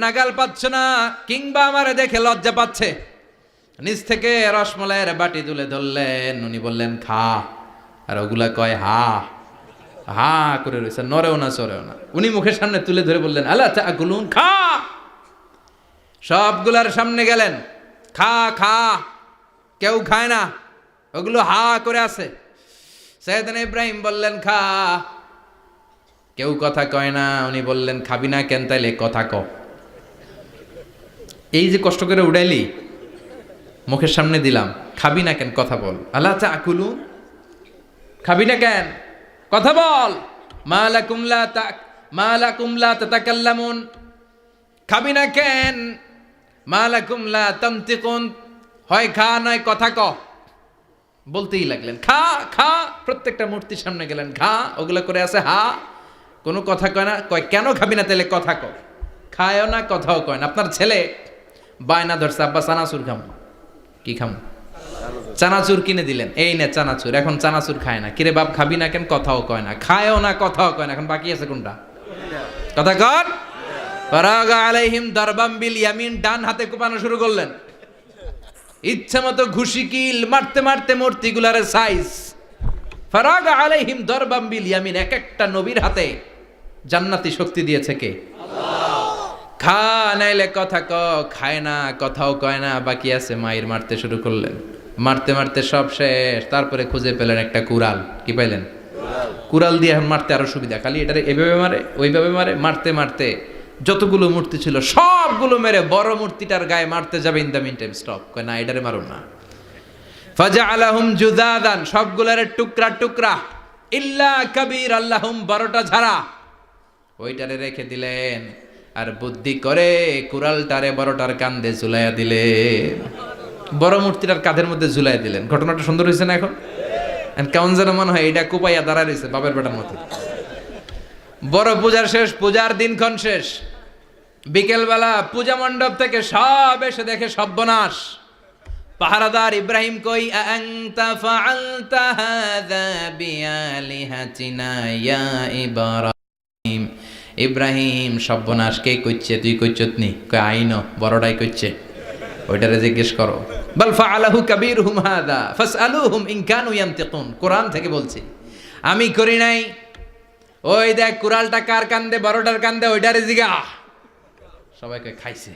নাগাল পাচ্ছে না, কিংবা আমারে দেখে লজ্জা পাচ্ছে। নিচ থেকে রসমলাইয়ের বাটি তুলে ধরলেন, উনি বললেন খা, আর ওগুলা কয় হা হা করে রয়েছে, নরেও না চড়েও না। উনি মুখের সামনে তুলে ধরে বললেন আলা তাকুলুন, খা। সবগুলার সামনে গেলেন, খা খা, কেউ খায় না, ওগুলো হা করে আছে। সাইয়েদনা ইব্রাহিম বললেন খা, কেউ কথা কয় না। উনি বললেন খাবি না কেন? তাইলে কথা ক। এই যে কষ্ট করে উড়াইলি, মুখের সামনে দিলাম, খাবি না কেন? কথা বল। আলা তাকুলুন, খাবি না কেন? কথা বল। মা লাকুম লা তাতাকাল্লামুন, খাবি না কেন? মা লাকুম লা তানতিকুন, হয় খা নয় কথা ক। বলতেই লাগলেন খা খা, প্রত্যেকটা মূর্তির সামনে গেলেন, খা, ওগুলো করে আছে হা, কোনো কথা কয় না। কয় কেন খাবি না? তাহলে কথা ক। খায়ও না, কথাও কয় না। আপনার ছেলে বায়না ধরছে, আব্বা চানাচুর খাম। কি খাম? চানাচুর কিনে দিলেন, এই নে চানাচুর। এখন চানাচুর খায় না। কিরে বাপ খাবি না কেন? কথাও কয় না, খায়ও না, কথাও কয় না। এখন বাকি আছে কোনটা? কথা কর। ফারাগা আলাইহিম দারবাম বিল ইয়ামিন, ডান হাতে কোপানো শুরু করলেন। ইচ্ছা মতো ঘুষি কিল মারতে মারতে মূর্তিগুলার সাইজ। ফারাগা আলাইহিম দারবাম বিল ইয়ামিন, এক একটা নবীর হাতে জান্নাতি শক্তি দিয়েছে কে? খা নাইলে কথা ক, খায় না, কথাও কয় না, বাকি আছে। মায়ের মারতে শুরু করলেন, মারতে মারতে সব শেষ। তারপরে খুঁজে পেলেন একটা কুড়াল। কি পাইলেন? কুড়াল দিয়ে এখন মারতে আরো সুবিধা। খালি এটারে এভাবে মারে, ওইভাবে মারে। মারতে মারতে যতগুলো মূর্তি ছিল সবগুলো মেরে বড় মূর্তিটার গায়ে মারতে যাবে, in the mean time stop, কয় না এটারে মারুন না। ফাজআলাহুম জুদাদান, সবগুলোরে টুকরা টুকরা। ইল্লা কাবীর আল্লাহুম, 12টা ঝাড়া ওইটারে রেখে দিলেন। আর বুদ্ধি করে কুড়ালটারে বড়টার কাঁধে ঝুলাইয়া দিলেন, বড় মূর্তিটার কাঁধের মধ্যে ঝুলাই দিলেন। ঘটনাটা সুন্দর হয়েছে না? এখন কেমন যেন মনে হয় এটা কুপাইয়া দাঁড়া রয়েছে বাপের বেটার মতো। বড় পূজার শেষ, পূজার দিনক্ষণ শেষ। বিকেলবেলা পূজা মণ্ডপ থেকে সব এসে দেখে সর্বনাশ। পাহারাদার ইব্রাহিম কই, আনতা ফাআলতা হাযা বিআলিহাতিনা ইয়া ইব্রাহিম। ইব্রাহিম সর্বনাশ কে কইছে? তুই কইছত নি? কয় আইনো, বড়টাই কইছে। ওইটারে জিজ্ঞেস করো। বাল ফাআলাহু কাবীরুহুম হাযা ফাসআলুহুম ইন কানু ইয়ানতিকুন। কোরআন থেকে বলছি, আমি করি নাই। ওই দেখ কুড়ালটা কার কান্দে? বড়টার কান্দে, ওইটারে জিগা। সবাই কয় খাইছে।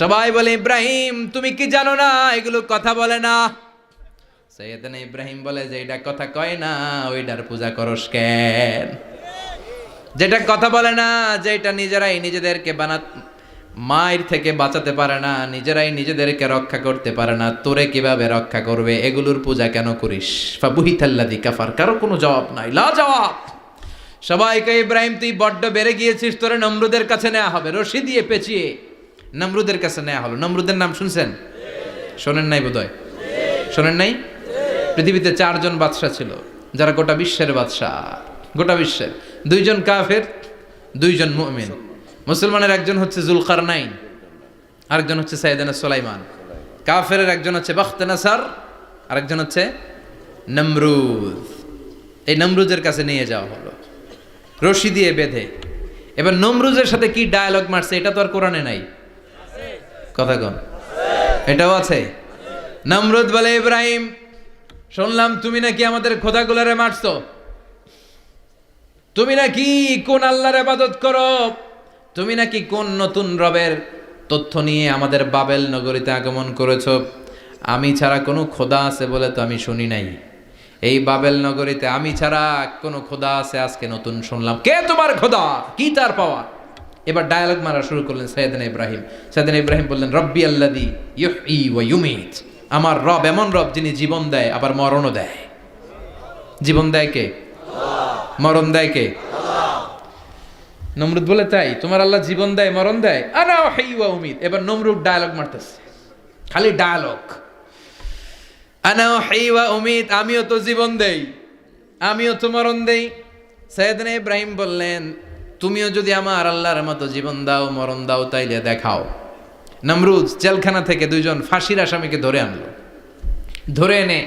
সবাই বলে ইব্রাহিম তুমি কি জানো না এগুলো কথা বলে না? সাইয়েদনা ইব্রাহিম বলে যে এটা কথা কয় না, ওইটার পূজা করস কেন? যেটা কথা বলে না, যেটা নিজেরাই নিজেদেরকে মায়ের থেকে বাঁচাতে পারে না, নিজেরাই নিজেদেরকে রক্ষা করতে পারে না, তোরে কিভাবে রক্ষা করবে? এগুলোর পূজা কেন করিস? ফাবুহিতাল্লাযী কাফার। কারো কোনো জবাব নাই, লা জবাব। সবাইকে ইব্রাহিম তুই বড্ড বেড়ে গিয়েছিস, তোরে নমরুদের কাছে নেওয়া হবে। রশি দিয়ে পেঁচিয়ে নমরুদের কাছে নেওয়া হলো। নমরুদের নাম শুনছেন? শোনেন নাই বোধহয়? শোনেন নাই? পৃথিবীতে 4 জন বাদশা ছিল, যারা গোটা বিশ্বের বাদশা। গোটা বিশ্বের 2 জন কাফের, 2 জন মুমিন। মুসলমানের একজন হচ্ছে জুলকারনাইন, আরেকজন হচ্ছে সাইয়েদনা সুলাইমান। কাফেরের একজন হচ্ছে বাখতানাসার, আরেকজন হচ্ছে নমরুদ। এই নমরুদের কাছে নিয়ে যাওয়া হলো রশি দিয়ে বেঁধে। এবার নমরুদের সাথে কি ডায়ালগ মারছে এটা তো আর কোরআনে নাই। কথা কন, এটাও আছে। নমরুদ বলে, ইব্রাহিম শুনলাম তুমি নাকি আমাদের খোদাগুলারে মারছো, তুমি নাকি কোন আল্লাহর ইবাদত করো, তুমি নাকি কোন নতুন রবের তথ্য নিয়ে আমাদের বাবেল নগরীতে আগমন করেছো। আমি ছাড়া কোনো খোদা আছে বলে তো আমি শুনি নাই। এই বাবেল নগরীতে আমি ছাড়া কোনো খোদা আছে আজকে নতুন শুনলাম। কে তোমার খোদা? কি তার পাওয়া? এবার ডায়ালগ মারা শুরু করলেন সাইয়েদনা ইব্রাহিম। সাইয়েদনা ইব্রাহিম বললেন, রব্বি আল্লাযী ইউহয়ী ওয়া ইউমীত। আমার রব এমন রব যিনি জীবন দেয় আবার মরণও দেয়। জীবন দেয় কে? মরণ দেয় কে? নমরুদ বলে, তাই তোমার আল্লাহ জীবন দেয় মরণ দেয়? আনা উহয়ী ওয়া উমীত। এবার নমরুদ ডায়ালগ মারতেছে, খালি ডায়ালগ। আনা উহয়ী ওয়া উমীত, আমিও তো জীবন দেই, আমিও তো মরণ দেই। সাইয়েদনা ইব্রাহিম বললেন, তুমিও যদি আমার আল্লাহর মতো জীবন দাও মরণ দাও তাইলে দেখাও। নমরুদ জেলখানা থেকে 2 জন ফাঁসির আসামিকে ধরে আনলো। ধরে এনে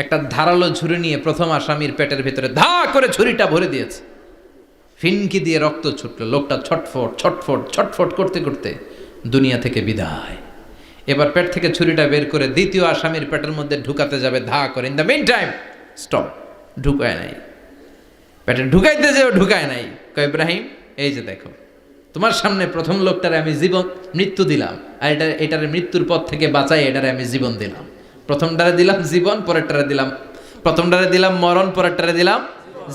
একটা ধারালো ছুরি নিয়ে প্রথম আসামির পেটের ভিতরে ধা করে ছুরিটা ভরে দিয়েছে। ফিনকি দিয়ে রক্ত ছুটলো। লোকটা ছটফট ছটফট ছটফট করতে করতে দুনিয়া থেকে বিদায়। এবার পেট থেকে ছুরিটা বের করে দ্বিতীয় আসামির পেটের মধ্যে ঢুকাতে যাবে ধা করে। In the mean time stop, ঢুকায় নাই। পেটে ঢুকাইতে যেও ঢুকায় নাই। কয় ইব্রাহিম এই যে দেখো, তোমার সামনে প্রথম লোকটারে আমি মৃত্যু দিলাম, আর এটারে মৃত্যুর পথ থেকে বাঁচাই এটারে আমি জীবন দিলাম। প্রথমটারে দিলাম জীবন, পরেরটারে দিলাম, প্রথমটারে দিলাম মরণ, পরেরটারে দিলাম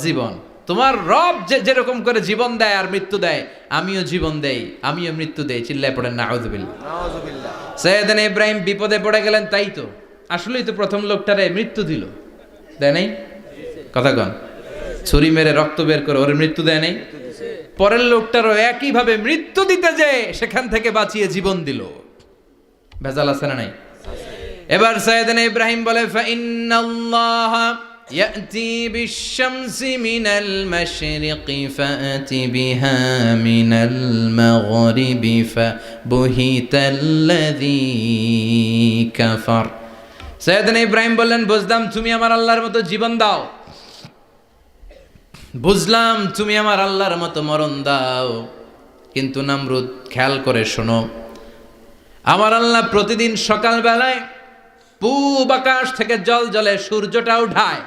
জীবন। তোমার রব যেরকম করে জীবন দেয় আর মৃত্যু দেয়, আমিও জীবন দেই আমিও মৃত্যু দেই। চিল্লায় পড়েন নাউযুবিল্লাহ। সাইয়েদনা ইব্রাহিম বিপদে পড়ে গেলেন। তাই তো, আসলেই তো প্রথম লোকটারে মৃত্যু দিল, দেয় নাই? কথা কন, ছুরি মেরে রক্ত বের করে ওর মৃত্যু দেয় নাই? পরের লোকটারও একইভাবে মৃত্যু দিতে যে সেখান থেকে বাঁচিয়ে জীবন দিল। ভেজাল আছে না নাই? এবার সাইয়েদনা ইব্রাহিম বলে, ফাইন্নাল্লাহা يأتي بالشمس من المشرق فأت بها من المغرب فبهت الذي كفر সৈয়দনা ইব্রাহিম বললেন বুঝলাম তুমি আমার আল্লাহর মতো জীবন দাও, বুঝলাম তুমি আমার আল্লাহর মতো মরণ দাও, কিন্তু নমরুদ খেয়াল করে শোনো, আমার আল্লাহ প্রতিদিন সকালবেলায় পূব আকাশ থেকে জল জলে সূর্যটা উঠায়।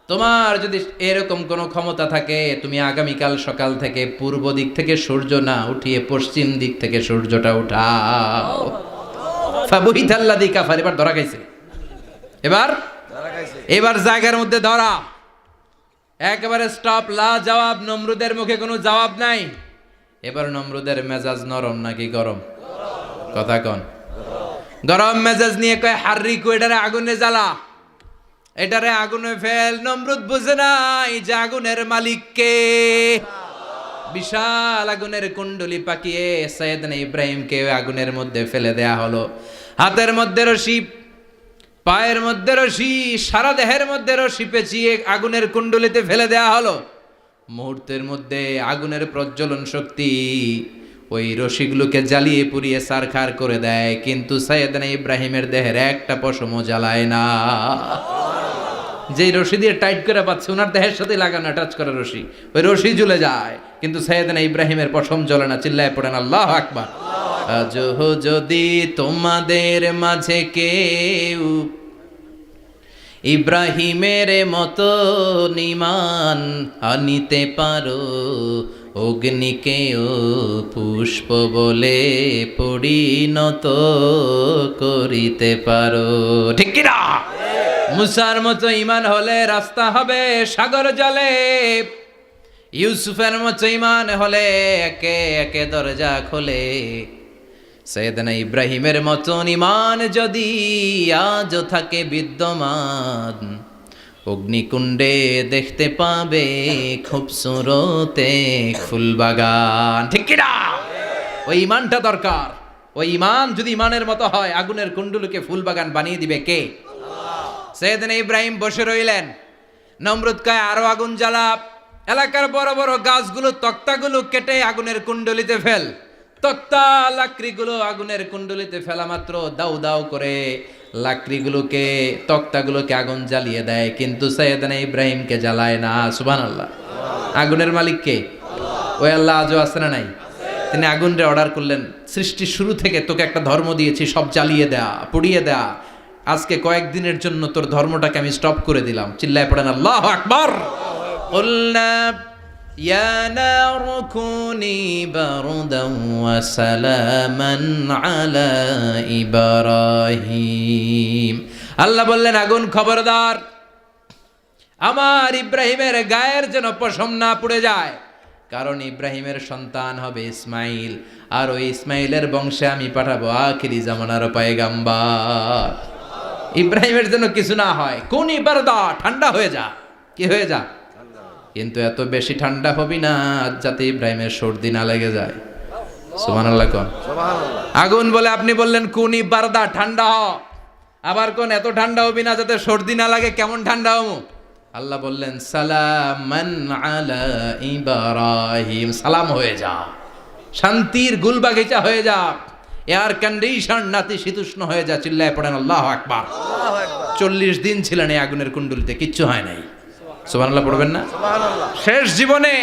তোমার যদি এরকম কোনো ক্ষমতা থাকে, তুমি আগামীকাল সকাল থেকে পূর্ব দিক থেকে সূর্য না উঠিয়ে পশ্চিম দিক থেকে সূর্যটা উঠাও। ফাবুহিতাল্লাযী কাফার, এবার ধরা খাইছে, এবার জায়গার মধ্যে ধরা, একেবারে স্টপ, লা জবাব। নমরুদের মুখে কোনো জবাব নাই। এবার নমরুদের মেজাজ নরম নাকি গরম? কথা কন। গরম মেজাজ নিয়ে কয় হাররিকু, এটারে আগুনে জ্বালা, এটারে আগুনে ফেল। নমরুদ বুঝে নাই যে আগুনের মালিক কে। বিশাল আগুনের কুণ্ডলি পাকিয়ে সৈয়দনা ইব্রাহিমকে আগুনের মধ্যে ফেলে দেয়া হলো। হাতের মধ্যে রশি, পায়ের মধ্যে রশি, সারা দেহের মধ্যে রশি পেঁচিয়ে আগুনের কুণ্ডলিতে ফেলে দেয়া হলো। মুহূর্তের মধ্যে আগুনের প্রজ্বলন শক্তি ওই রশিগুলোকে জ্বালিয়ে পুড়িয়ে ছারখার করে দেয়, কিন্তু সৈয়দনা ইব্রাহিমের দেহের একটা পশমও জ্বালায় না। যেই রশি দিয়ে টাইট করে পাচ্ছে, ওনার দেহের সাথে লাগানো টাচ করা রশি, ওই রশি জ্বলে যায়, কিন্তু সৈয়দনা ইব্রাহিমের পশম জ্বলে না। চিল্লায় পড়েন আল্লাহু আকবার। আজ যদি তোমাদের মাঝে কেউ ইব্রাহিমের মতো ঈমান আনিতে পারো, অগ্নিকেও পুষ্প বলে পরিণত করিতে পারো, ঠিক কি না? মুসার মতো ঈমান হলে রাস্তা হবে সাগর জলে, ইউসুফের মতো ঈমান হলে একে একে দরজা খোলে। সৈয়দনা ইব্রাহিমের মতন ঈমান যদি আজও থাকে বিদ্যমান, অগ্নিকুণ্ডে দেখতে পাবে খুবসুরত এক ফুলবাগান, ঠিক কি না? ওই ঈমানটা দরকার। ওই ঈমান যদি ঈমানের মতো হয়, আগুনের কুণ্ডুলকে ফুলবাগান বানিয়ে দিবে কে? সৈয়দনা ইব্রাহিম বসে রইলেন। নমরুদ কয় আরো আগুন জ্বালা, এলাকার বড় বড় গাছগুলো তক্তাগুলো কেটে আগুনের কুণ্ডলিতে ফেল। তক্তা লাকড়িগুলো আগুনের কুণ্ডলিতে ফেলা মাত্র দাউ দাউ করে লাকড়িগুলোকে, তক্তাগুলোকে আগুন জ্বালিয়ে দেয়, কিন্তু সৈয়দনা ইব্রাহিমকে জ্বালায় না। সুবহানাল্লাহ। আগুনের মালিক কে? ওই আল্লাহ আজও আছে না নাই? তিনি আগুনরে অর্ডার করলেন, সৃষ্টির শুরু থেকে তোকে একটা ধর্ম দিয়েছি, সব জ্বালিয়ে দেয়া, পুড়িয়ে দেয়া, আজকে কয়েকদিনের জন্য তোর ধর্মটাকে আমি স্টপ করে দিলাম। চিল্লায় পড়েন আল্লাহু আকবার। কুলনা ইয়া নারু কুনি বারদান ওয়া সালামান আলা ইব্রাহিম। আল্লাহ বললেন আগুন খবরদার, আমার ইব্রাহিমের গায়ের যেন পশম না পুড়ে যায়, কারণ ইব্রাহিমের সন্তান হবে ইসমাইল, আর ওই ইসমাইলের বংশে আমি পাঠাবো আখিরি জামানার পয়গাম্বার। ইব্রাহিমের জন্য কিছু না হয়, কোন বারদা, ঠান্ডা হয়ে যা। কি হয়ে যা? কিন্তু এত বেশি ঠান্ডা হবি না যাতে ইব্রাহিমের সর্দি না লেগে যায়। সুবহানাল্লাহ কোন। আগুন বলে আপনি বললেন কোন বারদা, ঠান্ডা হ, আবার কোন এত ঠান্ডা হবি না যাতে সর্দি না লাগে। কেমন ঠান্ডা হবো? আল্লাহ বললেন সালামান আলা ইব্রাহিম, সালাম হয়ে যা, শান্তির গুলবাগিচা হয়ে যা, এয়ার কন্ডিশন নাতিশীতোষ্ণ হয়ে যা। চিল্লায় পড়েন আল্লাহু আকবার। 40 দিন ছিলেন এই আগুনের কুণ্ডলিতে, কিচ্ছু হয় নাই। সুবহানাল্লাহ পড়বেন না? শেষ জীবনে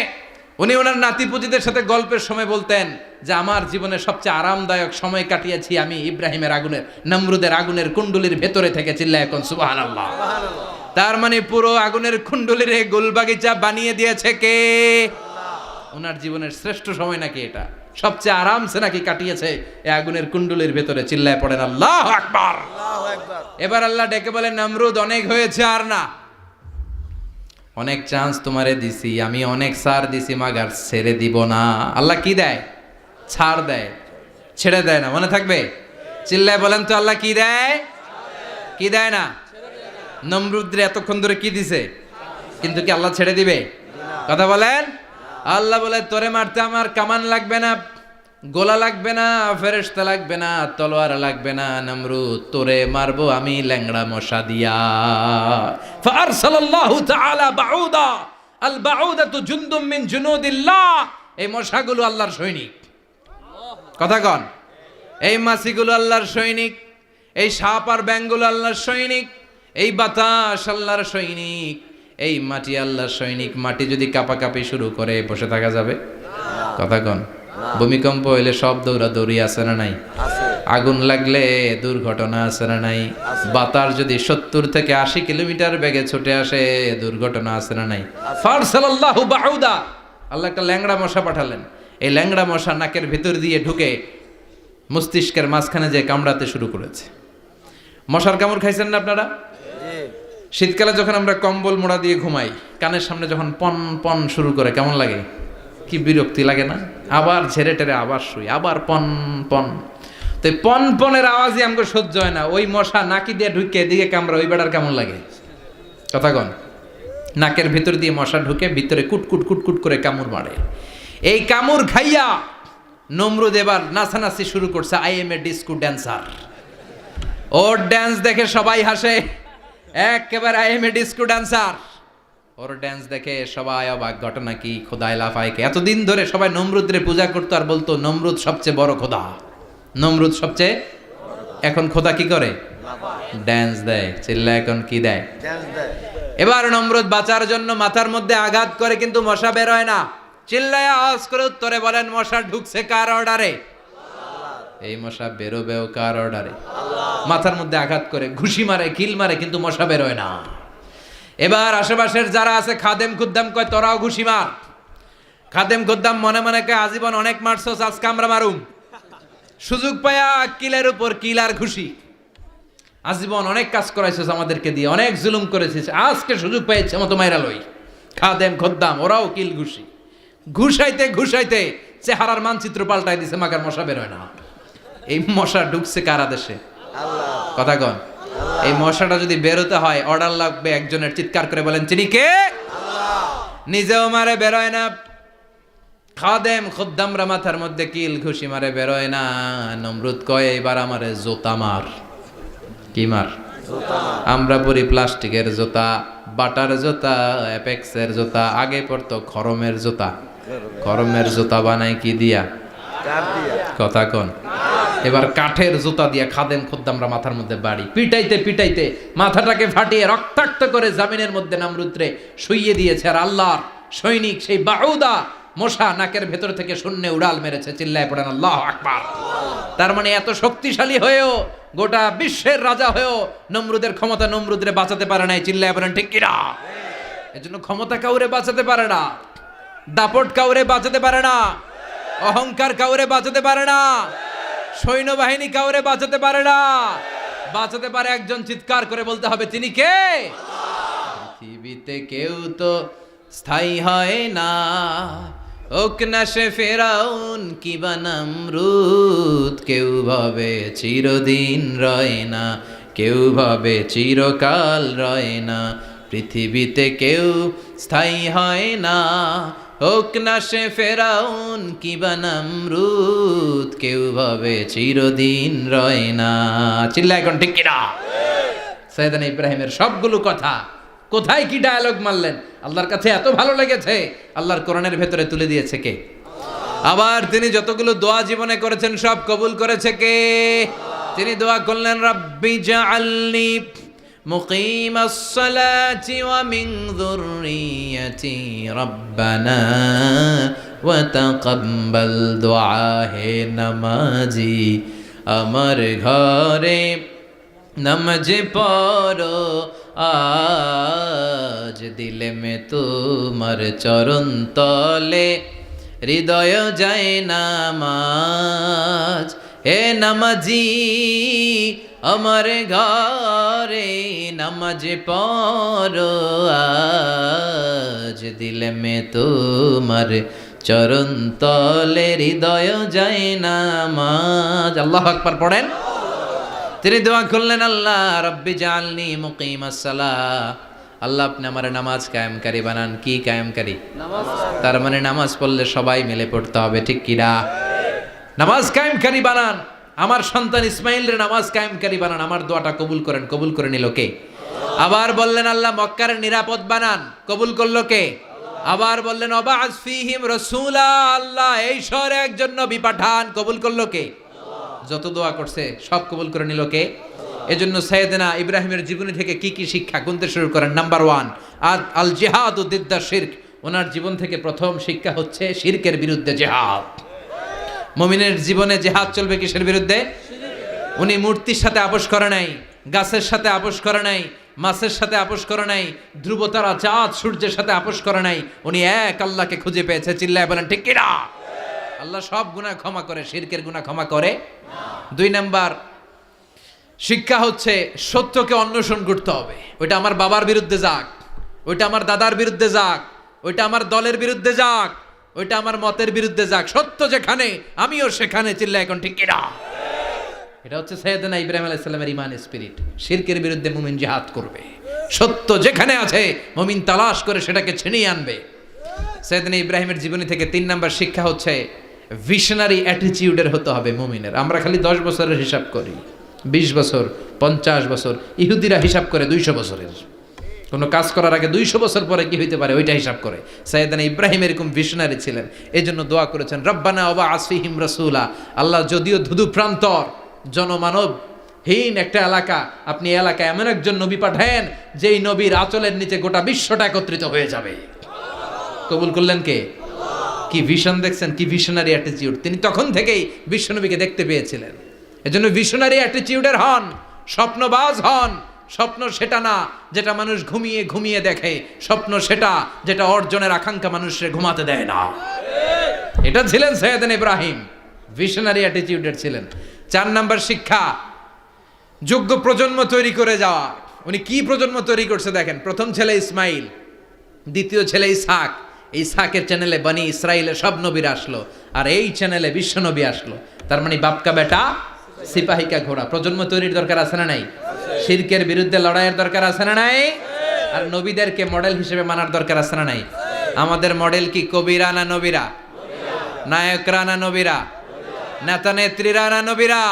উনি ওনার নাতিপুতিদের সাথে গল্পের সময় বলতেন যে আমার জীবনে সবচেয়ে আরামদায়ক সময় কাটিয়েছি আমি ইব্রাহিমের আগুনের, নমরুদের আগুনের কুণ্ডলির ভেতরে থেকে। চিল্লায় এখন সুবহানাল্লাহ। তার মানে পুরো আগুনের কুণ্ডলির গুলবাগিচা বানিয়ে দিয়েছে কে? ওনার জীবনের শ্রেষ্ঠ সময় নাকি এটা, সবচেয়ে আরামসে নাকি কাটিয়েছে এই আগুনের কুণ্ডলির ভেতরে। চিল্লায় পড়েন আল্লাহু আকবার। এবার আল্লাহ ডেকে বলেন নমরুদ অনেক হয়েছে, আর না, অনেক চান্স তোমারে দিছি আমি, অনেক ছাড় দিছি, মাগার ছেড়ে দিব না। আল্লাহ কি দেয়? ছাড় দেয়, ছেড়ে দেয় না। মনে থাকবে? চিল্লায় বলেন তো আল্লাহ কি দেয়? কি দেয় না? নমরুদের এতক্ষণ ধরে কি দিছে, কিন্তু কি আল্লাহ ছেড়ে দিবে? কথা বলেন। আল্লাহ বলে তোরে মারতে আমার কামান লাগবে না, গোলা লাগবে না, ফেরেশতা লাগবে না, তলোয়ার লাগবে না, নমরুদ তোরে মারবো আমি ল্যাংড়া মশা দিয়া। ফারসালাল্লাহু তাআলা বাউদা, আল বাউদাতু জুনদুম মিন জুনুদিল্লাহ। এই মশাগুলো আল্লাহর সৈনিক। কথা কন, এই মাছিগুলো আল্লাহর সৈনিক, এই সাপ আর ব্যাঙগুলো আল্লাহর সৈনিক, এই বাতাস আল্লাহর সৈনিক, এই মাটি আল্লাহর সৈনিক। মাটি যদি কাঁপাকাঁপি শুরু করে বসে থাকা যাবে? কথা কন। ভূমিকম্প হইলে সব দৌড়াদৌড়ি আছে না নাই? আগুন লাগলে দুর্ঘটনা আছে না নাই? বাতাস যদি 70 থেকে 80 কিলোমিটার বেগে ছুটে আসে দুর্ঘটনা আছে না নাই? ফারসালাল্লাহু বাউদা, আল্লাহ একটা ল্যাংড়া মশা পাঠালেন। এই ল্যাংড়া মশা নাকের ভিতর দিয়ে ঢুকে মস্তিষ্কের মাঝখানে যে কামড়াতে শুরু করেছে। মশার কামড় খাইছেন না আপনারা? শীতকালে যখন আমরা কম্বল মোড়া দিয়ে ঘুমাই, কানের সামনে যখন পন পন শুরু করে কেমন লাগে? কি বিরক্তি লাগে না? আবার ঝেড়ে টেরে আবার শুই, আবার পন পন। তো পন পনের আওয়াজই আমাকে সহ্য হয় না। ওই মশা নাকি দিয়ে ঢুকে এদিকে কামড়া, ওই বেড়ার কেমন লাগে? কথা কন। নাকের ভিতর দিয়ে মশা ঢুকে ভিতরে কুটকুট কুটকুট করে কামড় মারে। এই কামড় খাইয়া নমরুদ এবার নাচানাচি শুরু করছে। I M A disco dancer. Or dance দেখে সবাই হাসে, একেবারে I M A disco dancer. Or dance দেখে সবাই অবাক। ঘটনা কি? খোদায় লাফায় কে? এতদিন ধরে সবাই নমরুদরে পূজা করতো আর বলতো নমরুদ সবচেয়ে বড় খোদা, নমরুদ সবচেয়ে। এখন খোদা কি করে? ড্যান্স দেয়। চিল্লা এখন কি দেয়? এবার নমরুদ বাঁচার জন্য মাথার মধ্যে আঘাত করে, কিন্তু মশা বের হয় না। চিল্লায় আওয়াজ করে উত্তরে বলেন, মশা ঢুকছে কার অর্ডারে? এই মশা বেরোবেও কার অর্ডারে? মাথার মধ্যে আঘাত করে ঘুষি মারে, কিল মারে, কিন্তু মশা বের হয় না। এবার আশেপাশের যারা আছে খাদেম খুদ্দাম কয় তোরাও ঘুষি মার। খাদেম খুদ্দাম মনে মনে কয় আজীবন অনেক মারছস, আজকে আমরা মারুম। সুযোগ পায়া কিলের উপর কিল আর ঘুষি। আজীবন অনেক কাজ করাইছিস আমাদেরকে দিয়ে, অনেক জুলুম করেছিস, আজকে সুযোগ পেয়েছে মতো মাইরা লই। খাদেম খুদ্দাম ওরাও কিল ঘুষি। ঘুষাইতে ঘুষাইতে চেহারার মানচিত্র পাল্টাই দিছে, মাকার মশা বের হয় না। এই মশা ঢুকছে কার আদেশে? কথা কন। এই মশাটা যদি বেরোতে হয় অর্ডার লাগবে একজনের। চিৎকার করে বলেন তিনি কে? নিজেও মারে বেরোয় না, খাদেম খুদ্দামরা মাথার মধ্যে কিল ঘুষি মারে বেরোয় না। নমরুদ কয় এবার আমারে জোতা মার। কি মার? আমরা পরি প্লাস্টিকের জুতা, বাটার জুতা, অ্যাপেক্সের জুতা। আগে পড়তো খরমের জুতা। খরমের জুতা বানাই কি দিয়া? কথা কন। এবার কাঠের জুতা দিয়া খাদেম খুদ্দামরা মাথার মধ্যে বাড়ি। পিটাইতে পিটাইতে মাথাটাকে ফাটিয়ে রক্তাক্ত করে জামিনের মধ্যে নমরুদরে শুইয়ে দিয়েছে। আর আল্লাহর সৈনিক সেই বাউদা মশা নাকের ভেতর থেকে শূন্যে উড়াল মেরেছে। চিল্লায় পড়েন আল্লাহু আকবার। তার মানে এত শক্তিশালী হয়েও, গোটা বিশ্বের রাজা হয়েও নমরুদের ক্ষমতা নমরুদরে বাঁচাতে পারে নাই। চিল্লায় পড়েন ঠিক কিনা? এজন্য ক্ষমতা কাউরে বাঁচাতে পারে না, দাপট কাউরে বাঁচাতে পারে না, অহংকার কাউরে বাঁচাতে পারে না, সৈন্যবাহিনী কাউরে বাঁচাতে পারে না। বাঁচাতে পারে একজন। চিৎকার করে বলতে হবে তিনি কে? পৃথিবীতে কেউ তো স্থায়ী হয় না, হোক না সে ফেরাউন কিবা নমরুদ। কেউ ভাবে চিরদিন রয় না, কেউ ভাবে চিরকাল রয় না। পৃথিবীতে কেউ স্থায়ী হয় না, হোক না সে ফেরাউন কিবা নমরুদ। কেউ ভাবে চিরদিন রয় না। চিল্লা এখন ঠিক কিনা? সাইয়েদনা ইব্রাহিমের সবগুলো কথা কোথায় কি ডায়ালগ মারলেন, আল্লাহর কাছে এত ভালো লেগেছে। আল্লাহর কোরআনের ভেতরে তুলে দিয়েছে কে? আবার তিনি যতগুলো দোয়া জীবনে করেছেন সব কবুল করেছে কে? তিনি দোয়া করলেন রাব্বি জাআলনি মুকিমাস সালাতি ওয়া মিন যুররিয়াতি রাব্বানা ওয়া তাকাব্বাল দুআ। হে নামাজি আমার ঘরে নামাজ পড়ো আজ, দিলে মে তোমার চরণ তলে হৃদয় যায় নামাজ। হে নামাজি আমার ঘরে নামাজ পড়ো আজ, দিলে মে তোমার চরণ তলে হৃদয় যায় নামাজ। আল্লাহু আকবার পড়েন। তিনি দোয়া করলেন আল্লাহ রব্বি জাআলনি মুকিমাস সালাহ। আল্লাহ আপনি আমার নামাজ কায়েমকারী বানান। কি কায়েমকারী? নামাজ। তার মানে নামাজ পড়লে সবাই মিলে পড়তে হবে, ঠিক কিনা? নামাজ কায়েমকারী বানান, আমার সন্তান ইসমাইলের নামাজ কায়েমকারী বানান, আমার দোয়াটা কবুল করেন। কবুল করে নিল কে? আবার বললেন আল্লাহ মক্কার নিরাপদ বানান, কবুল করলো কে? আবার বললেন ওয়াবা'আস ফীহিম রাসূলা, আল্লাহ এই শহরে একজন নবী পাঠান, কবুল করলো কে? যত দোয়া করছে সব কবুল করে নিল কে? এজন্য সাইয়েদনা ইব্রাহিমের জীবনী থেকে কি কি শিক্ষা গুনতে শুরু করেন। নাম্বার 1, আল জিহাদু দিদ্দা শিরক। ওনার জীবন থেকে প্রথম শিক্ষা হচ্ছে শিরকের বিরুদ্ধে জিহাদ। মুমিনের জীবনে জিহাদ চলবে কিসের বিরুদ্ধে? উনি মূর্তির সাথে আপোষ করে নাই, গাছের সাথে আপোষ করে নাই, মাছের সাথে আপোষ করে নাই, ধ্রুবতারা চাঁদ সূর্যের সাথে আপোষ করে নাই। উনি এক আল্লাহকে খুঁজে পেয়েছে। চিল্লায় বলেন ঠিক কিনা? আল্লাহ সব গুনাহ ক্ষমা করে, শিরকের গুনাহ ক্ষমা করে না। 2 নাম্বার শিক্ষা হচ্ছে সত্যকে অন্বেষণ করতে হবে। ওইটা আমার বাবার বিরুদ্ধে যাক, ওইটা আমার দাদার বিরুদ্ধে যাক, ওইটা আমার দলের বিরুদ্ধে যাক, ওইটা আমার মতের বিরুদ্ধে যাক, সত্য যেখানে আমিও সেখানে। চিল্লায় এখন ঠিক কিনা? এটা হচ্ছে সাইয়েদনা ইব্রাহিম আলাইহিস সালামের ঈমান স্পিরিট। শিরকের বিরুদ্ধে মুমিন জিহাদ করবে, সত্য যেখানে আছে মুমিন তালাশ করে সেটাকে ছিনিয়ে আনবে। সাইয়েদনা ইব্রাহিমের জীবনী থেকে 3 নাম্বার শিক্ষা হচ্ছে ভিশনারি অ্যাটিটিউডের হতে হবে মুমিনের। আমরা খালি 10 বছরের হিসাব করি, 20 বছর, 50 বছর। ইহুদিরা হিসাব করে 200 বছরের। কোনো কাজ করার আগে 200 বছর পরে কি হইতে পারে ওইটা হিসাব করে। সাইয়েদনা ইব্রাহিম এরকম ভিশনারি ছিলেন, এই জন্য দোয়া করেছেন রব্বানা ওয়াবা'আস ফীহিম রাসূলা। আল্লাহ যদিও ধুধু প্রান্তর জনমানবহীন একটা এলাকা, আপনি এলাকায় এমন একজন নবী পাঠায়েন যেই নবীর আঁচলের নিচে গোটা বিশ্বটা একত্রিত হয়ে যাবে। কবুল করলেন কে? কি ভিশন দেখছেন, কি ভিশনারি অ্যাটিটিউড। তিনি তখন থেকেই বিশ্বনবীকে দেখতে পেয়েছিলেন। এজন্য ভিশনারি অ্যাটিটিউডের হন, স্বপ্নবাজ হন। স্বপ্ন সেটা না যেটা মানুষ ঘুমিয়ে ঘুমিয়ে দেখে, স্বপ্ন সেটা যেটা অর্জনের আকাঙ্ক্ষা মানুষের ঘুমাতে দেয় না। এটা ছিলেন সাইয়েদনা ইব্রাহিম, ভিশনারি অ্যাটিটিউডের ছিলেন। 4 নাম্বার শিক্ষা যোগ্য প্রজন্ম তৈরি করে যাওয়া। উনি কি প্রজন্ম তৈরি করছে দেখেন। প্রথম ছেলে ইসমাইল, দ্বিতীয় ছেলে ইসহাক। ইসহাকের চ্যানেলে বনি ইসরাইলের সব নবীরা আসলো, আর এই চ্যানেলে বিশ্ব নবী আসলো। তার মানে বাপকা বেটা সিপাহিকা ঘোড়া। প্রজন্ম তৈরির দরকার আছে না নাই? শিরকের বিরুদ্ধে লড়াইয়ের দরকার আছে না নাই? আর নবীদেরকে মডেল হিসেবে মানার দরকার আছে না নাই? আমাদের মডেল কি কবিরা না নবীরা? নায়করা না নবীরা? নেতা নেত্রীরা না নবীরা?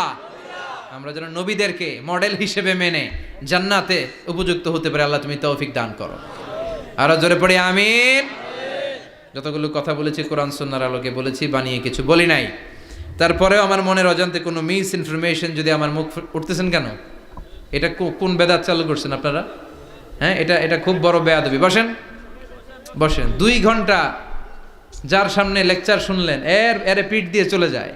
আমরা যেন নবীদেরকে মডেল হিসেবে মেনে জান্নাতে উপযুক্ত হতে পারে। আল্লাহ তুমি তৌফিক দান করো। আরো জোরে পড়ি আমিন। যতগুলো কথা বলেছি কোরআন সুন্নাহর আলোকে বলেছি, বানিয়ে কিছু বলি নাই। তারপরেও আমার মনের অজান্তে কোনো মিস ইনফরমেশন যদি আমার মুখ উঠতেছেন কেন? এটা কোন বেদাত চালু করছেন আপনারা? হ্যাঁ, এটা খুব বড় বেয়াদবি। বসেন বসেন। 2 ঘন্টা যার সামনে লেকচার শুনলেন, এর পিঠ দিয়ে চলে যায়।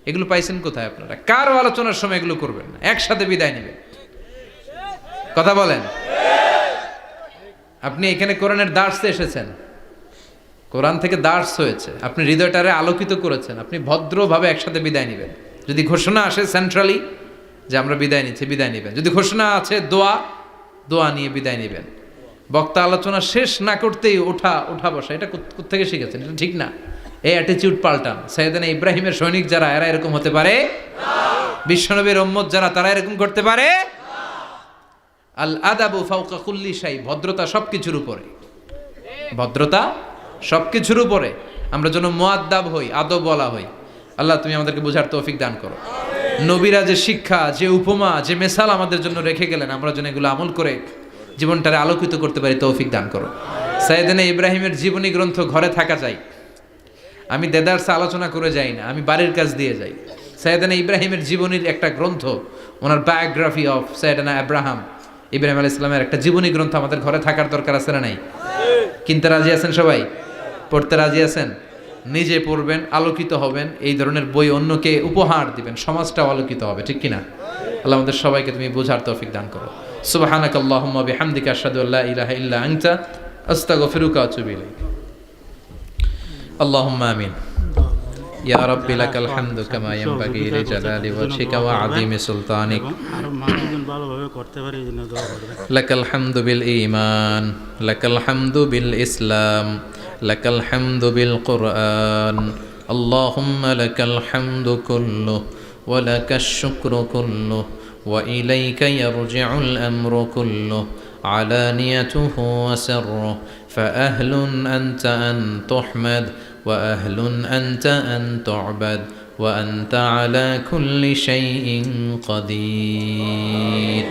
এগুলো পাইছেন কোথায় আপনারা? কারো আলোচনার সময় এগুলো করবেন না, একসাথে বিদায় নেবেন। কথা বলেন। আপনি এখানে কোরআনের দার্সে এসেছেন, কোরআন থেকে দার্স হয়েছে, আপনি হৃদয়টারে আলোকিত করেছেন, আপনি ভদ্রভাবে একসাথে বিদায় নেবেন। যদি ঘোষণা আসে সেন্ট্রালি যে আমরা বিদায় নিচ্ছি, বিদায় নেবেন। যদি ঘোষণা আছে দোয়া নিয়ে বিদায় নেবেন। বক্তা আলোচনা শেষ না করতেই ওঠা বসা, এটা কোত্থেকে শিখেছেন? এটা ঠিক না। এই অ্যাটিটিউড পাল্টান। সাইয়েদনা ইব্রাহিমের সৈনিক যারা, এরা এরকম হতে পারে না। বিশ্বনবীর উম্মত যারা, তারা এরকম করতে পারে না। আল আদাবু ফাওকা কুল্লি শাই। ভদ্রতা সবকিছুর উপরে, ভদ্রতা সবকিছুর উপরে। আমরা যেন মুআদ্দাব হই, আদব বলা হই। আল্লাহ তুমি আমাদেরকে বোঝার তৌফিক দান করো। নবীরা যে শিক্ষা, যে উপমা, যে মেসাল আমাদের জন্য রেখে গেলেন, আমরা যেন এগুলো আমল করে জীবনটারে আলোকিত করতে পারি, তৌফিক দান করো। সাইয়েদনা ইব্রাহিমের জীবনী গ্রন্থ ঘরে থাকা চাই। আমি দেদারসে আলোচনা করে যাই না, আমি বাড়ির কাজ দিয়ে যাই। সাইয়েদনা ইব্রাহিমের জীবনীর একটা গ্রন্থ, ওনার বায়োগ্রাফি অফ সাইয়েদনা ইব্রাহিম আলাইহিস সালামের একটা জীবনী গ্রন্থ আমাদের ঘরে থাকার দরকার আছে না নাই? কিনতে রাজি আছেন সবাই? পড়তে রাজি আছেন? নিজে পড়বেন, আলোকিত হবেন, এই ধরনের বই অন্যকে উপহার দিবেন, সমাজটাও আলোকিত হবে। ঠিক কিনা? আল্লাহ আমাদের সবাইকে তুমি বোঝার তৌফিক দান করো। সুবহানাকাল্লাহুম্মা বিহামদিকা আশহাদু আল্লা ইলাহা ইল্লা আনতা আস্তাগফিরুকা ওয়া আতুবু ইলাইক। আল্লাহুম্মা আমিন। ইয়া রাব্বি লাকাল হামদু কামা ইয়ানবাগি লিজালালি ওয়াজহিকা ওয়া আযীমি সুলতানিক। আর মানুষজন ভালোভাবে করতে পারে এই জন্য দোয়া করবেন। লাকাল হামদু বিল ঈমান, লাকাল হামদু বিল ইসলাম, লাকাল হামদু বিল কুরআন। আল্লাহুম্মা লাকাল হামদু কুল্লু ওয়া লাকাশ শুকরু কুল্লু ওয়া ইলাইকা ইয়ারজিউল আমরু কুল্লু আলানিয়াতুহু ওয়া সিররুহু ফাআহলুন আনতা আন তুহমাদ وأهل أنت أن تعبد وأنت على كل شيء قدير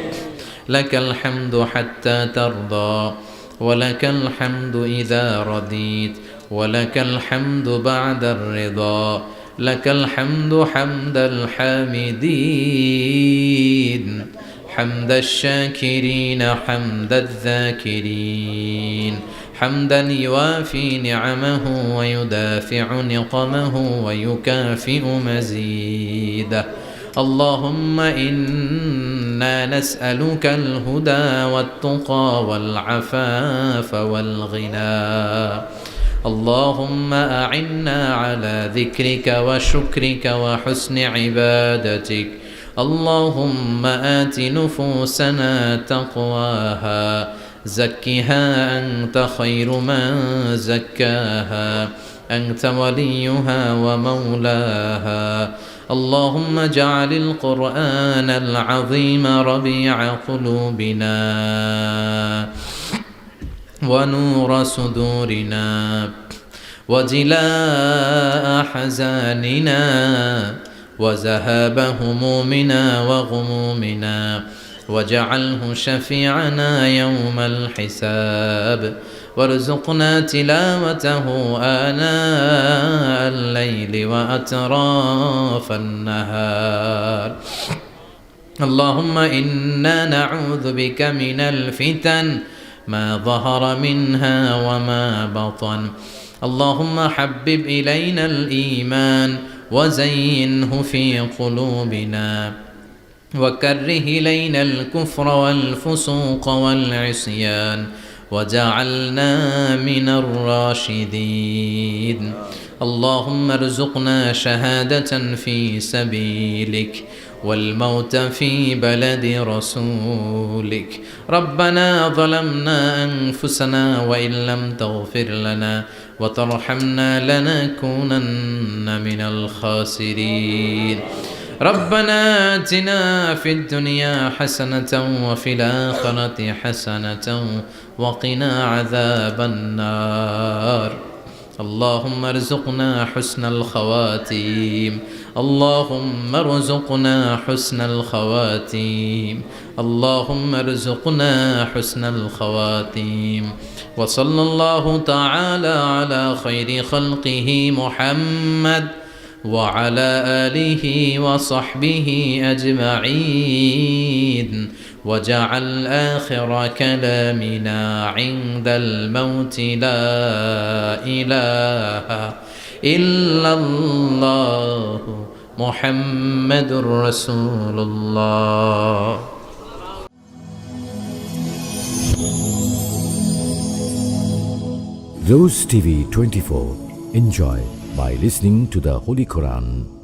لك الحمد حتى ترضى ولك الحمد إذا رضيت ولك الحمد بعد الرضا لك الحمد حمد الحامدين حمد الشاكرين حمد الذاكرين حمدا يوافي نعمه ويدافع نقمه ويكافئ مزيده اللهم إنا نسألك الهدى والتقى والعفاف والغنى اللهم أعنا على ذكرك وشكرك وحسن عبادتك اللهم آت نفوسنا تقواها زكها أنت خير من زكاها أنت وليها ومولاها اللهم اجعل القرآن العظيم ربيع قلوبنا ونور صدورنا وجلاء حزاننا وذهاب همومنا وغمومنا واجعله شفيعنا يوم الحساب وارزقنا تلاوته آناء الليل وأطراف النهار اللهم إنا نعوذ بك من الفتن ما ظهر منها وما بطن اللهم حبب إلينا الإيمان وزينه في قلوبنا وكره إلينا الكفر والفسوق والعصيان وجعلنا من الراشدين اللهم ارزقنا شهادة في سبيلك والموت في بلد رسولك ربنا ظلمنا أنفسنا وإن لم تغفر لنا وترحمنا لنكونن من الخاسرين ربنا آتنا في الدنيا حسنة وفي الآخرة حسنة وقنا عذاب النار اللهم ارزقنا حسن الخواتيم اللهم ارزقنا حسن الخواتيم اللهم ارزقنا حسن الخواتيم وصلى الله تعالى على خير خلقه محمد وعلى آله وصحبه أجمعين وجعل آخر كلامنا عند الموت لا إله إلا الله محمد رسول الله. Rose TV 24. Enjoy by listening to the Holy Quran.